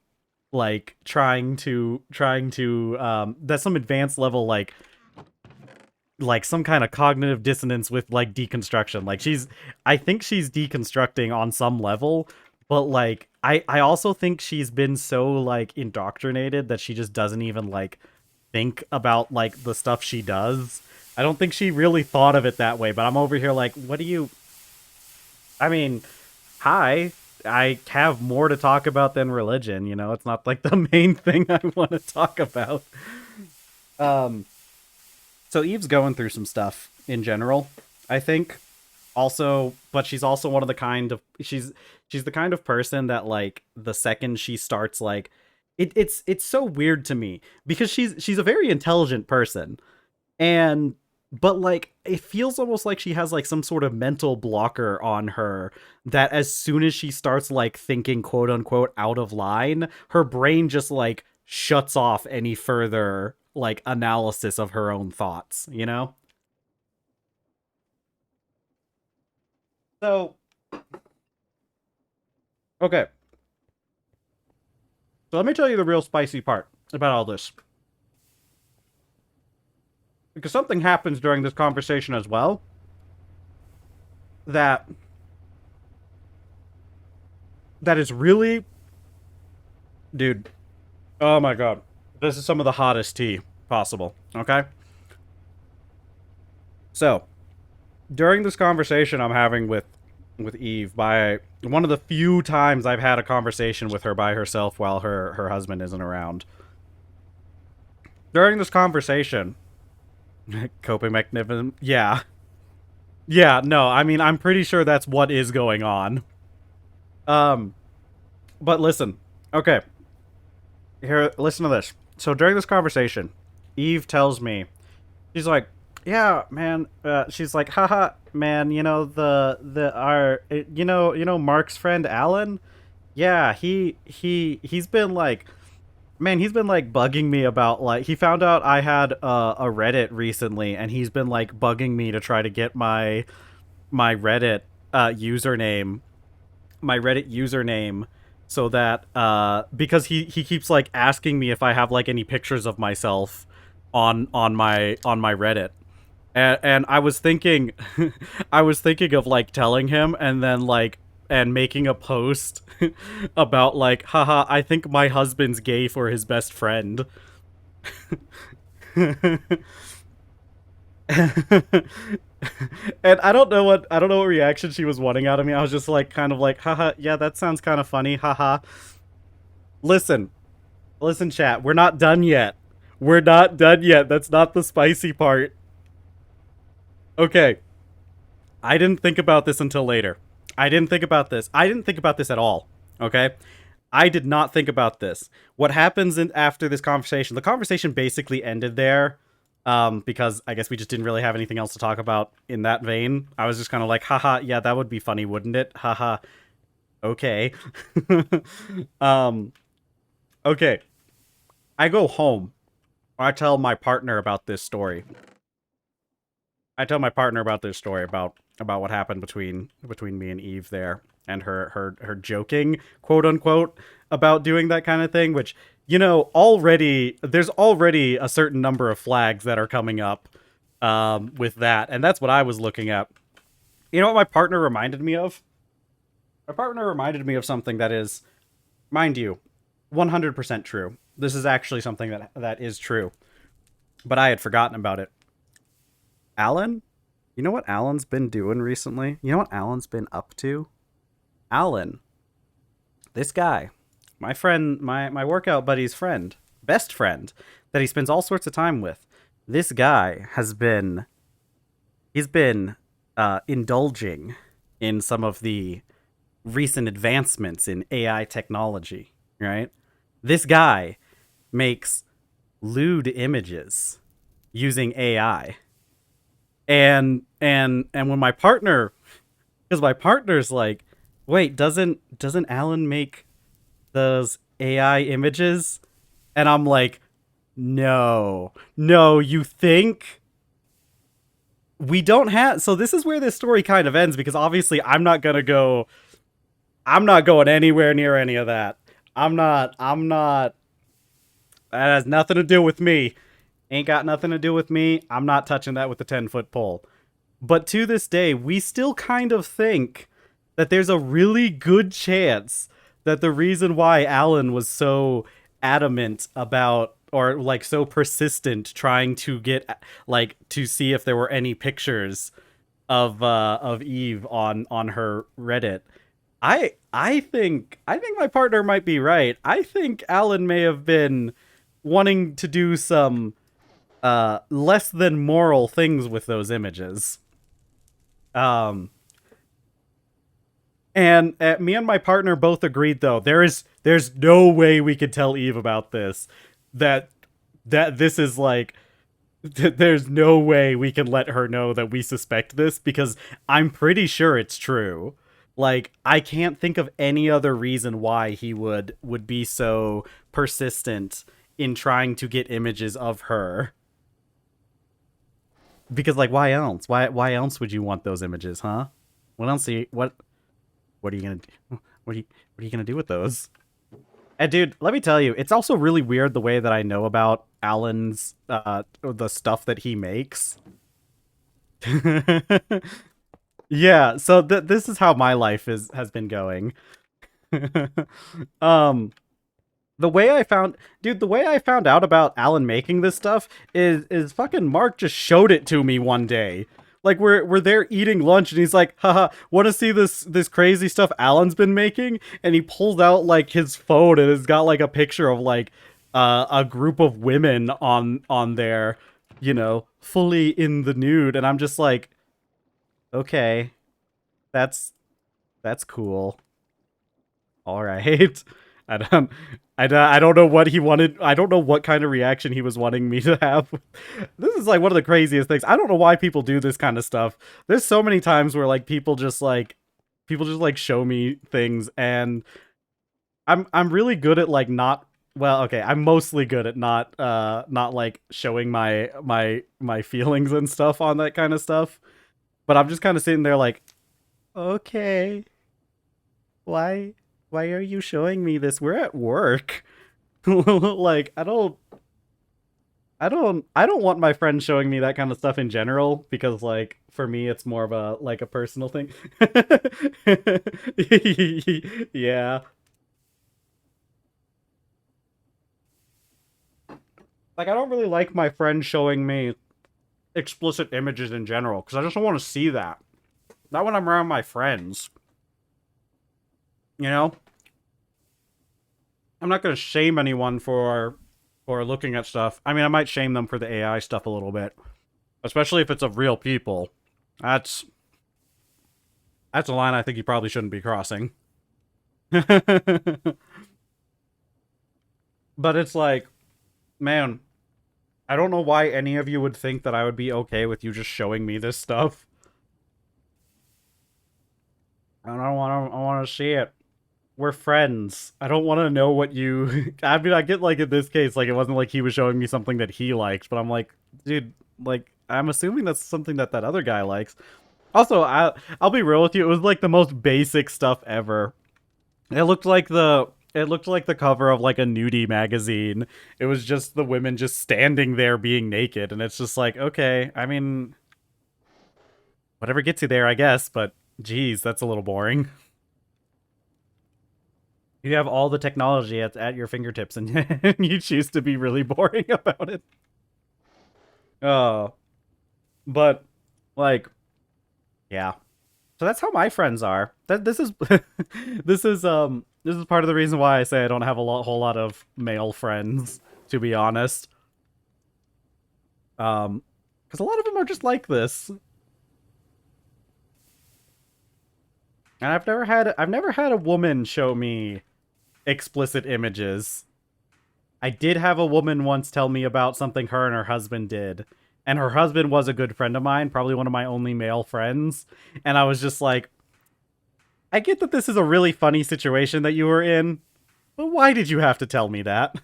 trying to that's some advanced level like some kind of cognitive dissonance with like deconstruction. Like I think she's deconstructing on some level, but like I also think she's been so like indoctrinated that she just doesn't even like think about like the stuff she does. I don't think she really thought of it that way, but I'm over here like, what do you I mean, hi. I have more to talk about than religion, it's not like the main thing I want to talk about. Um so Eve's going through some stuff in general, I think. Also, but she's also one of the kind of she's the kind of person that like the second she starts like it's so weird to me because she's a very intelligent person, and but like it feels almost like she has like some sort of mental blocker on her that as soon as she starts like thinking quote unquote out of line, her brain just like shuts off any further like analysis of her own thoughts. So okay, so let me tell you the real spicy part about all this, because something happens during this conversation as well that that is really Dude, oh my god. This is some of the hottest tea possible, okay? So, during this conversation I'm having with Eve, by one of the few times I've had a conversation with her by herself while her husband isn't around. During this conversation, coping mechanism, yeah. Yeah, no, I mean, I'm pretty sure that's what is going on. Um, but listen. Okay. Here, listen to this. So during this conversation, Eve tells me, she's like, "Yeah, man." She's like, "Haha, man. You know Mark's friend Alan. Yeah, he's been like, man, he's been like bugging me about like he found out I had a Reddit recently, and he's been like bugging me to try to get my Reddit username, my Reddit username." So that because he keeps like asking me if I have like any pictures of myself on my Reddit. And I was thinking I was thinking of like telling him and then like and making a post about like, haha, I think my husband's gay for his best friend. And I don't know what reaction she was wanting out of me. I was just like kind of like, haha, yeah, that sounds kind of funny, haha. Listen, listen, chat, we're not done yet. We're not done yet. That's not the spicy part. Okay, I didn't think about this until later. I didn't think about this. I didn't think about this at all. Okay? I did not think about this. What happens after this conversation? The conversation basically ended there, because I guess we just didn't really have anything else to talk about in that vein. I was just kind of like, haha, yeah, that would be funny, wouldn't it? Haha, okay. um, okay. I go home. I tell my partner about this story. I tell my partner about this story about what happened between me and Eve there, and her joking, quote unquote, about doing that kind of thing, which, already there's already a certain number of flags that are coming up with that, and that's what I was looking at. You know what my partner reminded me of? My partner reminded me of something that is, mind you, 100% true. This is actually something that is true, but I had forgotten about it. Alan? You know what Alan's been doing recently? You know what Alan's been up to? Alan, this guy, my friend, my workout buddy's friend, best friend, that he spends all sorts of time with. This guy he's been indulging in some of the recent advancements in AI technology, right? This guy makes lewd images using AI. And when my partner, because my partner's like, wait, doesn't Alan make those AI images? And I'm like, no, you think? We don't have. So this is where this story kind of ends, because obviously I'm not going anywhere near any of that. I'm not. That has nothing to do with me. Ain't got nothing to do with me. I'm not touching that with the 10-foot pole. But to this day, we still kind of think that there's a really good chance that the reason why Alan was so adamant about, or like so persistent trying to get, like, to see if there were any pictures of Eve on her Reddit. I think my partner might be right. I think Alan may have been wanting to do some less than moral things with those images. Um, and me and my partner both agreed, though, there's no way we could tell Eve about this. That this is like, there's no way we can let her know that we suspect this, because I'm pretty sure it's true. Like, I can't think of any other reason why he would be so persistent in trying to get images of her. Because, like, why else? Why else would you want those images, huh? What else what are you gonna do? What are you gonna do with those? And dude, let me tell you, it's also really weird the way that I know about Alan's the stuff that he makes. Yeah, so this is how my life has been going. um The way I found, dude, the way I found out about Alan making this stuff is fucking Mark just showed it to me one day. Like we're there eating lunch and he's like, haha, want to see this crazy stuff Alan's been making? And he pulls out like his phone and it's got like a picture of like a group of women on there, you know, fully in the nude, and I'm just like, okay, that's that's cool. All right. I don't I don't know what he wanted. I don't know what kind of reaction he was wanting me to have. This is like one of the craziest things. I don't know why people do this kind of stuff. There's so many times where like people just like show me things, and I'm really good at like not, well, okay, I'm mostly good at not like showing my feelings and stuff on that kind of stuff. But I'm just kind of sitting there like, okay, why why are you showing me this? We're at work. Like I don't want my friends showing me that kind of stuff in general, because like for me it's more of a like a personal thing. Yeah. Like I don't really like my friends showing me explicit images in general, because I just don't want to see that. Not when I'm around my friends. You know? I'm not gonna shame anyone for looking at stuff. I mean, I might shame them for the AI stuff a little bit, especially if it's of real people. That's that's a line I think you probably shouldn't be crossing. But it's like, man, I don't know why any of you would think that I would be okay with you just showing me this stuff. I want to see it. We're friends. I don't want to know what you. I mean, I get like in this case, like it wasn't like he was showing me something that he liked, but I'm like, dude, like I'm assuming that's something that that other guy likes. Also, I'll be real with you. It was like the most basic stuff ever. It looked like the cover of like a nudie magazine. It was just the women just standing there being naked, and it's just like, okay, I mean, whatever gets you there, I guess. But geez, that's a little boring. You have all the technology at your fingertips, and you choose to be really boring about it. Oh, but like, yeah. So that's how my friends are. That this is this is part of the reason why I say I don't have whole lot of male friends, to be honest. Because a lot of them are just like this, and I've never had a woman show me explicit images. I did have a woman once tell me about something her and her husband did. And her husband was a good friend of mine, probably one of my only male friends. And I was just like, I get that this is a really funny situation that you were in, but why did you have to tell me that?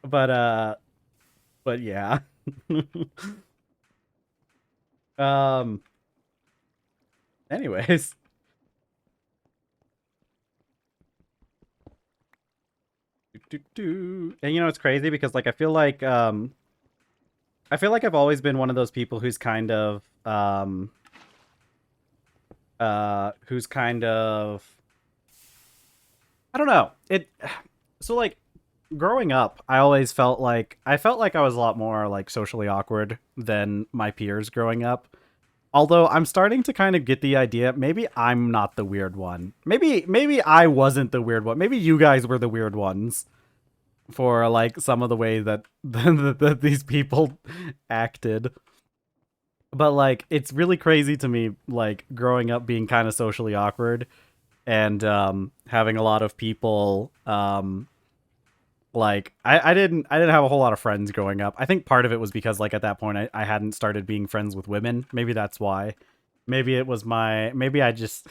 But but yeah. um anyways, and you know it's crazy because like I feel like I've always been one of those people who's kind of who's kind of, I don't know. It so like growing up, I felt like I was a lot more like socially awkward than my peers growing up. Although I'm starting to kind of get the idea, maybe I'm not the weird one. Maybe I wasn't the weird one. Maybe you guys were the weird ones for like some of the way that that these people acted. But like it's really crazy to me like growing up being kind of socially awkward, and having a lot of people like I didn't have a whole lot of friends growing up. I think part of it was because like at that point I hadn't started being friends with women. Maybe that's why. Maybe it was my, maybe I just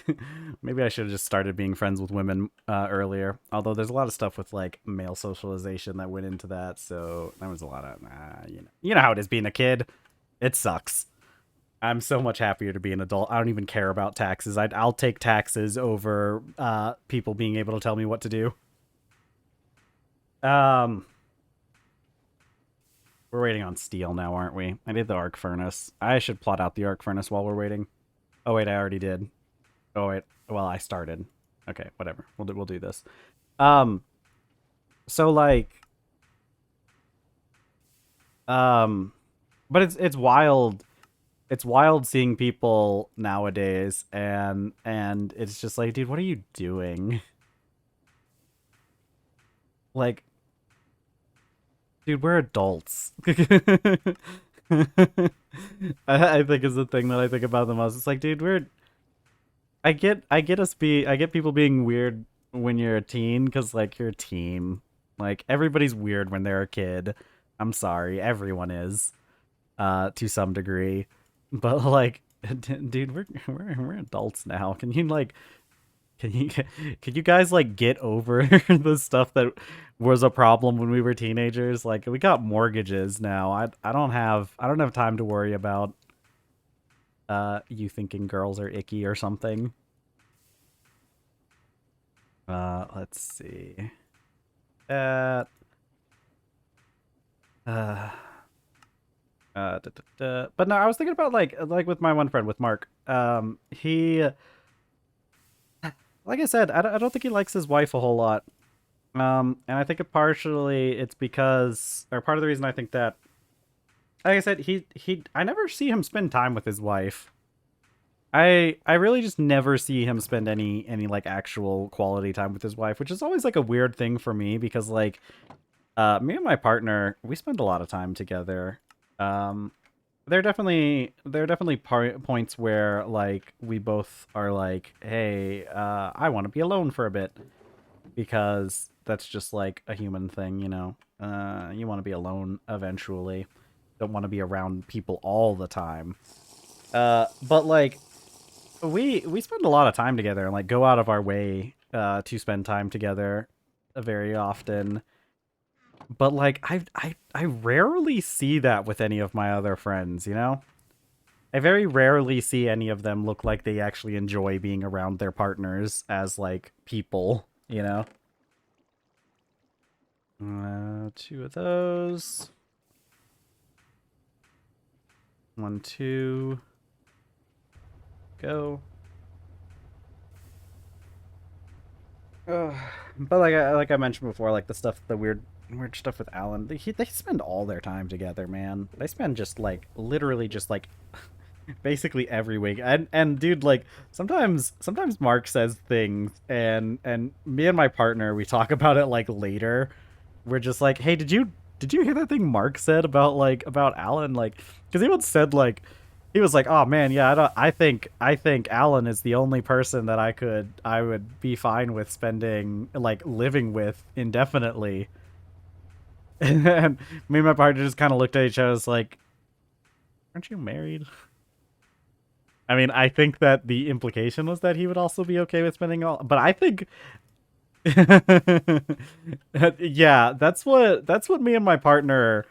maybe I should have just started being friends with women earlier. Although there's a lot of stuff with like male socialization that went into that, so that was a lot of you know how it is being a kid. It sucks. I'm so much happier to be an adult. I don't even care about taxes. I'll take taxes over people being able to tell me what to do. Um, we're waiting on steel now, aren't we? I did the arc furnace. I should plot out the arc furnace while we're waiting. Oh wait, I already did. Oh wait, well I started. Okay, whatever. We'll do this. Um, so like, um, but it's wild. It's wild seeing people nowadays, and it's just like, dude, what are you doing? Like, dude, we're adults. I think is the thing that I think about the most. It's like, dude, I get people being weird when you're a teen because like you're a teen. Like everybody's weird when they're a kid. I'm sorry, everyone is, to some degree. But like, dude, we're adults now. Can you can you guys like get over the stuff that was a problem when we were teenagers? Like we got mortgages now. I don't have time to worry about you thinking girls are icky or something. Let's see. Uh uh But no, I was thinking about like with my one friend with Mark. He like I said, I don't think he likes his wife a whole lot. And I think partially it's because, or part of the reason I think that, like I said, I never see him spend time with his wife. I really just never see him spend any like actual quality time with his wife, which is always like a weird thing for me because like me and my partner, we spend a lot of time together. Um there are definitely points where like we both are like, "Hey, I want to be alone for a bit." Because that's just like a human thing, you know. You want to be alone eventually. Don't want to be around people all the time. But like we spend a lot of time together and like go out of our way to spend time together very often. But like I rarely see that with any of my other friends, you know? I very rarely see any of them look like they actually enjoy being around their partners as like people, you know? Two of those. One, two. Go. Ugh. But like I mentioned before, like the weird stuff with Alan. They spend all their time together, man. They spend just like literally just like basically every week. And dude, like sometimes Mark says things, and me and my partner we talk about it like later. We're just like, hey, did you hear that thing Mark said about like about Alan? Like, because he once said like he was like, oh man, yeah, I think Alan is the only person that I would be fine with spending like living with indefinitely. And me and my partner just kind of looked at each other, as like, aren't you married? I mean, I think that the implication was that he would also be okay with spending all, but I think yeah, that's what me and my partner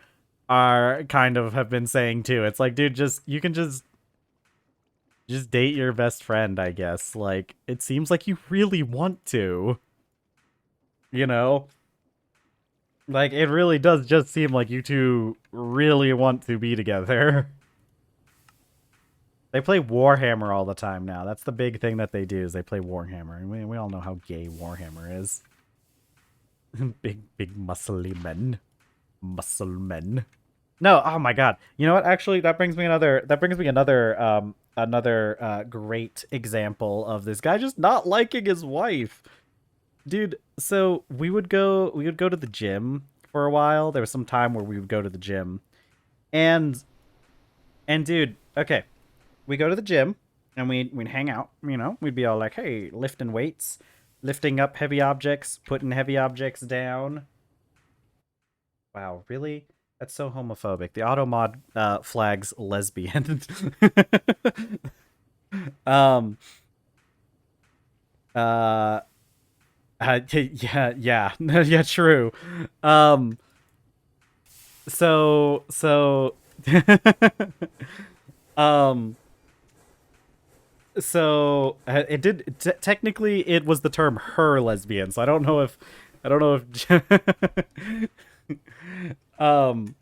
are kind of have been saying too. It's like, dude, just you can just date your best friend, I guess. Like it seems like you really want to, you know? Like it really does just seem like you two really want to be together. They play Warhammer all the time now. That's the big thing that they do is they play Warhammer. And we all know how gay Warhammer is. big muscly men. Muscle men. No, oh my god. You know what? Actually, that brings me another great example of this guy just not liking his wife. Dude, so we would go to the gym for a while. There was some time where we would go to the gym. And dude, okay. We go to the gym and we'd hang out, you know. We'd be all like, "Hey, lifting weights, lifting up heavy objects, putting heavy objects down." Wow, really? That's so homophobic. The auto mod flags lesbian. um. Uh. Yeah. Yeah. Yeah. True. Um. So. um. So it did technically it was the term her lesbian. So I don't know if um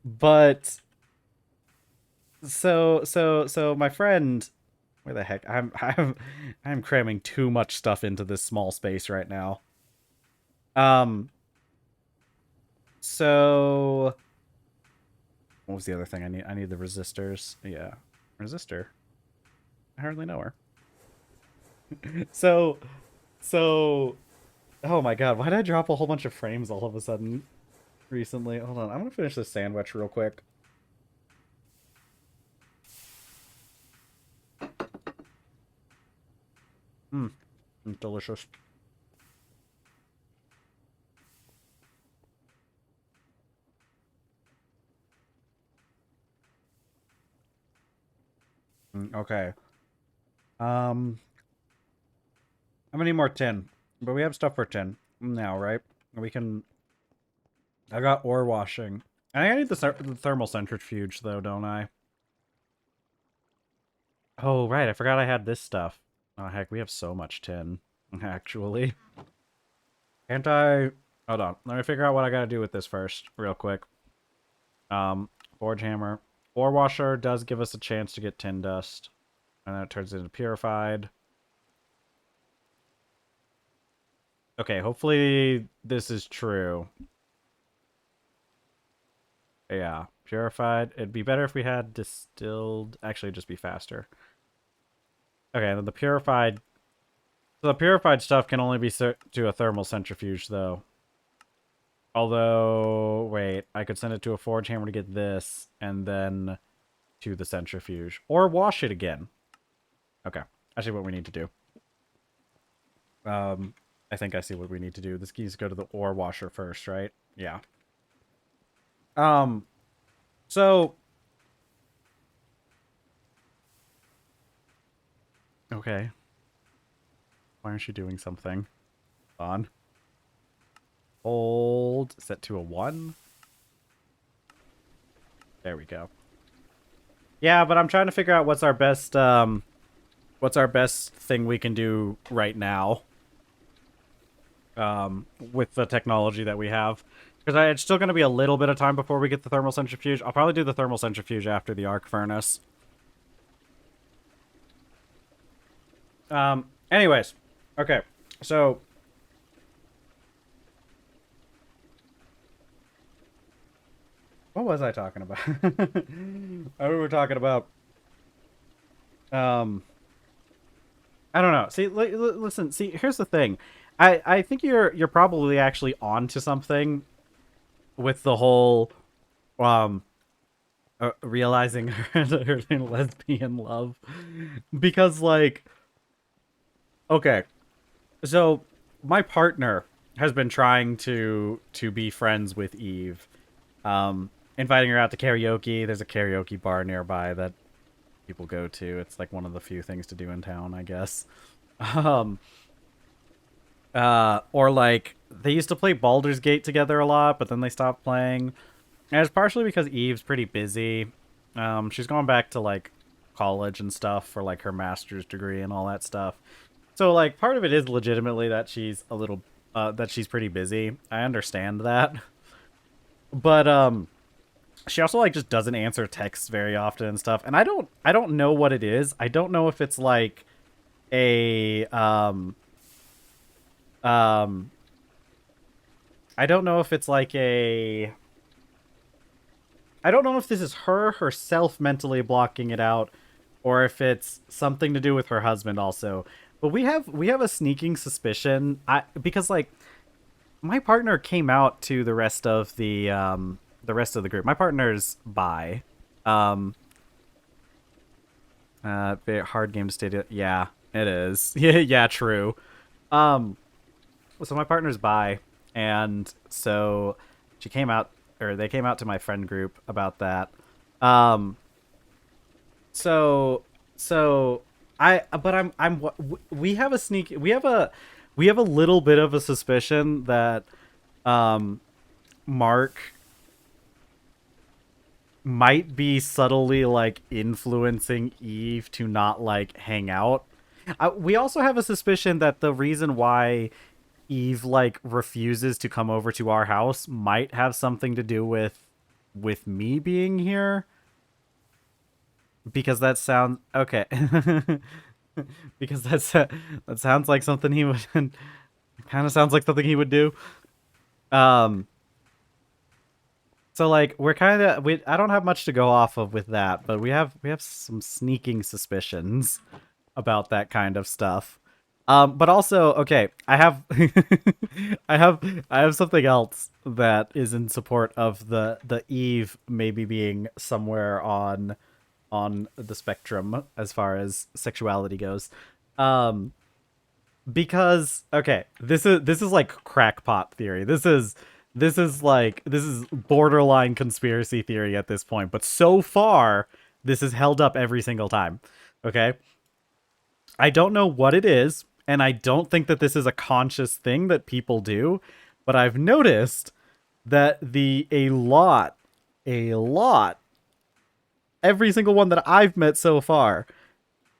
but so my friend Where the heck? I'm cramming too much stuff into this small space right now. Um. So, what was the other thing I need? I need the resistors. Yeah, resistor. I hardly know her. So, so. Oh my god! Why did I drop a whole bunch of frames all of a sudden recently? Hold on. I'm gonna finish this sandwich real quick. Mmm, delicious. Okay. Um, I'm gonna need more tin, but we have stuff for tin now, right? We can. I got ore washing. I need the thermal centrifuge though, don't I? Oh right, I forgot I had this stuff. Oh heck, we have so much tin, actually. Can't I? Hold on, let me figure out what I gotta do with this first, real quick. Forge hammer. Ore washer does give us a chance to get tin dust, and then it turns into purified. Okay, hopefully this is true. Yeah, purified. It'd be better if we had distilled. Actually, it'd just be faster. Okay, then the purified. So the purified stuff can only be to a thermal centrifuge, though. Although, wait, I could send it to a forge hammer to get this, and then to the centrifuge. Or wash it again. Okay, I see what we need to do. I think I see what we need to do. This needs to go to the ore washer first, right? Yeah. So... Okay. Why aren't you doing something? On. Hold. Set to a 1. There we go. Yeah, but I'm trying to figure out what's our best thing we can do right now. With the technology that we have. Because it's still going to be a little bit of time before we get the thermal centrifuge. I'll probably do the thermal centrifuge after the arc furnace. Anyways. Okay. So... What was I talking about? We were talking about... I don't know. See, listen. See, here's the thing. I think you're probably actually onto something with the whole realizing her lesbian love, because like, okay, so my partner has been trying to be friends with Eve, inviting her out to karaoke. There's a karaoke bar nearby that people go to. It's like one of the few things to do in town, I guess. Or like they used to play Baldur's Gate together a lot, but then they stopped playing. And it's partially because Eve's pretty busy. She's going back to like college and stuff for like her master's degree and all that stuff. So like part of it is legitimately that she's a little that she's pretty busy. I understand that. But she also like just doesn't answer texts very often and stuff. And I don't know what it is. I don't know if it's like a I don't know if it's like a... I don't know if this is her herself mentally blocking it out, or if it's something to do with her husband also. But we have a sneaking suspicion. Because like my partner came out to the rest of the group. My partner's bi. Very hard game to state it. Yeah, it is. Yeah, true. So my partner's bi, and so she came out, or they came out to my friend group about that. So we have a we have a little bit of a suspicion that, Mark might be subtly like influencing Eve to not like hang out. We also have a suspicion that the reason why Eve like refuses to come over to our house might have something to do with me being here. because that sounds okay. Because that sounds like something he would kind of sounds like something he would do. Um so like we're kind of we I don't have much to go off of with that, but we have some sneaking suspicions about that kind of stuff. But also, okay, I have I have I have something else that is in support of the Eve maybe being somewhere on the spectrum as far as sexuality goes. Um because okay, this is like crackpot theory. This is borderline conspiracy theory at this point, but so far this is held up every single time. Okay? I don't know what it is, and I don't think that this is a conscious thing that people do, but I've noticed that a lot every single one that I've met so far,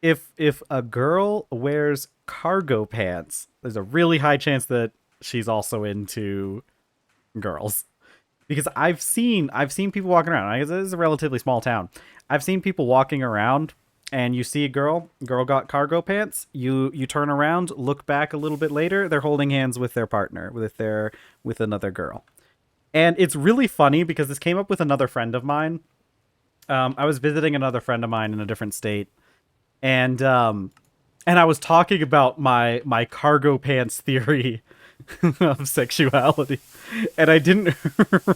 if a girl wears cargo pants, there's a really high chance that she's also into girls. Because I've seen people walking around. I guess this is a relatively small town. I've seen people walking around and you see a girl got cargo pants, you turn around, look back a little bit later, they're holding hands with their partner, with another girl. And it's really funny because this came up with another friend of mine. I was visiting another friend of mine in a different state, and and I was talking about my cargo pants theory of sexuality, and I didn't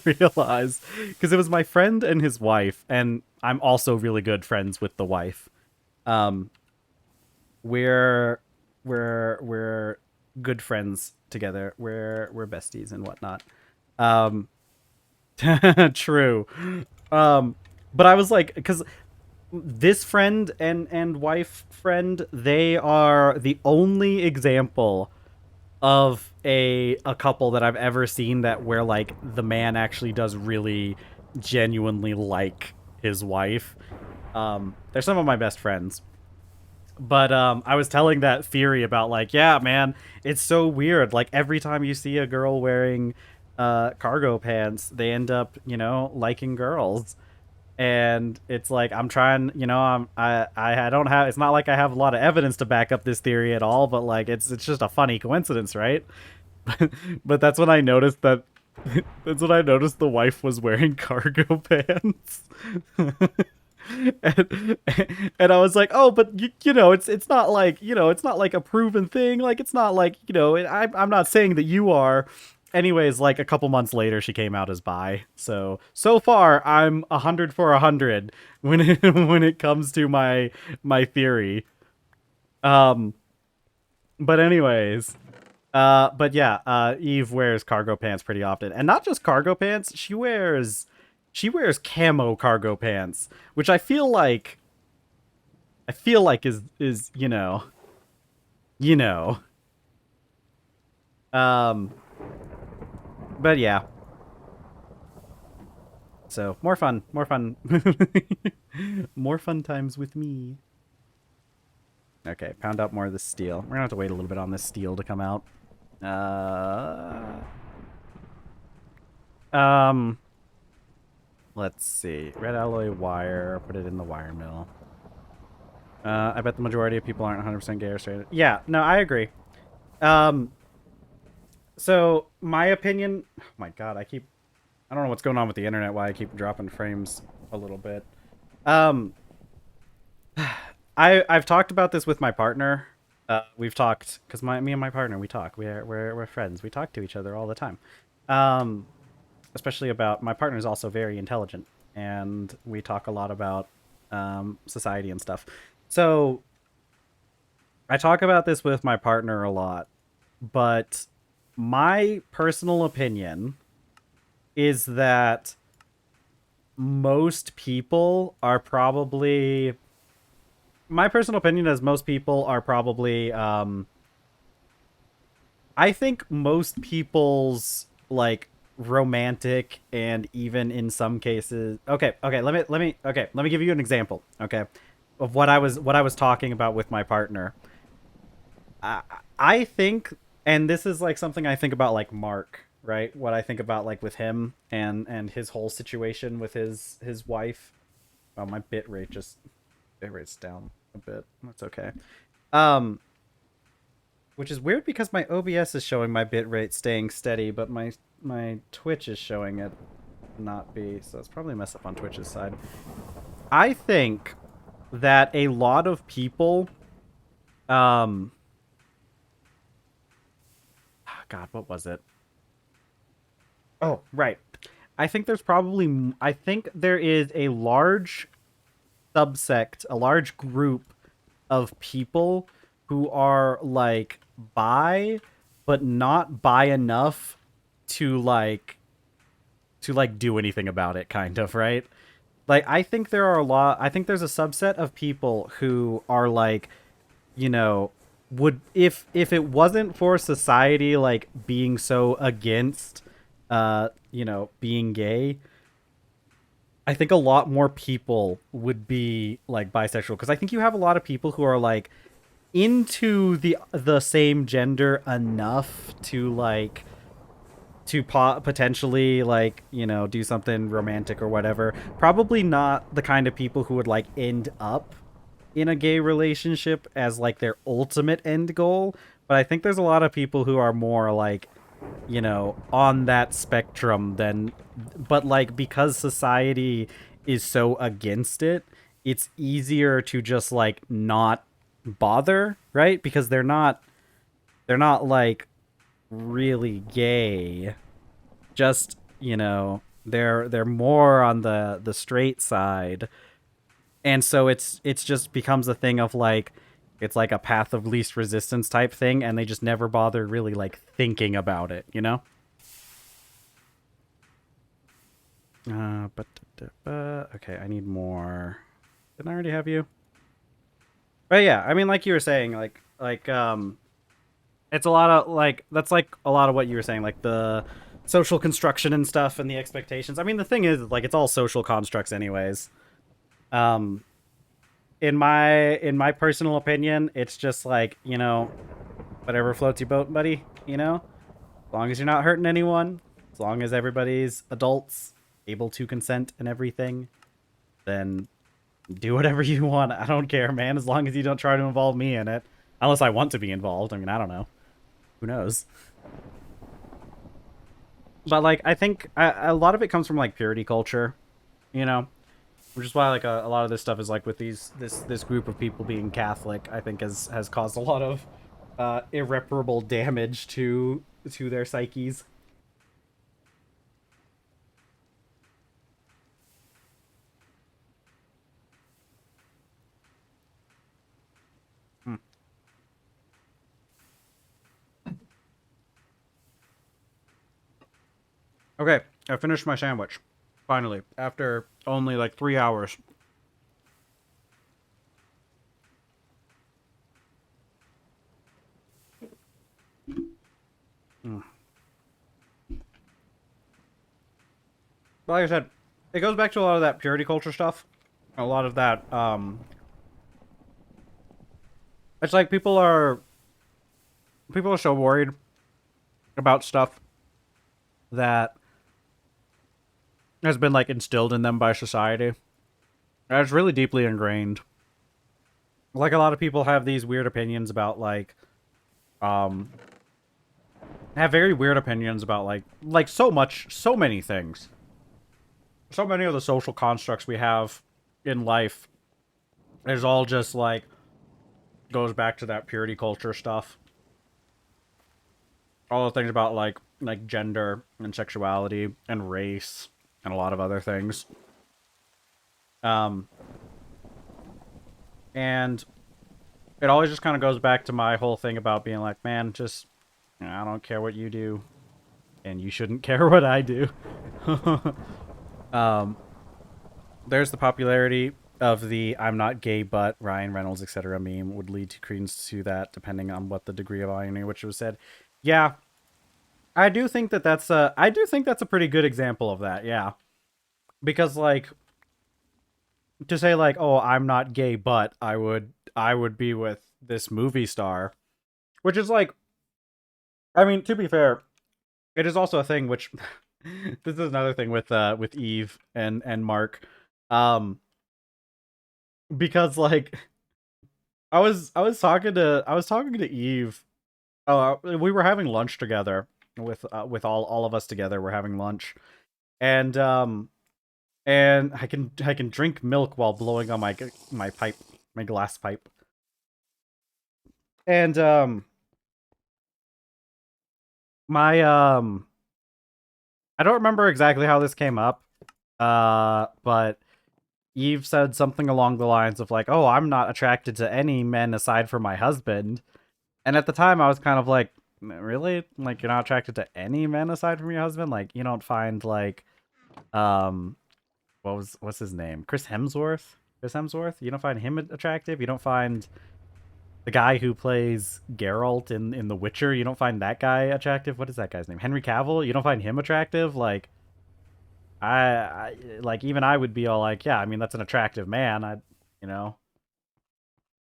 realize because it was my friend and his wife, and I'm also really good friends with the wife. Um, we're we're good friends together. We're besties and whatnot. Um, true. Um, but I was like, because this friend and wife friend, they are the only example of a couple that I've ever seen that where like the man actually does really genuinely like his wife. They're some of my best friends. But I was telling that theory about like, yeah, man, it's so weird. Like every time you see a girl wearing cargo pants, they end up, liking girls. And it's like I'm trying, I don't have. It's not like I have a lot of evidence to back up this theory at all, but like it's just a funny coincidence, right? But that's when I noticed that. That's when I noticed the wife was wearing cargo pants. and, and I was like, oh, but it's not like it's not like a proven thing. Like it's not like I'm not saying that you are. Anyways, like a couple months later, she came out as bi. So far, I'm 100 for 100 when when it comes to my theory. Um, but anyways, but yeah, Eve wears cargo pants pretty often, and not just cargo pants. She wears camo cargo pants, which I feel like is you know. Um, but yeah, so more fun times with me. Okay, pound out more of the steel. We're gonna have to wait a little bit on this steel to come out. Uh, um, let's see. Red alloy wire. Put it in the wire mill. I bet the majority of people aren't 100% gay or straight. Yeah, no, I agree. Um, so my opinion. Oh my God, I don't know what's going on with the internet. Why I keep dropping frames a little bit. Um, I've talked about this with my partner. We've talked because me and my partner we talk. We're friends. We talk to each other all the time. Um, especially about my partner is also very intelligent, and we talk a lot about society and stuff. So I talk about this with my partner a lot, but my personal opinion is that most people are probably my personal opinion is most people are probably I think most people's like romantic and even in some cases okay let me give you an example, okay, of what I was talking about with my partner. I I think, and this is like something I think about like Mark, right? What I think about like with him and his whole situation with his wife. Oh, my bit rate just. Bitrate's down a bit. That's okay. Um, which is weird because my OBS is showing my bitrate staying steady, but my Twitch is showing it not be. So it's probably a mess up on Twitch's side. I think that a lot of people, God, what was it? Oh, right. I think there is a large subsect, a large group of people who are like bi, but not bi enough to do anything about it, kind of, right? Like, I think there's a subset of people who are like, you know, would, if it wasn't for society like being so against being gay, I think a lot more people would be like bisexual, because I think you have a lot of people who are like into the same gender enough to like potentially like, do something romantic or whatever. Probably not the kind of people who would like end up in a gay relationship as like their ultimate end goal, but I think there's a lot of people who are more like, on that spectrum than, but like, because society is so against it, it's easier to just like not bother, right? Because they're not like really gay, just, they're more on the straight side. And so it's just becomes a thing of like, it's like a path of least resistance type thing, and they just never bother really like thinking about it. But okay, I need more. Didn't I already have you? But yeah, I mean, like you were saying, it's a lot of like, that's like a lot of what you were saying, like the social construction and stuff and the expectations. I mean, the thing is, like, it's all social constructs anyways. Um, in my personal opinion, it's just like, whatever floats your boat, buddy. As long as you're not hurting anyone, as long as everybody's adults, able to consent and everything, then do whatever you want. I don't care, man, as long as you don't try to involve me in it. Unless I want to be involved. I mean, I don't know. Who knows? But like, I think a lot of it comes from like purity culture, you know, which is why like a lot of this stuff is like with this group of people being Catholic. I think has caused a lot of irreparable damage to their psyches. Hmm. Okay, I finished my sandwich. Finally, after only like 3 hours. Mm. But like I said, it goes back to a lot of that purity culture stuff. A lot of that. It's like people are so worried about stuff that has been like instilled in them by society. And it's really deeply ingrained. Like, a lot of people have these weird opinions about like, um, have very weird opinions about like so many things. So many of the social constructs we have in life is all just like, goes back to that purity culture stuff. All the things about like gender and sexuality and race and a lot of other things. Um, and it always just kind of goes back to my whole thing about being like, man, just, I don't care what you do, and you shouldn't care what I do. um, there's the popularity of the "I'm not gay but Ryan Reynolds, etc." meme would lead to credence to that, depending on what the degree of irony which was said. Yeah, I do think that's a pretty good example of that. Yeah, because like, to say like, oh, I'm not gay but I would be with this movie star, which is like, I mean, to be fair, it is also a thing which this is another thing with Eve and Mark. Um because like I was talking to Eve. Oh, we were having lunch together with all of us together. We're having lunch, and I can drink milk while blowing on my pipe, my glass pipe. And my I don't remember exactly how this came up. But Eve said something along the lines of like, "Oh, I'm not attracted to any men aside from my husband." And at the time I was kind of like, "Really? Like you're not attracted to any men aside from your husband? Like you don't find like um what's his name? Chris Hemsworth? Chris Hemsworth? You don't find him attractive? You don't find the guy who plays Geralt in The Witcher, you don't find that guy attractive? What is that guy's name? Henry Cavill? You don't find him attractive? Like I like even I would be all like, yeah, I mean that's an attractive man. You know,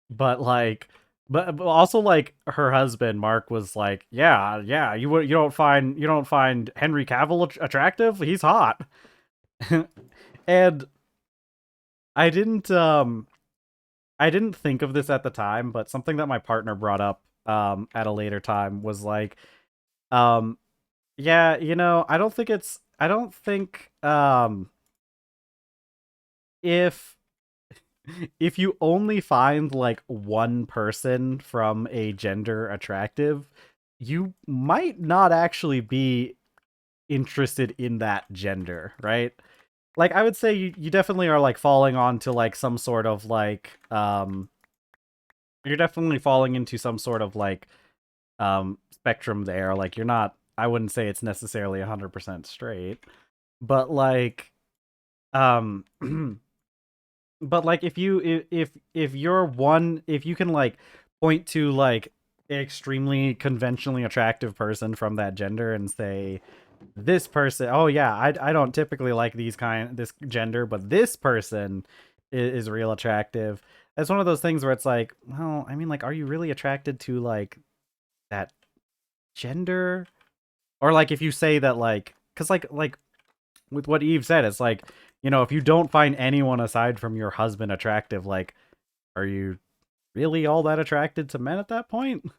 but like, but also like her husband Mark was like, yeah, yeah, you don't find Henry Cavill attractive? He's hot, and I didn't um I didn't think of this at the time, but something that my partner brought up at a later time was like, um yeah, I don't think if if you only find like one person from a gender attractive, you might not actually be interested in that gender, right? Like I would say you definitely are like falling onto like some sort of like you're definitely falling into some sort of like spectrum there. Like you're not, I wouldn't say it's necessarily 100% straight, but like um but like if you're one, if you can like point to like an extremely conventionally attractive person from that gender and say this person, oh yeah, I don't typically like this gender, but this person is real attractive. It's one of those things where it's like, well, I mean, like, are you really attracted to like that gender? Or like if you say that like, because like with what Eve said, it's like, if you don't find anyone aside from your husband attractive, like, are you really all that attracted to men at that point?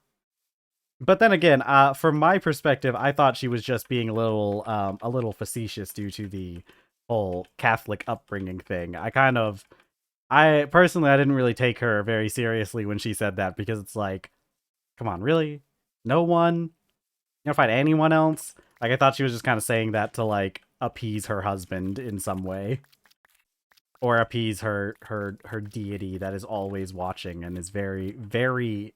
But then again, from my perspective, I thought she was just being a little facetious due to the whole Catholic upbringing thing. I personally, I didn't really take her very seriously when she said that because it's like, come on, really? No one? You don't find anyone else? Like, I thought she was just kind of saying that to like appease her husband in some way, or appease her deity that is always watching and is very very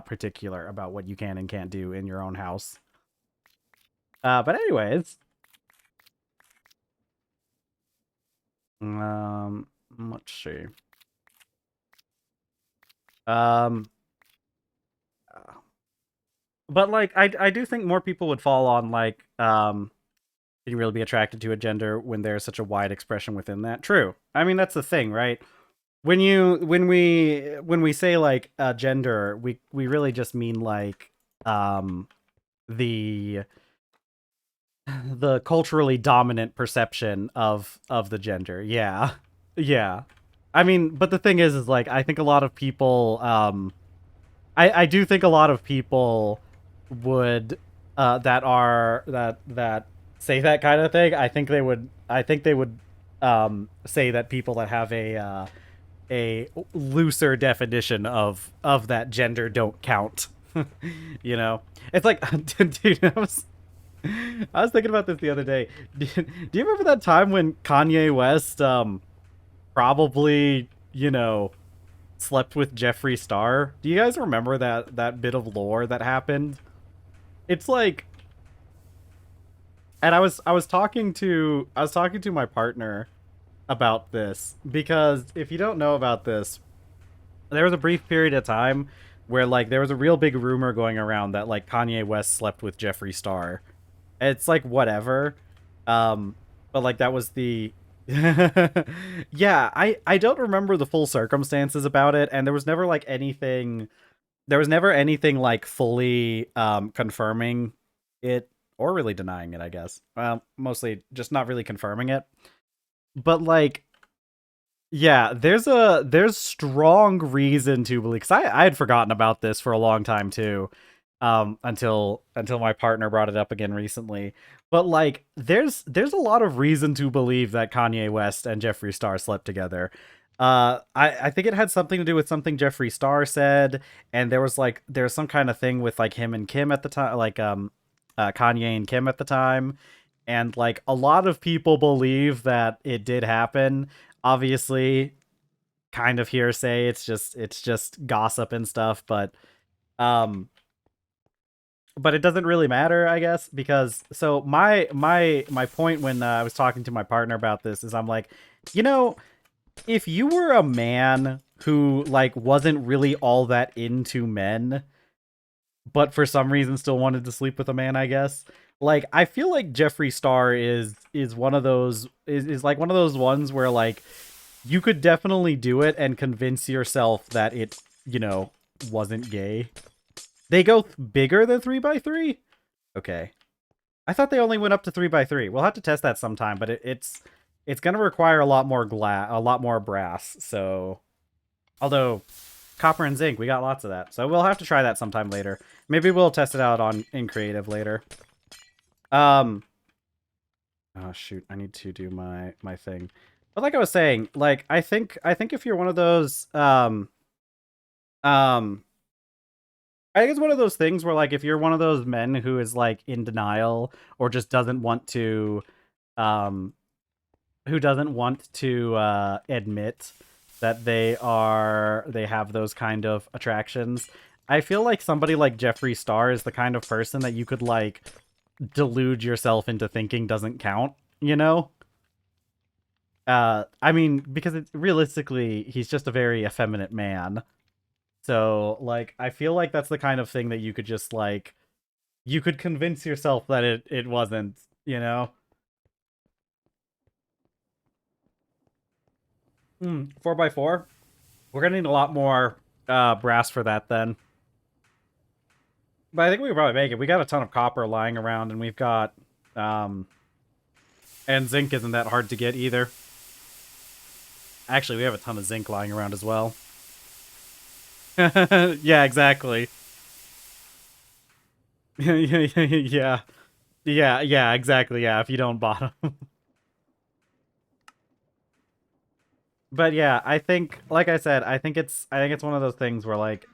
particular about what you can and can't do in your own house. But anyways, let's see. Um, but like I do think more people would fall on like can you really be attracted to a gender when there's such a wide expression within that? True. I mean that's the thing, right? When we say like gender, we really just mean like the the culturally dominant perception of the gender. Yeah. Yeah. I mean, but the thing is like I think a lot of people I do think a lot of people would that say that kind of thing. I think they would say that people that have a looser definition of that gender don't count. It's like dude, I was thinking about this the other day. Do you remember that time when Kanye West probably, slept with Jeffree Star? Do you guys remember that bit of lore that happened? It's like, and I was talking to my partner about this because if you don't know about this, there was a brief period of time where like there was a real big rumor going around that like Kanye West slept with Jeffree Star. It's like whatever. But like that was the yeah, I don't remember the full circumstances about it, and there was never anything like fully confirming it or really denying it, I guess. Well, mostly just not really confirming it. But like Yeah, there's strong reason to believe, because I had forgotten about this for a long time too, until my partner brought it up again recently. But like, there's a lot of reason to believe that Kanye West and Jeffree Star slept together. I think it had something to do with something Jeffree Star said, and there's some kind of thing with like him and Kim at the time, like Kanye and Kim at the time, and like a lot of people believe that it did happen. Obviously, kind of hearsay. It's just gossip and stuff, um but it doesn't really matter, I guess, because so my point when I was talking to my partner about this is I'm like, you know, if you were a man who like wasn't really all that into men, but for some reason still wanted to sleep with a man, I guess. Like I feel like Jeffree Star is one of those is like one of those ones where like you could definitely do it and convince yourself that it, you know, wasn't gay. They go bigger than 3x3? Okay. I thought they only went up to 3x3. We'll have to test that sometime, but it's going to require a lot more a lot more brass. So, although copper and zinc, we got lots of that. So we'll have to try that sometime later. Maybe we'll test it out on in creative later. Um Oh shoot, I need to do my thing. But like I was saying, like I think if you're one of those um I think it's one of those things where like if you're one of those men who is like in denial or just doesn't want to um who doesn't want to admit that they have those kind of attractions. I feel like somebody like Jeffree Star is the kind of person that you could like delude yourself into thinking doesn't count, you know? I mean, because realistically, he's just a very effeminate man. So, like, I feel like that's the kind of thing that you could just like, you could convince yourself that it wasn't, you know. 4x4. We're gonna need a lot more brass for that then. But I think we could probably make it. We got a ton of copper lying around, and we've got um, and zinc isn't that hard to get either. Actually, we have a ton of zinc lying around as well. Yeah, exactly. Yeah. Yeah, exactly. Yeah, if you don't bottom. But yeah, I think like I said, I think it's one of those things where like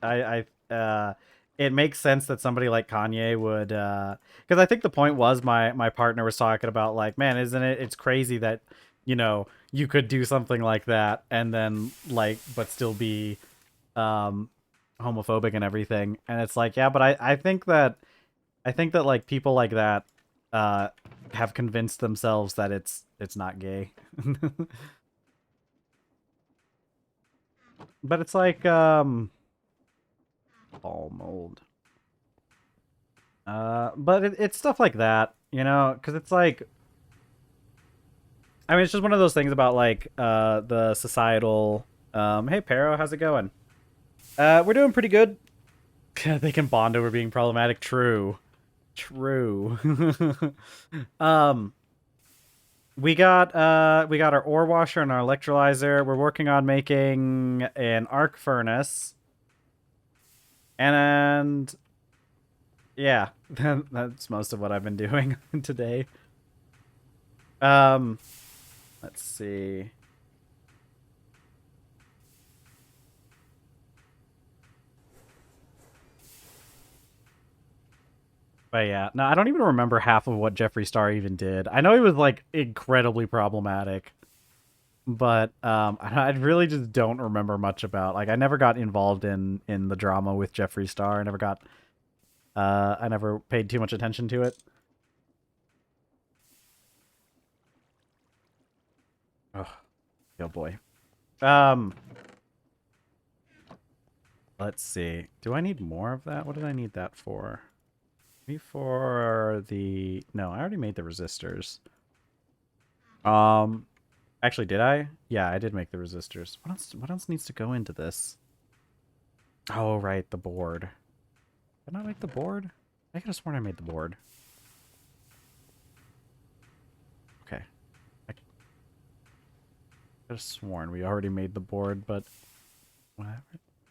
it makes sense that somebody like Kanye would because I think the point was my partner was talking about like, man, isn't it's crazy that, you know, you could do something like that and then like but still be um homophobic and everything. And it's like, yeah, but I think that like people like that uh have convinced themselves that it's not gay. But it's like fall mold. But it's stuff like that, you know, because it's like, I mean, it's just one of those things about like the societal. Hey Pero, how's it going? We're doing pretty good. They can bond over being problematic. True, true. um, we got our ore washer and our electrolyzer. We're working on making an arc furnace, and yeah, that's most of what I've been doing today. Um, let's see. But yeah, no, I don't even remember half of what Jeffree Star even did. I know he was like incredibly problematic, but I really just don't remember much about. Like, I never got involved in the drama with Jeffree Star. I never paid too much attention to it. Oh, oh boy. Um, let's see. Do I need more of that? What did I need that for? Maybe for the no, I already made the resistors. Um, Actually, did I? Yeah, I did make the resistors. What else needs to go into this? Oh, right, the board. Did I not make the board? I could have sworn I made the board. Okay. could have sworn we already made the board, but whatever.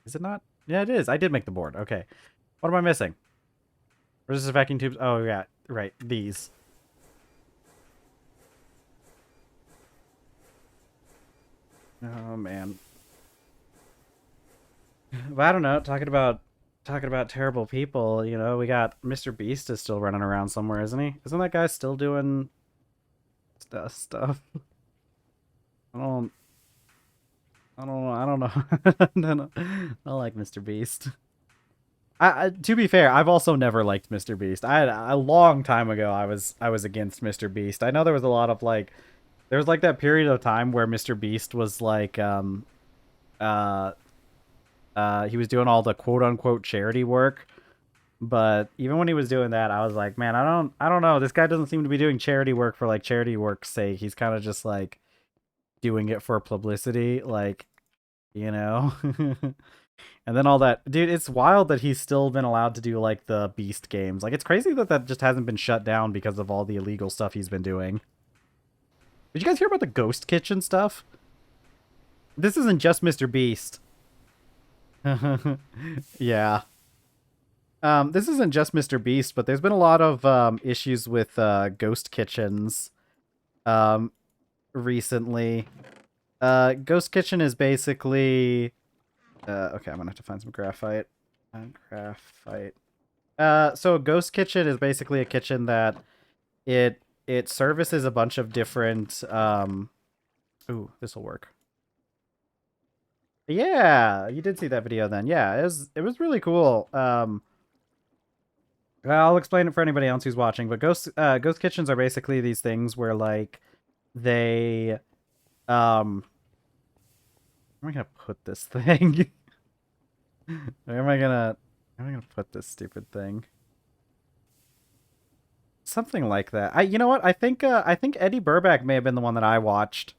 Is it not? Yeah, it is. I did make the board. Okay. What am I missing? Resistive vacuum tubes. Oh, yeah. Right. These. Oh, man. But I don't know. Talking about terrible people, you know, we got Mr. Beast is still running around somewhere, isn't he? Isn't that guy still doing stuff? I don't I don't know. I don't know. I like Mr. Beast. To be fair, I've also never liked Mr. Beast. A long time ago I was against Mr. Beast. I know there was a lot of like there was like that period of time where Mr. Beast was like uh he was doing all the quote unquote charity work. But even when he was doing that, I was like, man, I don't know. This guy doesn't seem to be doing charity work for like charity work's sake. He's kind of just like doing it for publicity, like, you know. And then all that, dude, it's wild that he's still been allowed to do like the Beast games. Like, it's crazy that that just hasn't been shut down because of all the illegal stuff he's been doing. Did you guys hear about the Ghost Kitchen stuff? This isn't just Mr. Beast. Yeah. This isn't just Mr. Beast, but there's been a lot of issues with ghost kitchens recently. Ghost Kitchen is basically okay, I'm gonna have to find some graphite. Graphite. So Ghost Kitchen is basically a kitchen that it services a bunch of different ooh, this'll work. Yeah, you did see that video then. Yeah, it was really cool. I'll explain it for anybody else who's watching, but ghost kitchens are basically these things where like they where am I gonna put this thing? Where am I gonna put this stupid thing? Something like that. You know what? I think Eddie Burback may have been the one that I watched.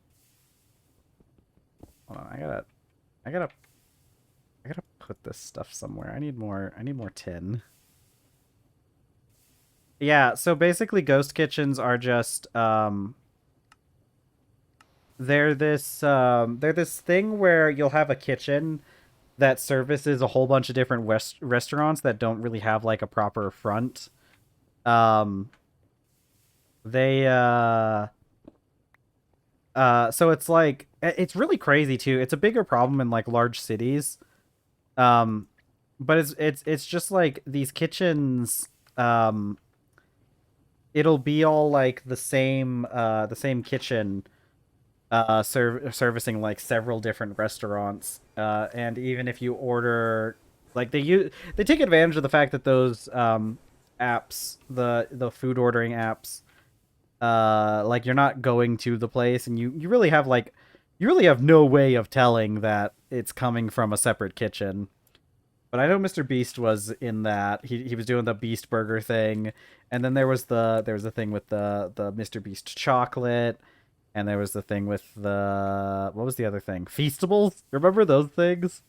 Hold on, I gotta put this stuff somewhere. I need more tin. Yeah, so basically ghost kitchens are just they're this thing where you'll have a kitchen that services a whole bunch of different restaurants that don't really have like a proper front. They so it's like it's really crazy too. It's a bigger problem in like large cities. But it's just like these kitchens it'll be all like the same kitchen servicing like several different restaurants, and even if you order like they take advantage of the fact that those apps, the food ordering apps, like you're not going to the place and you really have like you really have no way of telling that it's coming from a separate kitchen. But I know Mr. Beast was in that. He was doing the Beast Burger thing, and then there was the thing with the Mr. Beast chocolate, and there was the thing with the what was the other thing? Feastables? Remember those things?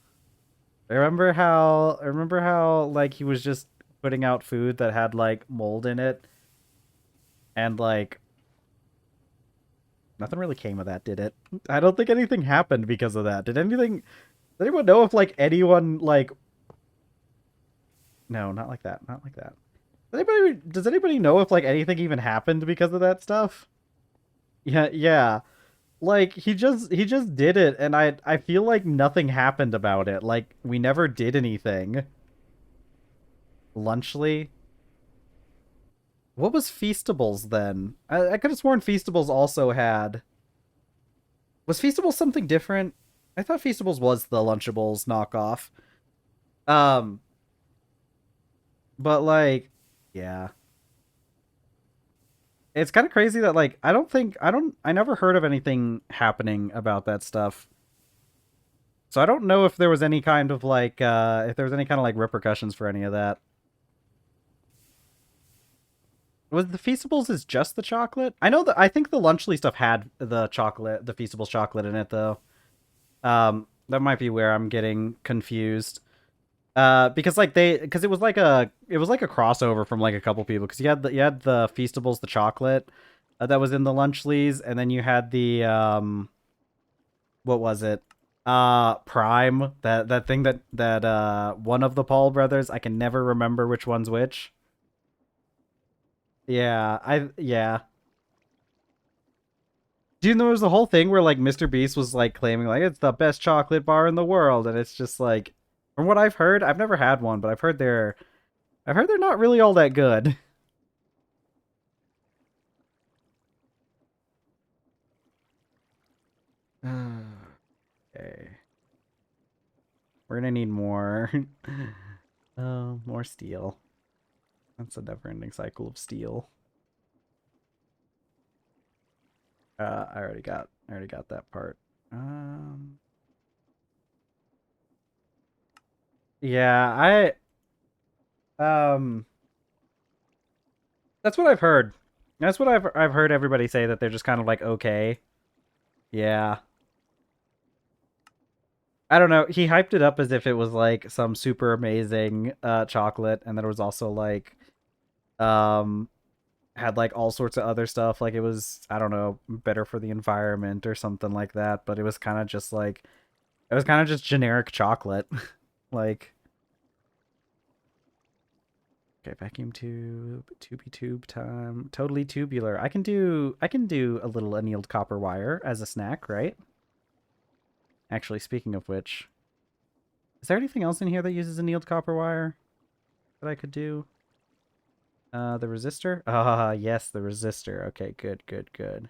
Remember how like he was just putting out food that had like mold in it, and like nothing really came of that, did it? I don't think anything happened because of that. Did anyone know if like anyone like no, not like that. Not like that. Does anybody know if like anything even happened because of that stuff? Yeah, yeah. Like he just did it and I feel like nothing happened about it. Like we never did anything. Lunchly? What was Feastables then? I could have sworn Feastables also had. Was Feastables something different? I thought Feastables was the Lunchables knockoff. Um But like, yeah. It's kind of crazy that like I never heard of anything happening about that stuff. So I don't know if there was any kind of like if there was any kind of like repercussions for any of that. Was the Feastables is just the chocolate? I know that I think the Lunchly stuff had the chocolate, the Feastables chocolate in it though. That might be where I'm getting confused. Because like because it was like a crossover from like a couple people because you had the Feastables, the chocolate that was in the Lunchleys, and then you had the What was it? Prime. That thing that one of the Paul brothers. I can never remember which one's which. Yeah. Do you know there was the whole thing where like Mr. Beast was like claiming like it's the best chocolate bar in the world, and it's just like, from what I've heard, I've never had one, but I've heard they're not really all that good. Okay, we're gonna need more. More steel. That's a never-ending cycle of steel. I already got that part. Um, yeah, um, that's what I've heard. That's what I've heard everybody say that they're just kind of like okay. Yeah. I don't know. He hyped it up as if it was like some super amazing chocolate, and then it was also like um had like all sorts of other stuff. Like it was, I don't know, better for the environment or something like that. But it was kind of just like, it was kind of just generic chocolate. Like, okay, vacuum tube, tubey tube time, totally tubular. I can do a little annealed copper wire as a snack, right? Actually, speaking of which, is there anything else in here that uses annealed copper wire that I could do? The resistor? Ah, yes, the resistor. Okay, good.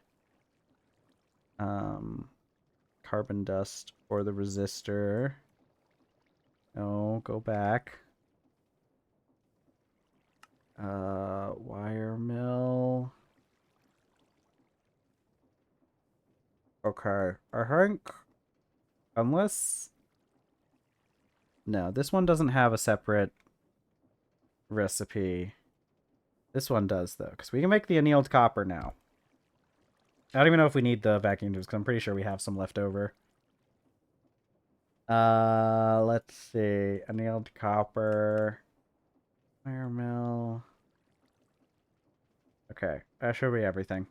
Um, carbon dust for the resistor. No, go back. Wire mill. Okay, I think unless no, this one doesn't have a separate recipe. This one does though, because we can make the annealed copper now. I don't even know if we need the vacuum tubes because I'm pretty sure we have some left over. Let's see. Annealed copper. Wire mill. Okay, that should be everything.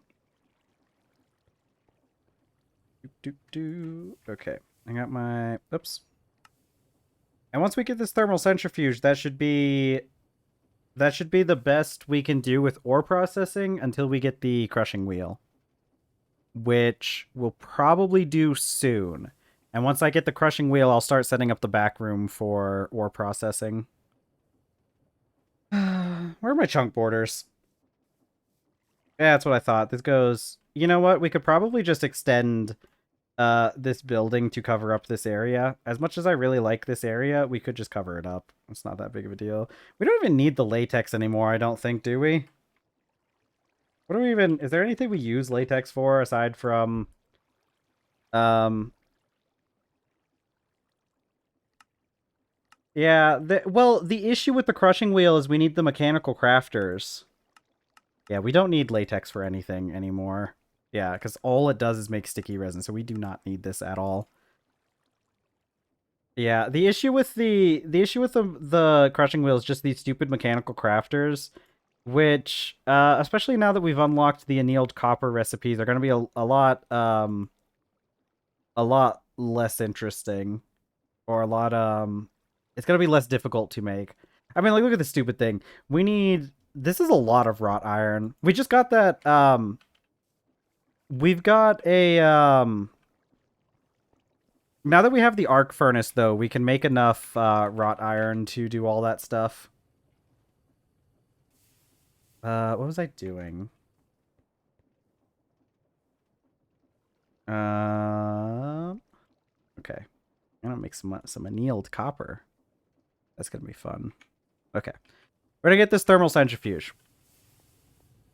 Okay, I got my. Oops. And once we get this thermal centrifuge, that should be the best we can do with ore processing until we get the crushing wheel, which we'll probably do soon. And once I get the crushing wheel, I'll start setting up the back room for ore processing. Where are my chunk borders? Yeah, that's what I thought. This goes. You know what? We could probably just extend this building to cover up this area. As much as I really like this area, we could just cover it up. It's not that big of a deal. We don't even need the latex anymore, I don't think, do we? What do we even... Is there anything we use latex for aside from... Um... Yeah, well, the issue with the crushing wheel is we need the mechanical crafters. Yeah, we don't need latex for anything anymore. Yeah, because all it does is make sticky resin, so we do not need this at all. Yeah, the issue with the crushing wheel is just these stupid mechanical crafters, which especially now that we've unlocked the annealed copper recipes, are going to be a lot less interesting, or a lot it's going to be less difficult to make. I mean, like, look at this stupid thing. We need, this is a lot of wrought iron. We just got that we've got a now that we have the arc furnace, though, we can make enough wrought iron to do all that stuff. What was I doing? Okay. I'm gonna make some annealed copper. That's gonna be fun. Okay. We're gonna get this thermal centrifuge.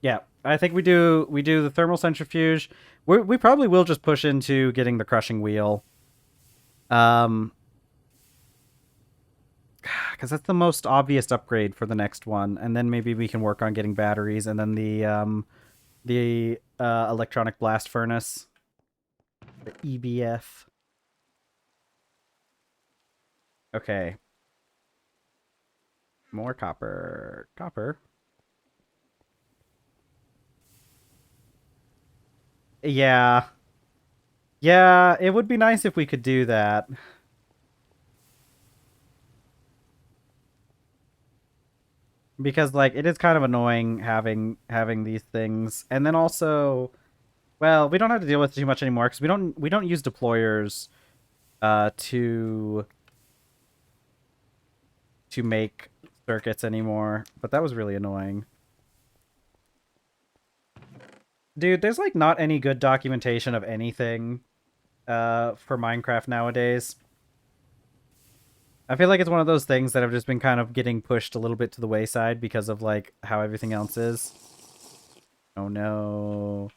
Yeah, I think we do the thermal centrifuge. We probably will just push into getting the crushing wheel. Um, because that's the most obvious upgrade for the next one, and then maybe we can work on getting batteries, and then the electronic blast furnace, the EBF. Okay, more copper. Copper. Yeah. Yeah, it would be nice if we could do that. Because like it is kind of annoying having these things. And then also, well, we don't have to deal with it too much anymore because we don't use deployers to make circuits anymore. But that was really annoying. Dude, there's like not any good documentation of anything for Minecraft nowadays. I feel like it's one of those things that have just been kind of getting pushed a little bit to the wayside because of like how everything else is. Oh no.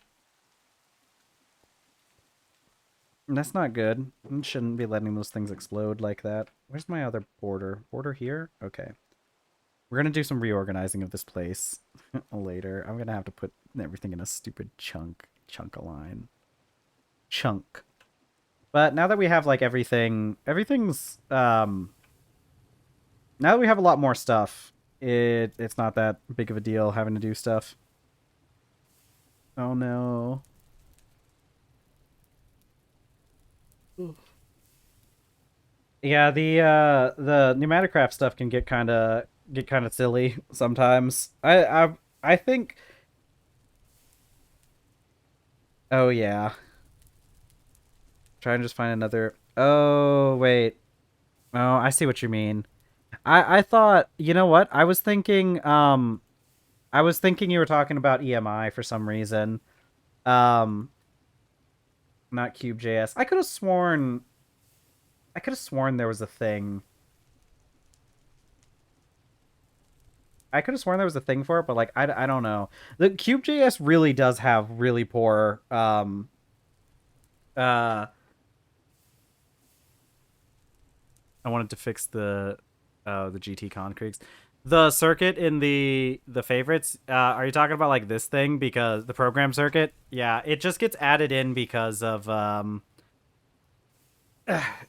That's not good. You shouldn't be letting those things explode like that. Where's my other border? Border here? Okay. We're gonna do some reorganizing of this place later. I'm gonna have to put everything in a stupid chunk-a-line. Chunk. But now that we have like everything's now that we have a lot more stuff, it's not that big of a deal having to do stuff. Oh no. Yeah, the pneumatic stuff can get kind of silly sometimes. I think. Oh yeah. Try and just find another. Oh wait. Oh, I see what you mean. I thought, you know what? I was thinking you were talking about EMI for some reason. Um Not Cube.js. I could have sworn there was a thing. I could have sworn there was a thing for it, but like I don't know. The Cube.js really does have really poor uh I wanted to fix the GT configs. The circuit in the favorites, are you talking about like this thing? Because the program circuit, yeah, it just gets added in because of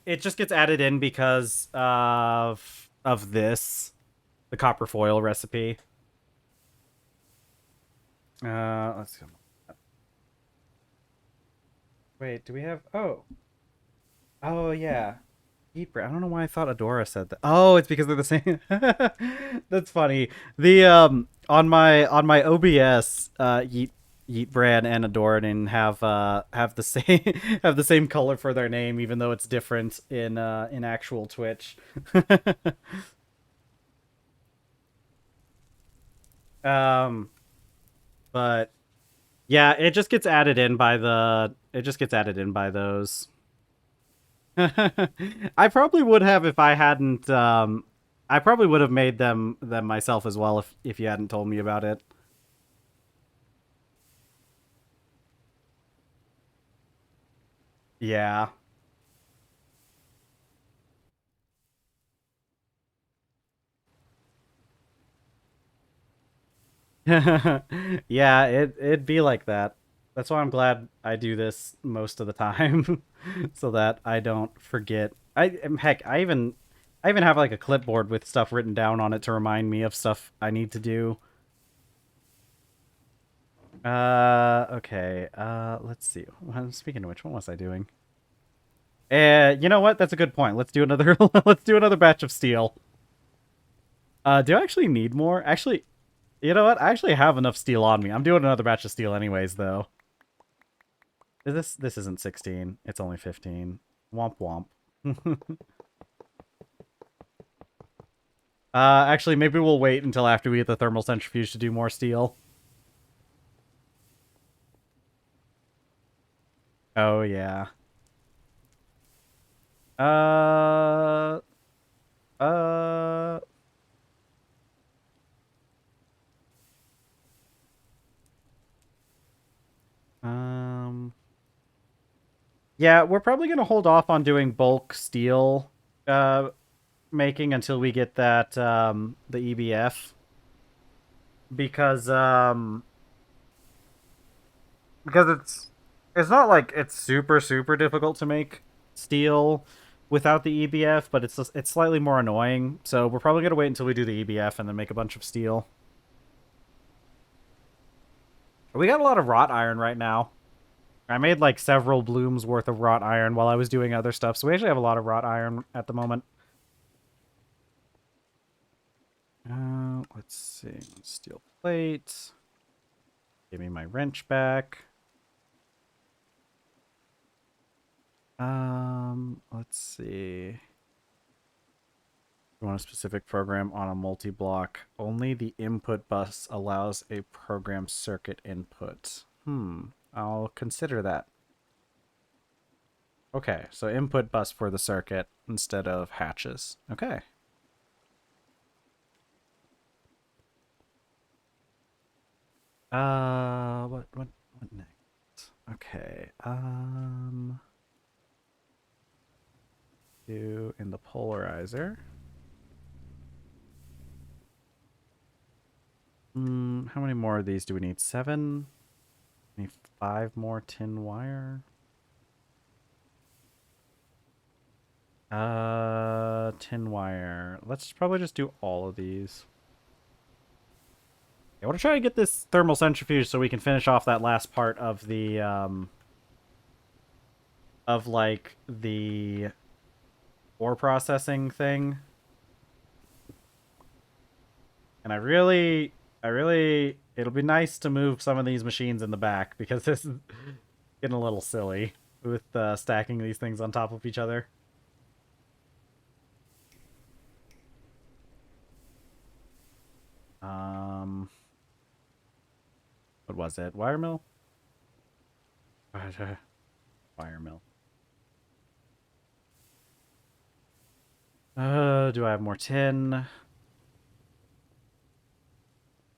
it just gets added in because of this, the copper foil recipe. Let's go. Wait, do we have? Oh yeah. Yeet, I don't know why I thought Adora said that. Oh, it's because they're the same. That's funny. The on my OBS, Yeet Brand and Adoradin have the same have the same color for their name, even though it's different in actual Twitch. um, but yeah, it just gets added in by those. I probably would have if I hadn't. I probably would have made them myself as well if you hadn't told me about it. Yeah. Yeah, it'd be like that. That's why I'm glad I do this most of the time, so that I don't forget. Heck, I even have like a clipboard with stuff written down on it to remind me of stuff I need to do. Okay. Let's see. Speaking of which, what was I doing? You know what? That's a good point. Let's do another. Let's do another batch of steel. Do I actually need more? Actually, you know what? I actually have enough steel on me. I'm doing another batch of steel anyways, though. This isn't 16. It's only 15. Womp womp. Actually, maybe we'll wait until after we get the thermal centrifuge to do more steel. Oh yeah. Uh. Uh. Um. Yeah, we're probably gonna hold off on doing bulk steel making until we get that the EBF because it's not like it's super difficult to make steel without the EBF, but it's slightly more annoying. So we're probably gonna wait until we do the EBF and then make a bunch of steel. We got a lot of wrought iron right now. I made like several blooms worth of wrought iron while I was doing other stuff, so we actually have a lot of wrought iron at the moment. Let's see. Steel plate. Give me my wrench back. Let's see. You want a specific program on a multi-block. Only the input bus allows a program circuit input. I'll consider that. Okay, so input bus for the circuit instead of hatches. Okay. What next? Okay. Do in the polarizer. How many more of these do we need? 7? Need 5 more tin wire. Tin wire. Let's probably just do all of these. I want to try to get this thermal centrifuge so we can finish off that last part of the, of, like, the ore processing thing. And I really, it'll be nice to move some of these machines in the back because this is getting a little silly with stacking these things on top of each other. What was it? Wire mill? Wire mill. Do I have more tin?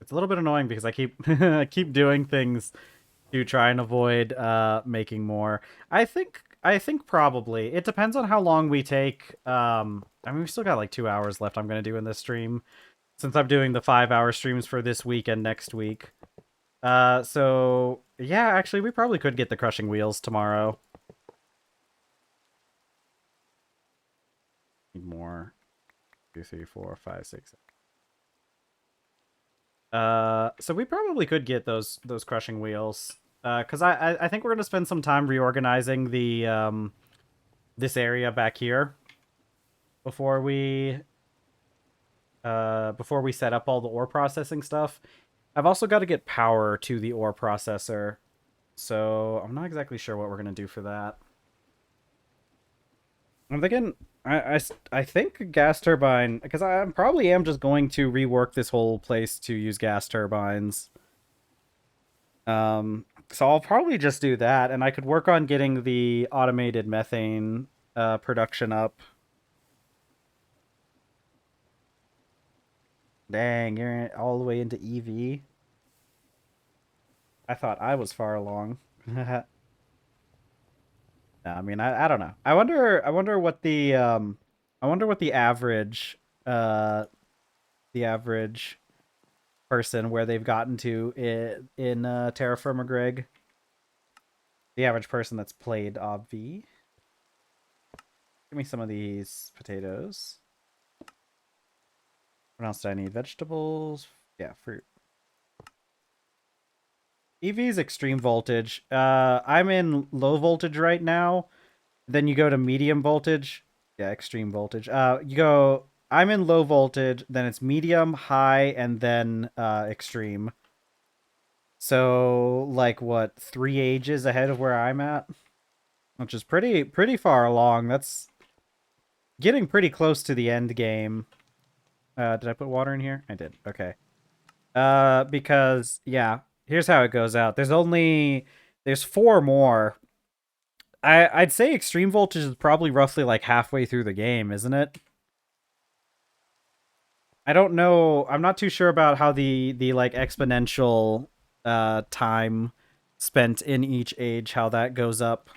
It's a little bit annoying because I keep I keep doing things to try and avoid making more. I think probably. It depends on how long we take. I mean, we still got like 2 hours left I'm going to do in this stream since I'm doing the 5-hour streams for this week and next week. So yeah, actually we probably could get the crushing wheels tomorrow. Need more. 2, 3, 4, 5, 6. So we probably could get those crushing wheels. Because I think we're gonna spend some time reorganizing the this area back here before we set up all the ore processing stuff. I've also got to get power to the ore processor, so I'm not exactly sure what we're gonna do for that. I'm thinking I think a gas turbine, because I probably am just going to rework this whole place to use gas turbines. So I'll probably just do that, and I could work on getting the automated methane production up. Dang, you're all the way into EV. I thought I was far along. No, I mean, I don't know. I wonder what the average the average person where they've gotten to in TerrafirmaGreg. The average person that's played obv. Give me some of these potatoes. What else do I need? Vegetables. Yeah, fruit. EV's extreme voltage. I'm in low voltage right now. Then you go to medium voltage. Yeah, extreme voltage. You go. I'm in low voltage. Then it's medium, high, and then extreme. So like what 3 ages ahead of where I'm at, which is pretty far along. That's getting pretty close to the end game. Did I put water in here? I did. Okay. Because yeah, here's how it goes out. There's 4 more. I'd say extreme voltage is probably roughly like halfway through the game, isn't it? I don't know. I'm not too sure about how the like exponential time spent in each age, how that goes up,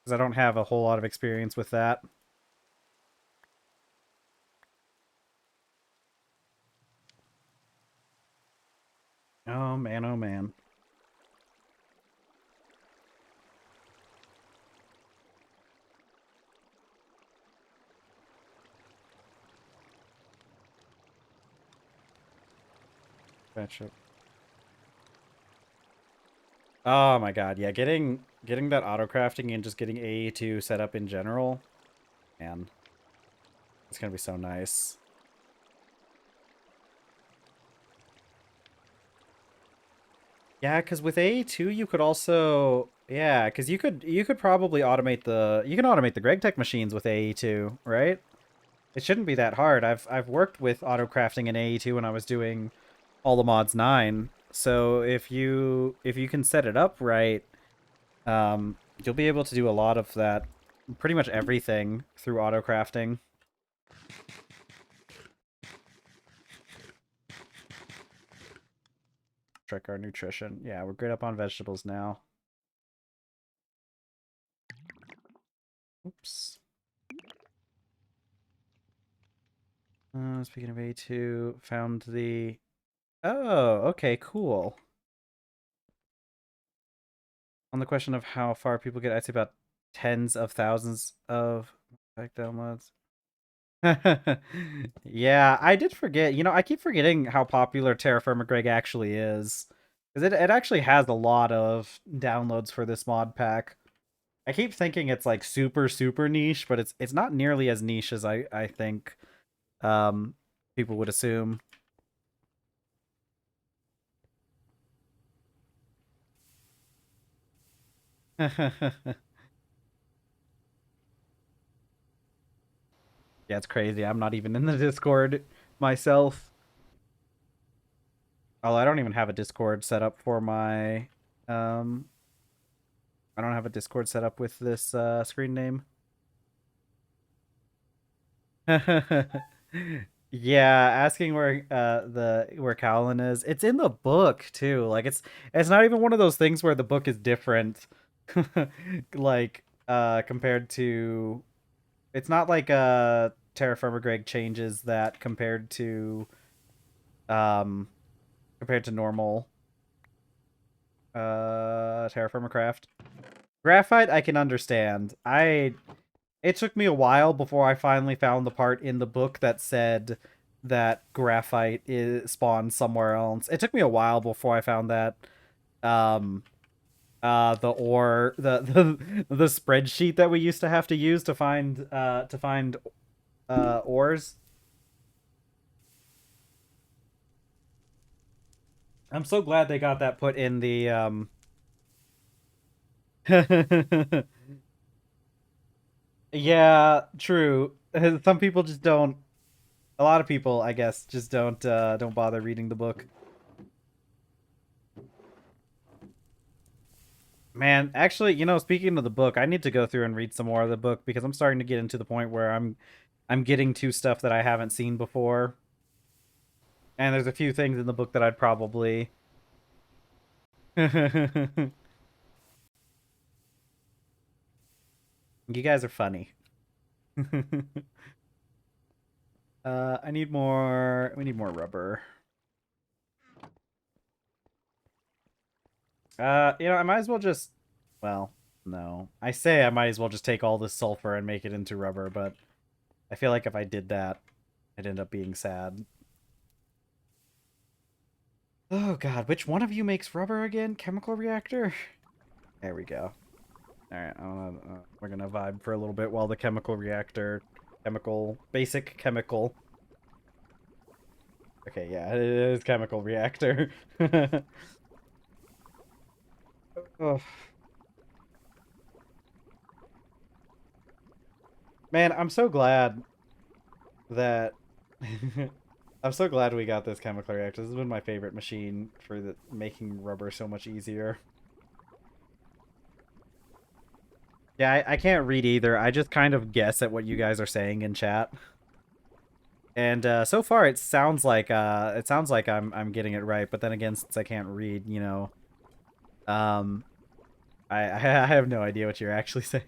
because I don't have a whole lot of experience with that. Oh man, oh man. Fetch up. Oh my god, yeah, getting that auto crafting and just getting AE2 set up in general, man, it's gonna be so nice. Yeah, because with AE2 you could also, yeah, because you could probably automate the Greg Tech machines with AE2, right? It shouldn't be that hard. I've worked with auto crafting in AE2 when I was doing all the mods 9. So if you can set it up right, you'll be able to do a lot of that, pretty much everything through auto crafting. Check our nutrition. Yeah, we're good up on vegetables now. Oops. Speaking of A2, found the... Oh, okay, cool. On the question of how far people get, I'd say about tens of thousands of downloads. Yeah, I did forget. You know, I keep forgetting how popular TerrafirmaGreg actually is. Because it actually has a lot of downloads for this mod pack. I keep thinking it's like super, super niche, but it's not nearly as niche as I think um, people would assume. Yeah, it's crazy. I'm not even in the Discord myself. Oh, I don't even have a Discord set up for my um I don't have a Discord set up with this screen name. Yeah, asking where Cowlin is. It's in the book too. Like it's not even one of those things where the book is different. Like compared to, it's not like Terra Firma Greg changes that um compared to normal Terra Firma Craft. Graphite I can understand. It took me a while before I finally found the part in the book that said that graphite is spawned somewhere else. It took me a while before I found that. Um, the ore, the spreadsheet that we used to have to use to find ores. I'm so glad they got that put in the Yeah, true. Some people just don't. A lot of people, I guess, just don't bother reading the book. Man, actually, you know, speaking of the book, I need to go through and read some more of the book because I'm starting to get into the point where I'm getting to stuff that I haven't seen before. And there's a few things in the book that I'd probably You guys are funny. I need more, we need more rubber. You know, I might as well just, well, no. I say I might as well just take all this sulfur and make it into rubber, but I feel like if I did that, I'd end up being sad. Oh god, which one of you makes rubber again? Chemical reactor? There we go. Alright, we're gonna vibe for a little bit while the chemical reactor... Basic chemical. Okay, yeah, it is chemical reactor. Oh, man, I'm so glad that... I'm so glad we got this chemical reactor. This has been my favorite machine for making rubber so much easier. Yeah, I can't read either. I just kind of guess at what you guys are saying in chat. And so far it sounds like I'm getting it right, but then again, since I can't read, you know, um I have no idea what you're actually saying.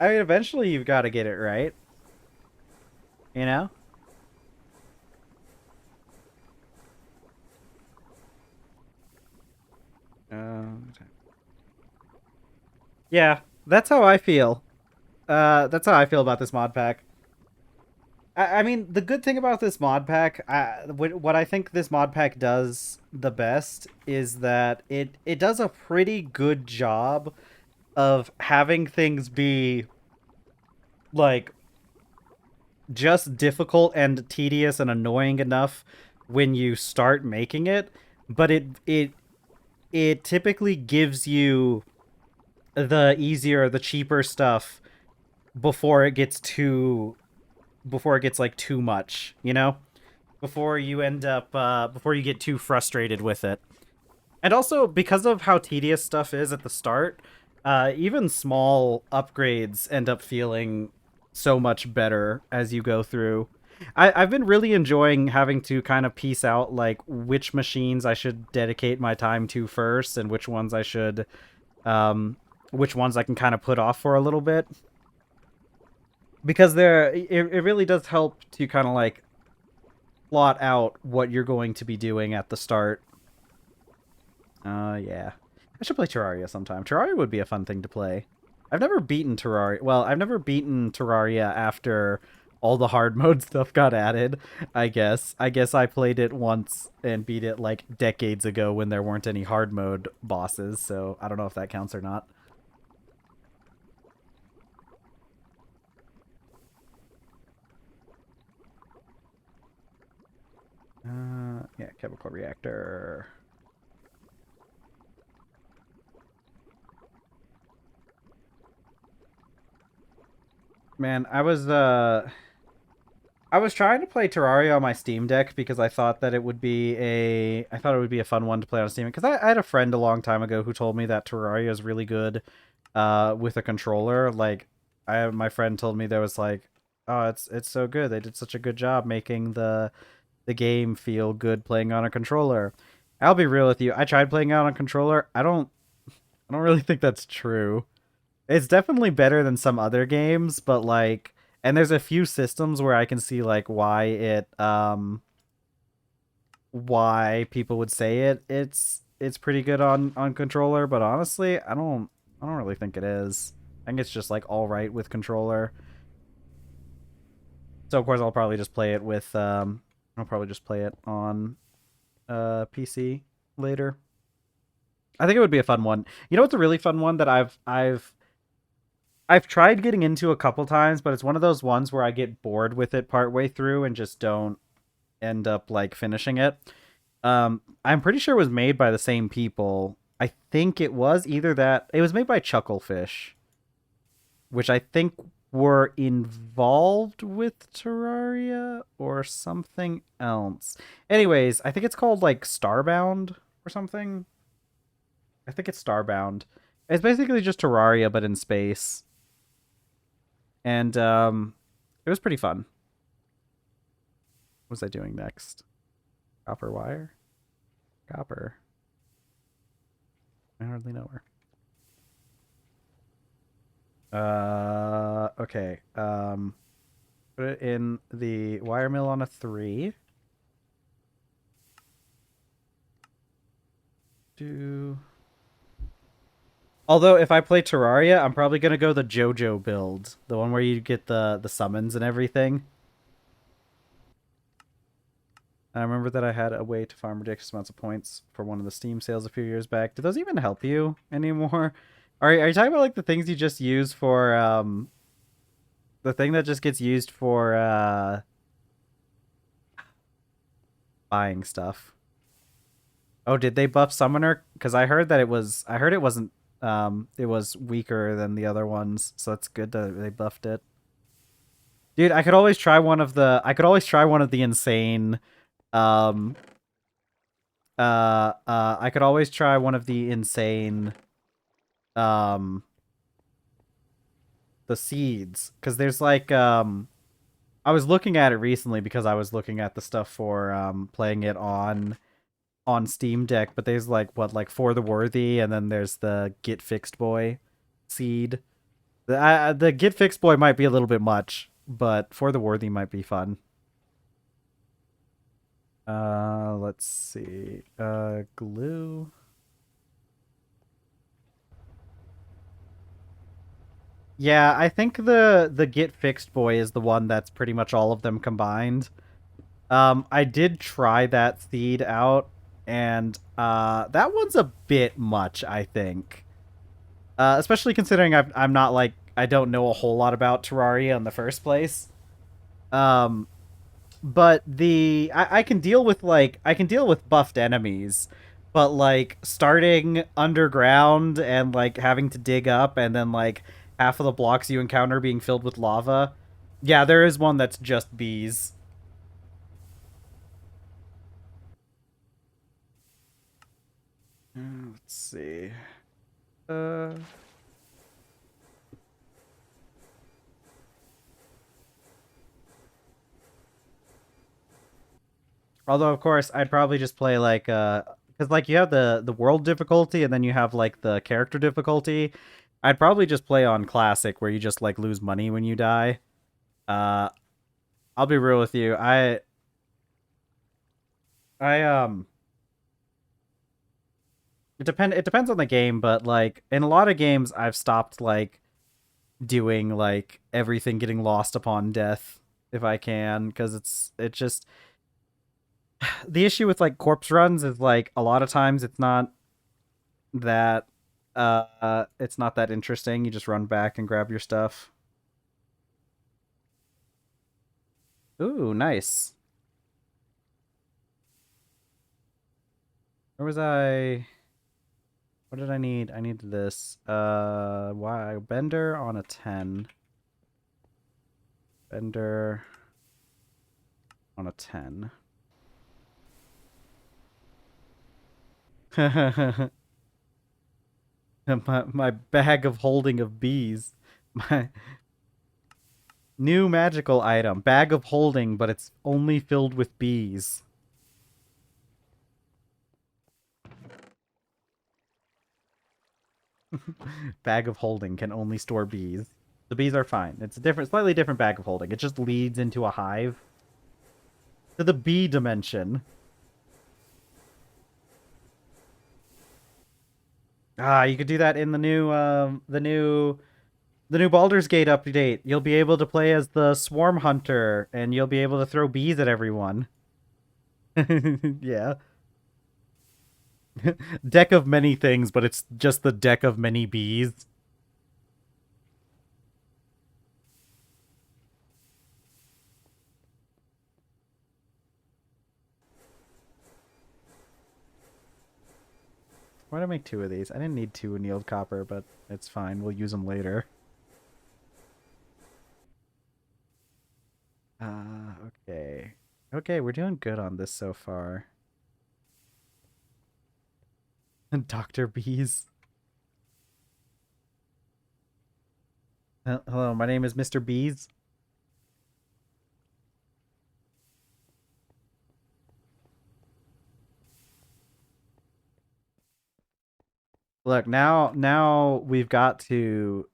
I mean, eventually you've got to get it right, you know? Um, yeah, that's how I feel. That's how I feel about this mod pack. I mean, the good thing about this mod pack, what I think this mod pack does the best is that it does a pretty good job of having things be like just difficult and tedious and annoying enough when you start making it, but it typically gives you the easier, the cheaper stuff before it gets too before it gets like too much, you know? Before you end up before you get too frustrated with it. And also because of how tedious stuff is at the start, even small upgrades end up feeling so much better as you go through. I've been really enjoying having to kind of piece out like which machines I should dedicate my time to first and um which ones I can kind of put off for a little bit. Because it really does help to kind of like plot out what you're going to be doing at the start. Yeah. I should play Terraria sometime. Terraria would be a fun thing to play. I've never beaten Terraria. Well, I've never beaten Terraria after all the hard mode stuff got added, I guess. I guess I played it once and beat it like decades ago when there weren't any hard mode bosses, so I don't know if that counts or not. Yeah, chemical reactor. Man, I was trying to play Terraria on my Steam Deck because I thought that it would be a fun one to play on Steam. Because I had a friend a long time ago who told me that Terraria is really good, with a controller. Like, my friend told me there was like, oh, it's so good. They did such a good job making the game feel good playing on a controller. I'll be real with you. I tried playing it on a controller. I don't really think that's true. It's definitely better than some other games, but like, and there's a few systems where I can see like why people would say it's pretty good on controller, but honestly, I don't really think it is. I think it's just like all right with controller. So of course I'll probably just play it on PC later. I think it would be a fun one. You know what's a really fun one that I've tried getting into a couple times, but it's one of those ones where I get bored with it partway through and just don't end up like finishing it. I'm pretty sure it was made by the same people. I think it was made by Chucklefish, which I think were involved with Terraria or something else. Anyways, I think it's called like Starbound or something. I think it's Starbound. It's basically just Terraria but in space. And it was pretty fun. What was I doing next? Copper wire? Copper. I hardly know her. Okay. Put it in the wire mill on a 3. Do. Although if I play Terraria, I'm probably gonna go the JoJo build, the one where you get the summons and everything. I remember that I had a way to farm ridiculous amounts of points for one of the Steam sales a few years back. Do those even help you anymore? Are you talking about like the things you just use for the thing that just gets used for buying stuff? Oh, did they buff Summoner? Because I heard it wasn't it was weaker than the other ones, so it's good that they buffed it. Dude, I could always try one of the insane um I could always try one of the insane um the seeds, cuz there's like I was looking at it recently because I was looking at the stuff for playing it on Steam Deck, but there's like what, like For the Worthy, and then there's the Get Fixed Boy seed. The get fixed boy might be a little bit much, but for the worthy might be fun. Let's see. Glue. Yeah, I think the get fixed boy is the one that's pretty much all of them combined. I did try that seed out, and that one's a bit much, I think. Especially considering I'm not like I don't know a whole lot about Terraria in the first place. Um, but I can deal with I can deal with buffed enemies, but like starting underground and like having to dig up and then like half of the blocks you encounter being filled with lava. Yeah, there is one that's just bees. Let's see. Uh Although of course I'd probably just play like because like you have the world difficulty and then you have like the character difficulty. I'd probably just play on classic where you just like lose money when you die. Uh I'll be real with you. I it depends on the game, but like in a lot of games I've stopped like doing like everything getting lost upon death if I can because it just the issue with like corpse runs is like a lot of times that it's not that interesting. You just run back and grab your stuff. Ooh, nice. Where was I? What did I need? I needed this. Why bender on a 10. Bender on a 10. my bag of holding of bees. My new magical item. Bag of holding, but it's only filled with bees. Bag of holding can only store bees. The bees are fine. It's a different, slightly different bag of holding. It just leads into a hive. To the bee dimension. Ah, you could do that in the new Baldur's Gate update. You'll be able to play as the swarm hunter, and you'll be able to throw bees at everyone. Yeah. Deck of many things, but it's just the deck of many bees. Why did I make two of these? I didn't need two annealed copper, but it's fine. We'll use them later. Okay. Okay, we're doing good on this so far. Dr. Bees. Hello, my name is Mr. Bees. Look, now we've got to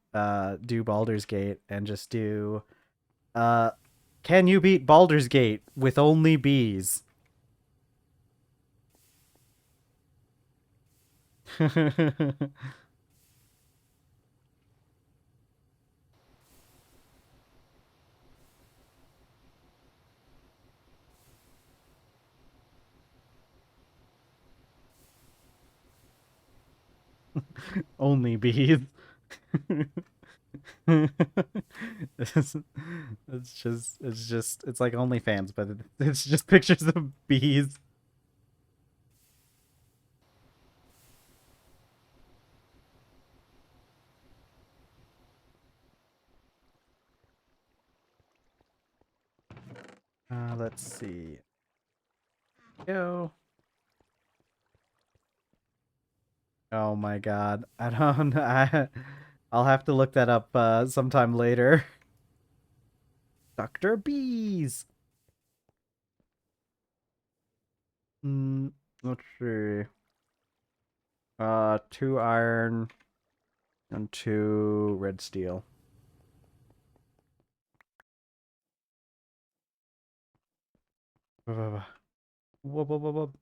do Baldur's Gate and just do uh can you beat Baldur's Gate with only bees? Only bees. it's, it's like OnlyFans, but it's just pictures of bees. Let's see. Go. Oh my god. I don't I'll have to look that up sometime later. Dr. Bees. Hmm, let's see. Two iron. And 2 red steel. Whoa, whoa, whoa, whoa.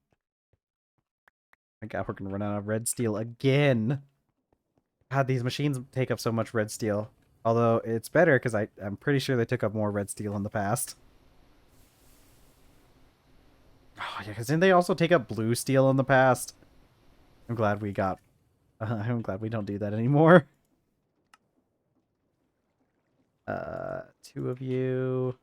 My God, we're gonna run out of red steel again. God, these machines take up so much red steel. Although it's better because I'm pretty sure they took up more red steel in the past. Oh yeah, because didn't they also take up blue steel in the past? I'm glad we got. I'm glad we don't do that anymore. 2 of you.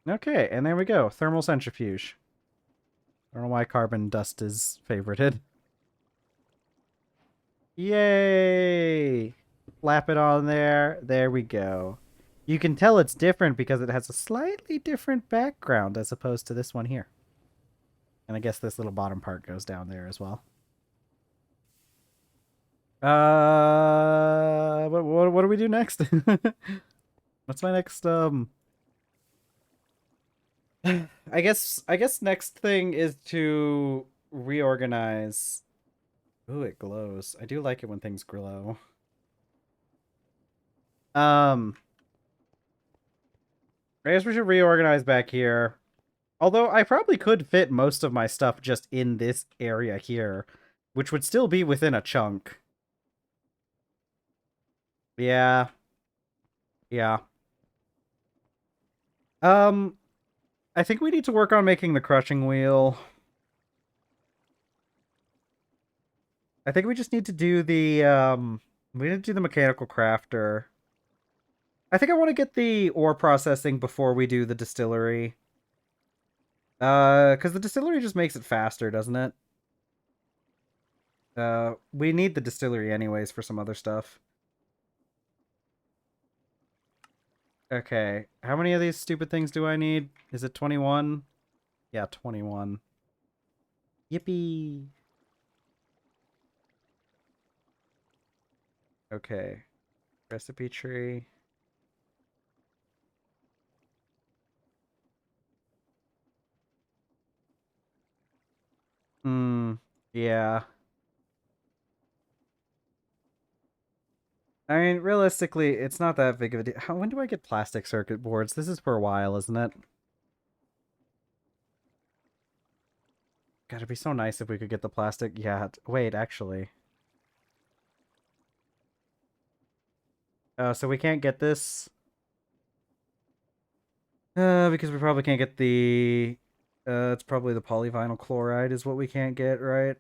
Okay, and there we go. Thermal centrifuge. I don't know why carbon dust is favorited. Yay! Slap it on there. There we go. You can tell it's different because it has a slightly different background as opposed to this one here. And I guess this little bottom part goes down there as well. What do we do next? What's my next I guess next thing is to reorganize. Ooh, it glows. I do like it when things glow. Um I guess we should reorganize back here. Although I probably could fit most of my stuff just in this area here, which would still be within a chunk. Yeah. Yeah. Um, I think we need to work on making the crushing wheel. I think we just need to do the we need to do the mechanical crafter. I think I want to get the ore processing before we do the distillery. Because the distillery just makes it faster, doesn't it? We need the distillery anyways for some other stuff. Okay, how many of these stupid things do I need? Is it 21? Yeah, 21. Yippee! Okay, recipe tree. Hmm, yeah. I mean, realistically, it's not that big of a deal. When do I get plastic circuit boards? This is for a while, isn't it? God, it'd be so nice if we could get the plastic. Yeah, wait, actually. So we can't get this. Because we probably can't get the... it's probably the polyvinyl chloride is what we can't get, right?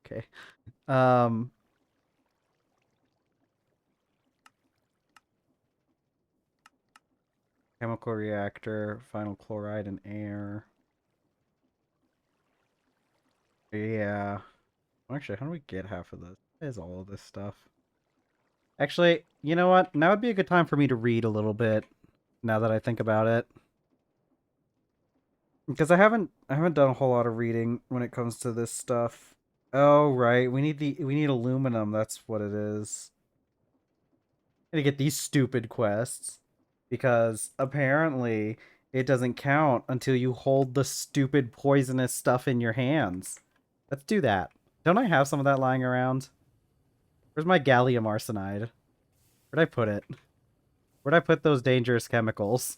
Okay. Um... Chemical reactor, vinyl chloride, and air. Yeah. Actually, how do we get half of this? Is all of this stuff? Actually, you know what? Now would be a good time for me to read a little bit. Now that I think about it, because I haven't done a whole lot of reading when it comes to this stuff. Oh right, we need aluminum. That's what it is. To get these stupid quests because apparently it doesn't count until you hold the stupid poisonous stuff in your hands. Let's do that. Don't I have some of that lying around? Where's my gallium arsenide? Where'd I put it? Where'd I put those dangerous chemicals?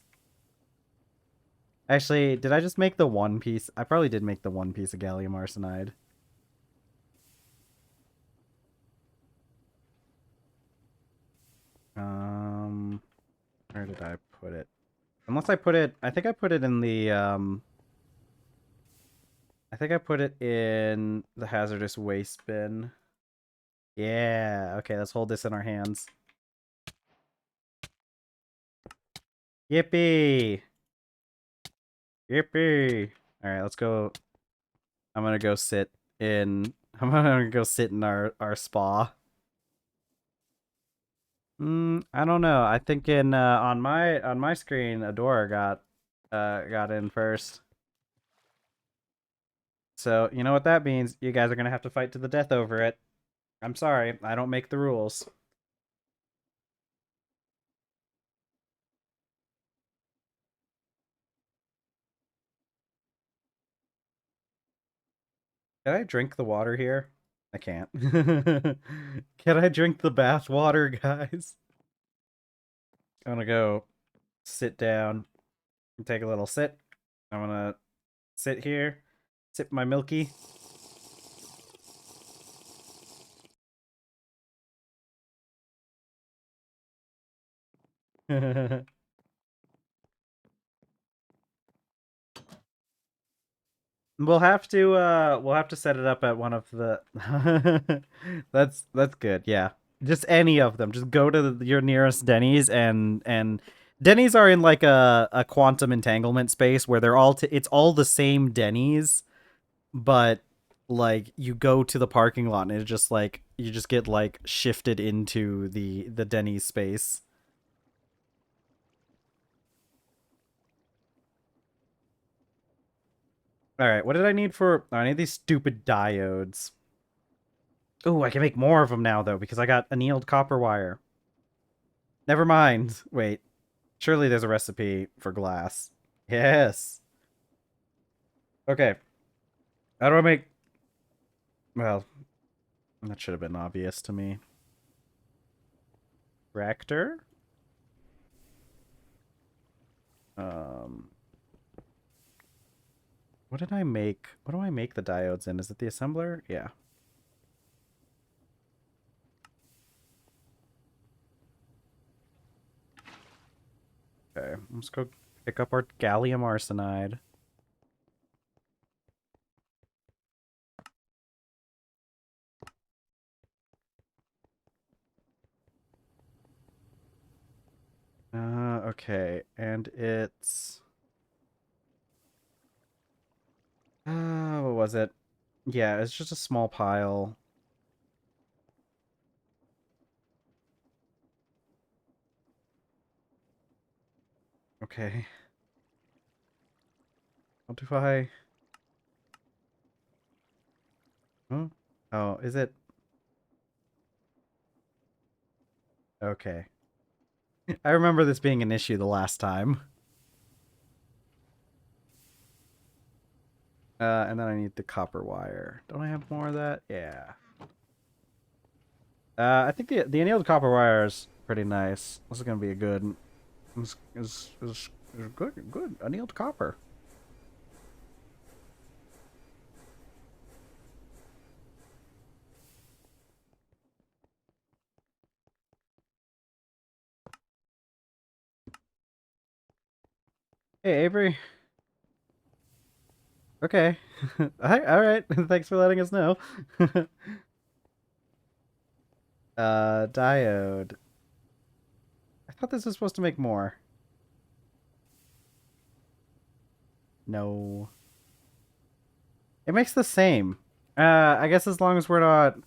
Actually, did I just make the one piece? I probably did make the one piece of gallium arsenide. Where did I put it? Unless I put it, I think I put it in the, I think I put it in the hazardous waste bin. Yeah, okay, let's hold this in our hands. Yippee! Yippee! Alright, let's go. I'm gonna go sit in, I'm gonna go sit in our spa. I don't know. I think in, on my screen, Adora got in first. So, you know what that means? You guys are gonna have to fight to the death over it. I'm sorry, I don't make the rules. Can I drink the water here? I can't. Can I drink the bath water, guys? I'm gonna go sit down and take a little sip. I'm gonna sit here, sip my milky. We'll have to set it up at one of the That's good. Yeah. Just any of them. Just go to your nearest Denny's and Denny's are in like a quantum entanglement space where they're all it's all the same Denny's, but like you go to the parking lot and it's just like you just get like shifted into the Denny's space. All right, what did I need for I need these stupid diodes. Oh, I can make more of them now, though, because I got annealed copper wire. Never mind. Wait. Surely there's a recipe for glass. Yes. Okay. How do I make... Well, that should have been obvious to me. Reactor? Um... What did I make? What do I make the diodes in? Is it the assembler? Yeah. Okay. Let's go pick up our gallium arsenide. Okay. And it's... what was it? Yeah, it's just a small pile. Okay. How do I... Hmm? Oh, is it? Okay. I remember this being an issue the last time. And then I need the copper wire. Don't I have more of that? Yeah. I think the annealed copper wire is pretty nice. This is gonna be a good. Is good annealed copper. Hey Avery. Okay. All right. Thanks for letting us know. Diode. I thought this was supposed to make more. No. It makes the same. I guess as long as we're not...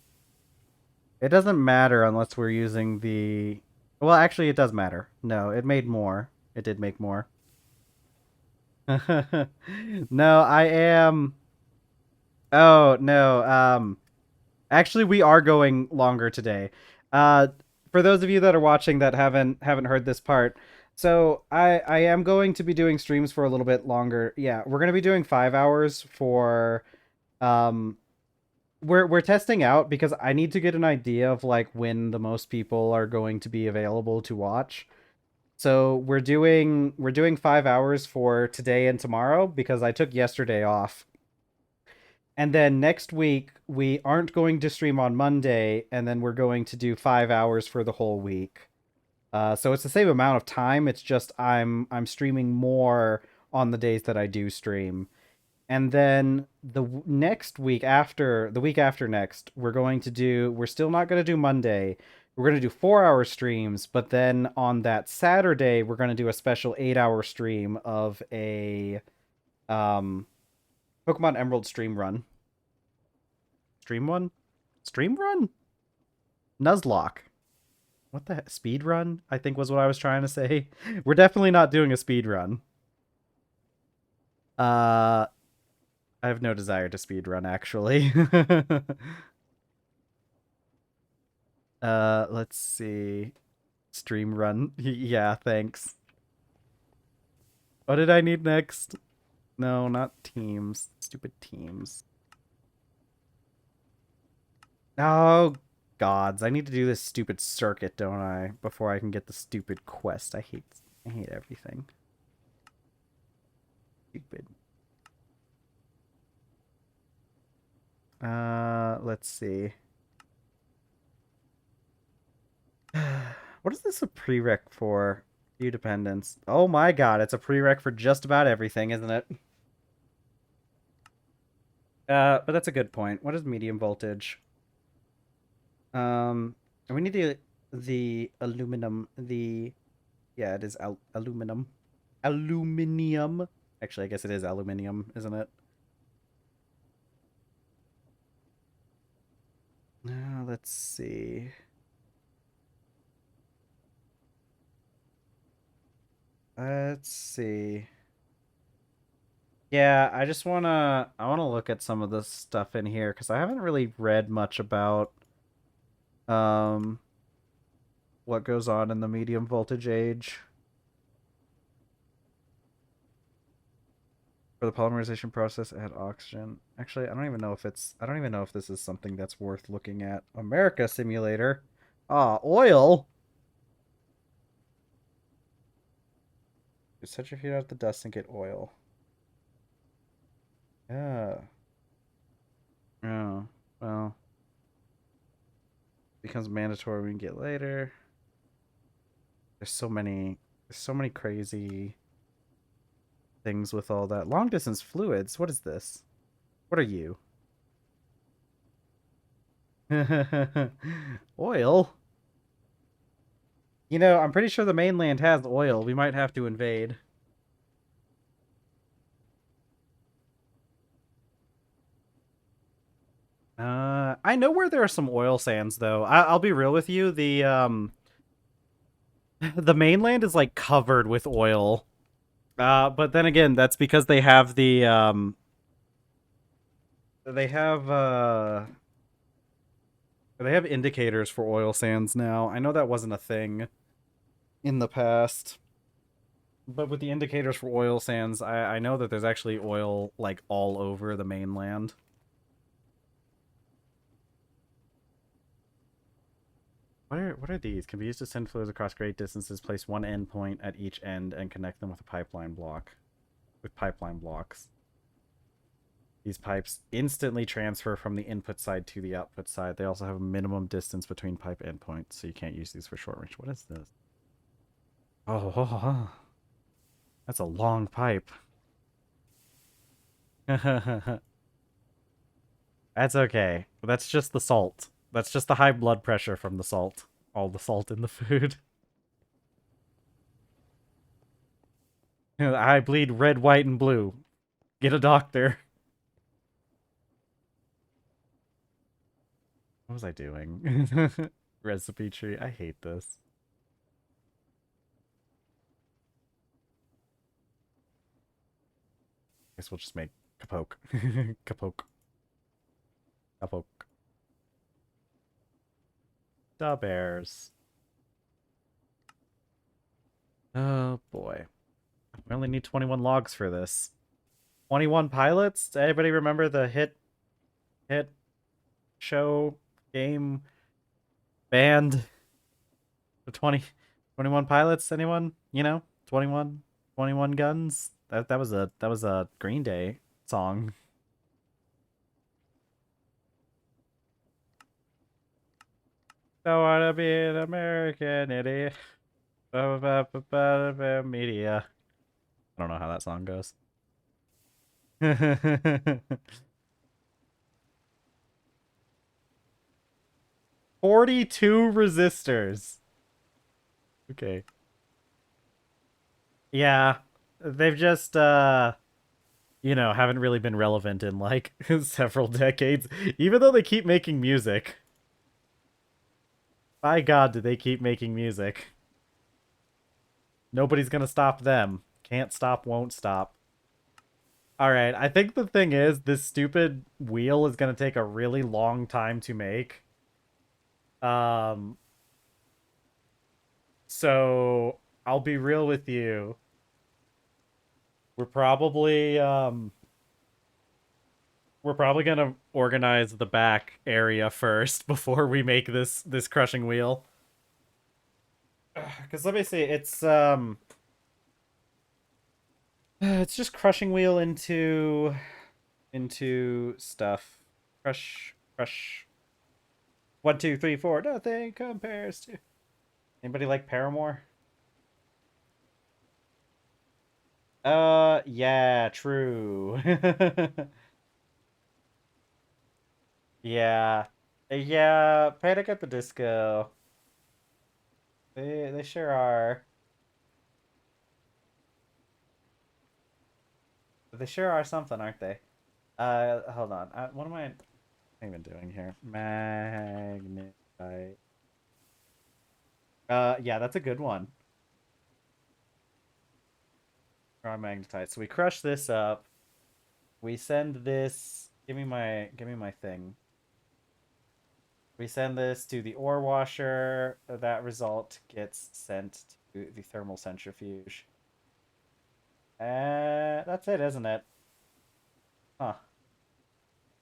It doesn't matter unless we're using the... Well, actually, it does matter. No, it made more. It did make more. No, I am... Oh, no. Actually, we are going longer today. Uh, for those of you that are watching that haven't heard this part, so I am going to be doing streams for a little bit longer. Yeah, we're gonna be doing 5 hours for um we're testing out because I need to get an idea of like when the most people are going to be available to watch. So we're doing 5 hours for today and tomorrow because I took yesterday off. And then next week we aren't going to stream on Monday, and then we're going to do 5 hours for the whole week. So it's the same amount of time. It's just I'm streaming more on the days that I do stream. And then next week after the week after next, we're still not going to do Monday. We're going to do 4 hour streams, but then on that Saturday, we're going to do a special 8 hour stream of a um, Pokemon Emerald stream run. Stream one? Stream run? Nuzlocke. What the heck? Speed run? I think was what I was trying to say. We're definitely not doing a speed run. I have no desire to speed run actually. Let's see. Stream run. Yeah, thanks. What did I need next? No, not teams. Stupid teams. Oh, gods. I need to do this stupid circuit, don't I? Before I can get the stupid quest. I hate everything. Stupid. Let's see. What is this a prereq for? View dependence. Oh my god, it's a prereq for just about everything, isn't it? But that's a good point. What is medium voltage? Um, we need the aluminum. Yeah, it is aluminum. Aluminium. Actually, I guess it is aluminium, isn't it? Let's see. Let's see. Yeah, I wanna look at some of this stuff in here because I haven't really read much about um what goes on in the medium voltage age. For the polymerization process, add oxygen. Actually, I don't even know if this is something that's worth looking at. America simulator. Ah, oil. You set your feet out the dust and get oil. Yeah. Oh, well, becomes mandatory we can get later. There's so many crazy things with all that. Long distance fluids. What is this? What are you? Oil? I'm pretty sure the mainland has oil. We might have to invade. I know where there are some oil sands though. I'll be real with you. The mainland is like covered with oil. But then again, that's because they have they have indicators for oil sands now. I know that wasn't a thing in the past. But with the indicators for oil sands, I know that there's actually oil like all over the mainland. What are these? Can be used to send fluids across great distances. Place one endpoint at each end and connect them with a pipeline block. With pipeline blocks. These pipes instantly transfer from the input side to the output side. They also have a minimum distance between pipe endpoints, so you can't use these for short range. What is this? Oh, that's a long pipe. That's okay. That's just the salt. That's just the high blood pressure from the salt. All the salt in the food. I bleed red, white, and blue. Get a doctor. What was I doing? Recipe tree. I hate this. Guess we'll just make kapoke. Kapoke. Kapoke. Da bears. Oh boy. We only need 21 logs for this. 21 pilots? Anybody remember the hit show game band? The 21 pilots? Anyone? 21 guns? That was a Green Day song. Don't wanna be an American idiot. Media. I don't know how that song goes. 42 resistors. Okay. Yeah. They've just haven't really been relevant in like several decades. Even though they keep making music. By God, do they keep making music? Nobody's gonna stop them. Can't stop, won't stop. Alright, I think the thing is, this stupid wheel is gonna take a really long time to make. Um, so I'll be real with you. We're probably We're probably gonna organize the back area first before we make this crushing wheel. Because let me see, it's just crushing wheel into stuff. Crush. 1, 2, 3, 4. Nothing compares to. Anybody like Paramore? Yeah, true. Yeah. Yeah, Panic at the Disco. They sure are. They sure are something, aren't they? Hold on. What am I even doing here? Magnetite. Yeah, that's a good one. Raw magnetite. So we crush this up. We send this. Give me my thing. We send this to the ore washer. That result gets sent to the thermal centrifuge. That's it, isn't it? Huh.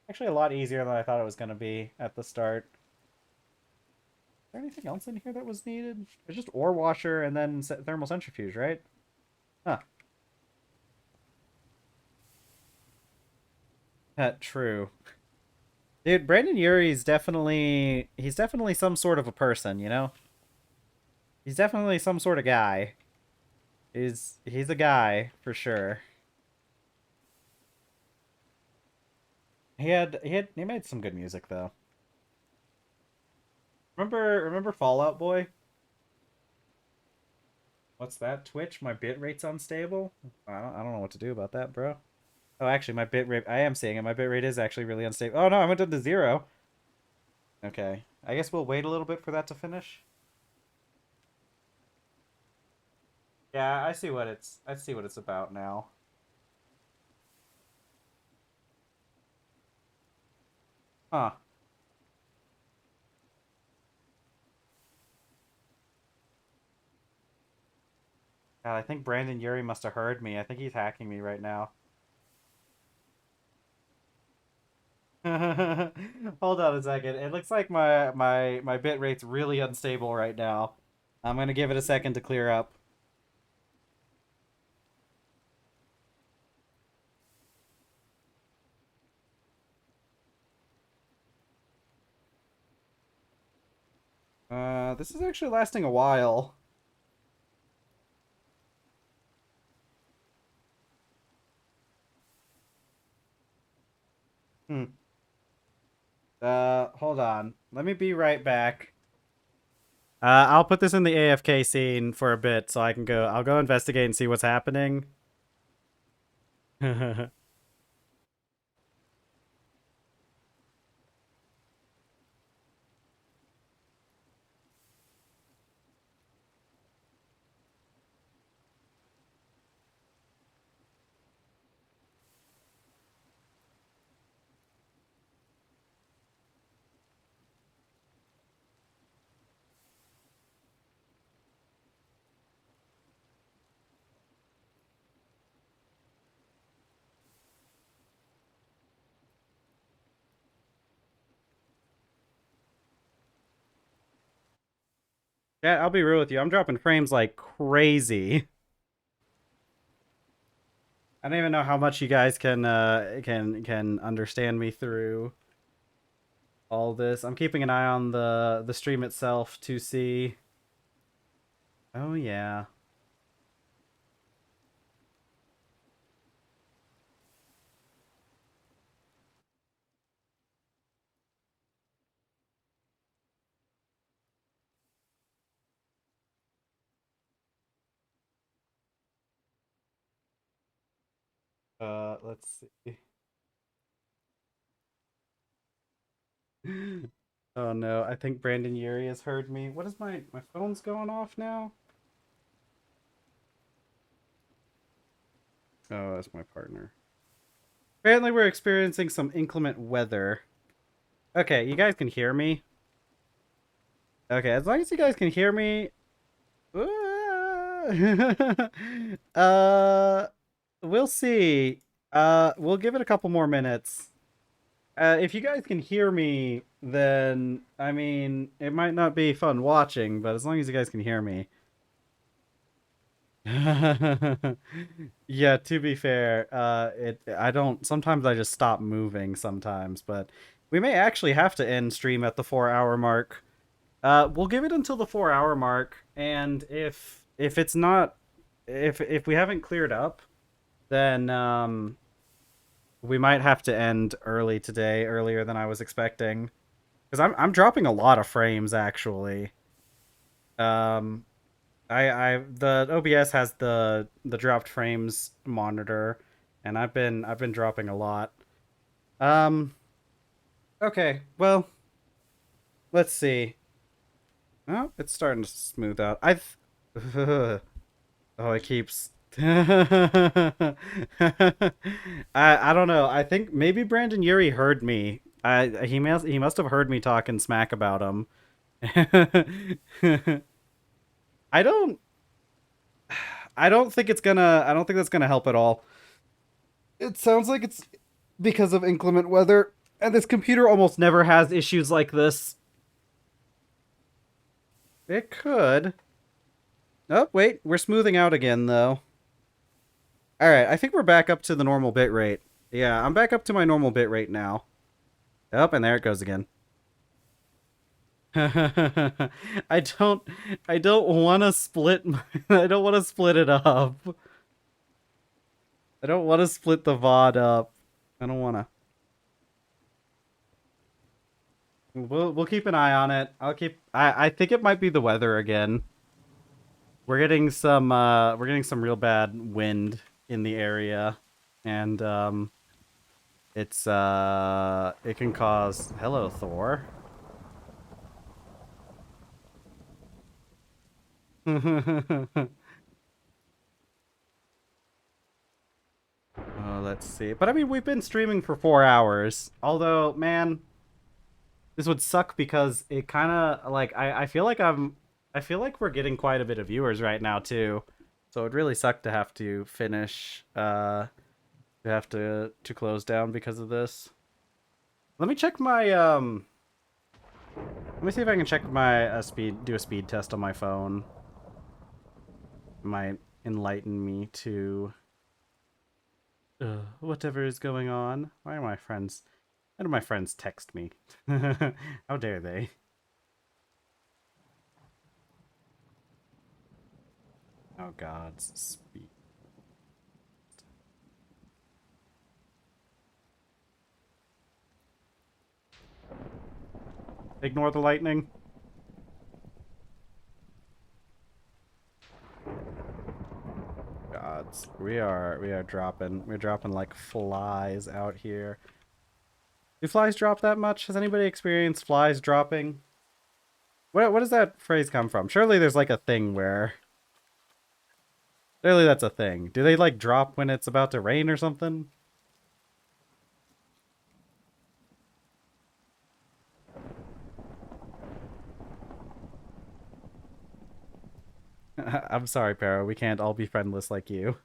Actually, a lot easier than I thought it was going to be at the start. Is there anything else in here that was needed? It's just ore washer and then thermal centrifuge, right? Huh. True. Dude, Brandon Urie's he's definitely some sort of a person, you know? He's definitely some sort of guy. He's a guy for sure. He made some good music though. Remember Fallout Boy? What's that? Twitch? My bit rate's unstable? I don't know what to do about that, bro. Oh, actually, my bit rate, I am seeing it. My bit rate is actually really unstable. Oh no, I went down to 0. Okay. I guess we'll wait a little bit for that to finish. Yeah, I see what it's about now. Huh. God, I think Brandon Urie must have heard me. I think he's hacking me right now. Hold on a second. It looks like my bit rate's really unstable right now. I'm gonna give it a second to clear up. This is actually lasting a while. Hmm. Hold on. Let me be right back. I'll put this in the AFK scene for a bit so I can go. I'll go investigate and see what's happening. Yeah, I'll be real with you. I'm dropping frames like crazy. I don't even know how much you guys can understand me through all this. I'm keeping an eye on the stream itself to see. Oh yeah. Let's see. Oh no, I think Brandon Urie has heard me. What is my phone's going off now? Oh, that's my partner. Apparently we're experiencing some inclement weather. Okay, you guys can hear me. Okay, as long as you guys can hear me. uh we'll see. We'll give it a couple more minutes. If you guys can hear me, then I mean, it might not be fun watching, but as long as you guys can hear me. Yeah, to be fair, it I don't sometimes I just stop moving sometimes, but we may actually have to end stream at the 4 hour mark. We'll give it until the 4 hour mark, and if it's not if we haven't cleared up, then we might have to end early today, earlier than I was expecting. Because I'm dropping a lot of frames actually. Um I the OBS has the dropped frames monitor, and I've been dropping a lot. Um okay, well, let's see. Oh, it's starting to smooth out. Oh, it keeps I don't know. I think maybe Brandon Yuri heard me. He must have heard me talking smack about him. I don't I don't think that's gonna help at all. It sounds like it's because of inclement weather, and this computer almost never has issues like this. It could. Oh, wait, we're smoothing out again though. Alright, I think we're back up to the normal bit rate. Yeah, I'm back up to my normal bit rate now. Oh, and there it goes again. I don't I don't want to split I don't want to split it up. I don't want to split the VOD up. I don't want to. We'll keep an eye on it. I think it might be the weather again. We're getting some real bad wind in the area, and it can cause hello Thor. Let's see. But I mean, we've been streaming for 4 hours. Although, man, this would suck because it kind of like I feel like we're getting quite a bit of viewers right now too. So it'd really suck to have to finish to have to close down because of this. Let me check my let me see if I can check my do a speed test on my phone. It might enlighten me to whatever is going on. Why are my friends? Why do my friends text me? How dare they? Oh God, speed. Ignore the lightning. Gods, we're dropping like flies out here. Do flies drop that much? Has anybody experienced flies dropping? What does that phrase come from? Surely there's like a thing where surely that's a thing. Do they like drop when it's about to rain or something? I'm sorry, Para. We can't all be friendless like you.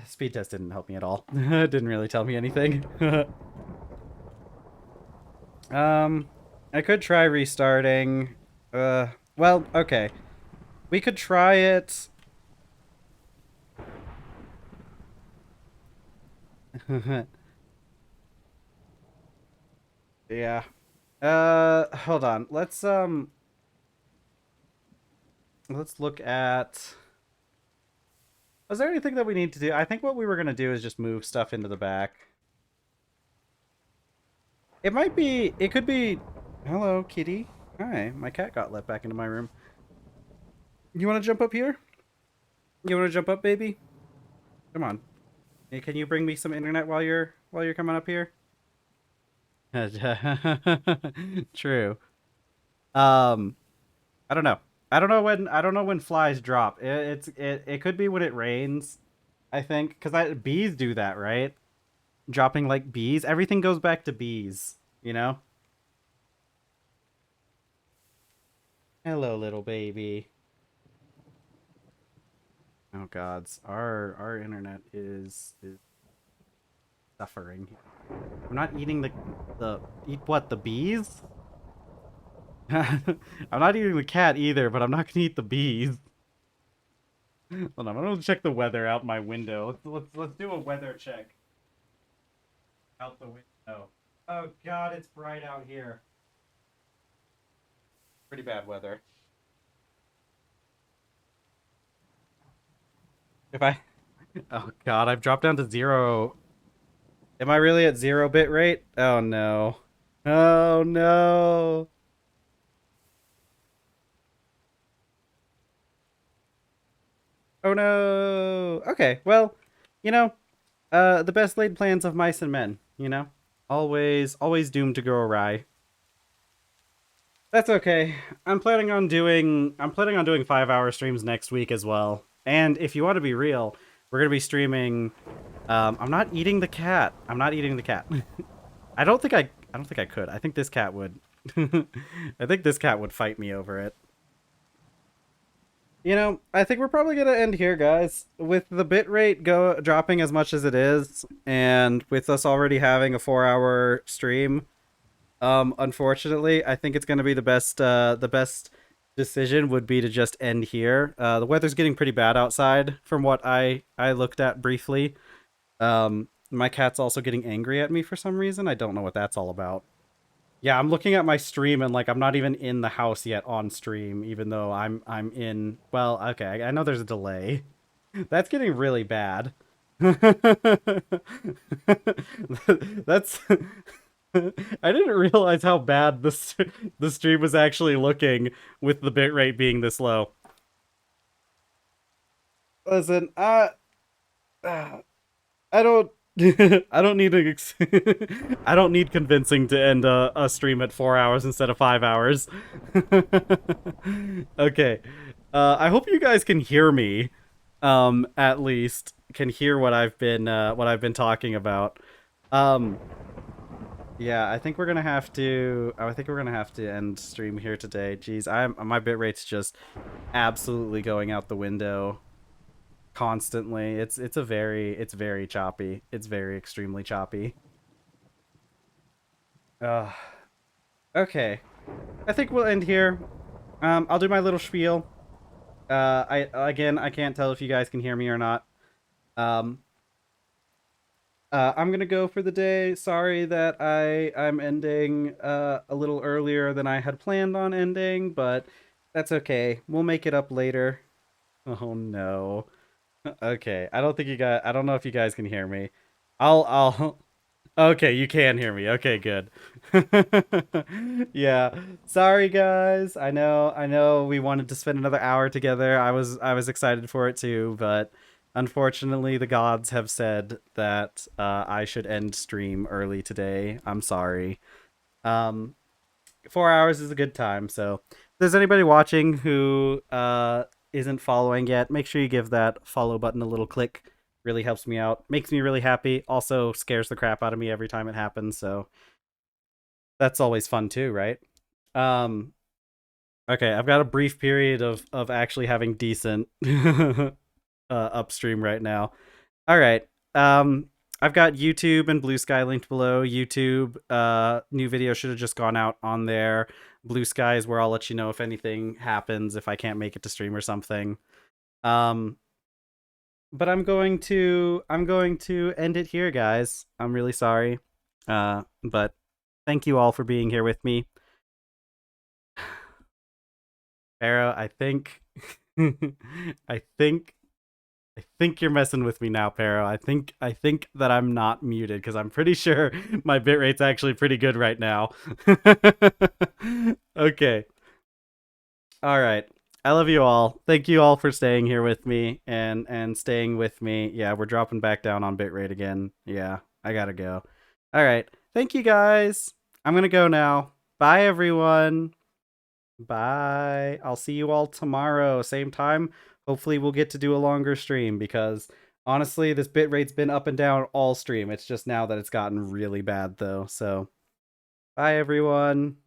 Speed test didn't help me at all. It didn't really tell me anything. I could try restarting. Well, okay. We could try it. Yeah. Hold on. Let's look at. Was there anything that we need to do? I think what we were gonna do is just move stuff into the back. It might be. It could be. Hello, kitty. Hi, my cat got let back into my room. You want to jump up here? You want to jump up, baby? Come on. Hey, can you bring me some internet while you're coming up here? True. Um, I don't know. I don't know when flies drop. It could be when it rains. I think because bees do that, right? Dropping like bees. Everything goes back to bees. You know. Hello, little baby. Oh gods, our internet is suffering. I'm not eating the eat what, the bees? I'm not eating the cat either, but I'm not gonna eat the bees. Hold on, I'm gonna check the weather out my window. Let's do a weather check out the window. Oh god, it's bright out here. Pretty bad weather. If I Oh god, I've dropped down to 0. Am I really at 0 bit rate? Oh no. Oh no. Oh no. Okay, well, you know, the best laid plans of mice and men, you know? Always doomed to go awry. That's okay. I'm planning on doing 5-hour streams next week as well. And if you want to be real, we're gonna be streaming. I'm not eating the cat. I'm not eating the cat. I don't think I could. I think this cat would. I think this cat would fight me over it. I think we're probably gonna end here, guys. With the bitrate go dropping as much as it is, and with us already having a 4-hour stream, unfortunately, I think it's gonna be the best decision would be to just end here. The weather's getting pretty bad outside from what I looked at briefly. My cat's also getting angry at me for some reason. I don't know what that's all about. Yeah, I'm looking at my stream and like I'm not even in the house yet on stream, even though I'm in. Well, okay, I know there's a delay. That's getting really bad. That's. I didn't realize how bad the stream was actually looking with the bitrate being this low. Listen, I don't. I don't need I don't need convincing to end a stream at 4 hours instead of 5 hours. Okay. I hope you guys can hear me. At least can hear what I've been talking about. Um, yeah, I think we're gonna have to. I think we're gonna have to end stream here today. Jeez, my bitrate's just absolutely going out the window constantly. It's very choppy. It's very extremely choppy. Uh, okay. I think we'll end here. I'll do my little spiel. I can't tell if you guys can hear me or not. Um, I'm gonna go for the day. Sorry that I'm ending a little earlier than I had planned on ending, but that's okay. We'll make it up later. Oh no. Okay, I don't know if you guys can hear me. I'll Okay, you can hear me. Okay, good. Yeah. Sorry guys. I know we wanted to spend another hour together. I was excited for it too, but unfortunately the gods have said that I should end stream early today. I'm sorry. Um 4 hours is a good time. So if there's anybody watching who isn't following yet, make sure you give that follow button a little click. Really helps me out, makes me really happy. Also scares the crap out of me every time it happens. So that's always fun too, right? Um, okay, I've got a brief period of actually having decent upstream right now. All right. I've got YouTube and Blue Sky linked below. YouTube, new video should have just gone out on there. Blue Sky is where I'll let you know if anything happens, if I can't make it to stream or something. Um, but I'm going to end it here, guys. I'm really sorry. But thank you all for being here with me. Arrow, I think I think I think you're messing with me now, Pero. I think that I'm not muted because I'm pretty sure my bitrate's actually pretty good right now. Okay. All right. I love you all. Thank you all for staying here with me and staying with me. Yeah, we're dropping back down on bitrate again. Yeah, I gotta go. All right. Thank you guys. I'm gonna go now. Bye everyone. Bye. I'll see you all tomorrow, same time. Hopefully we'll get to do a longer stream because honestly, this bitrate's been up and down all stream. It's just now that it's gotten really bad though. So, bye everyone.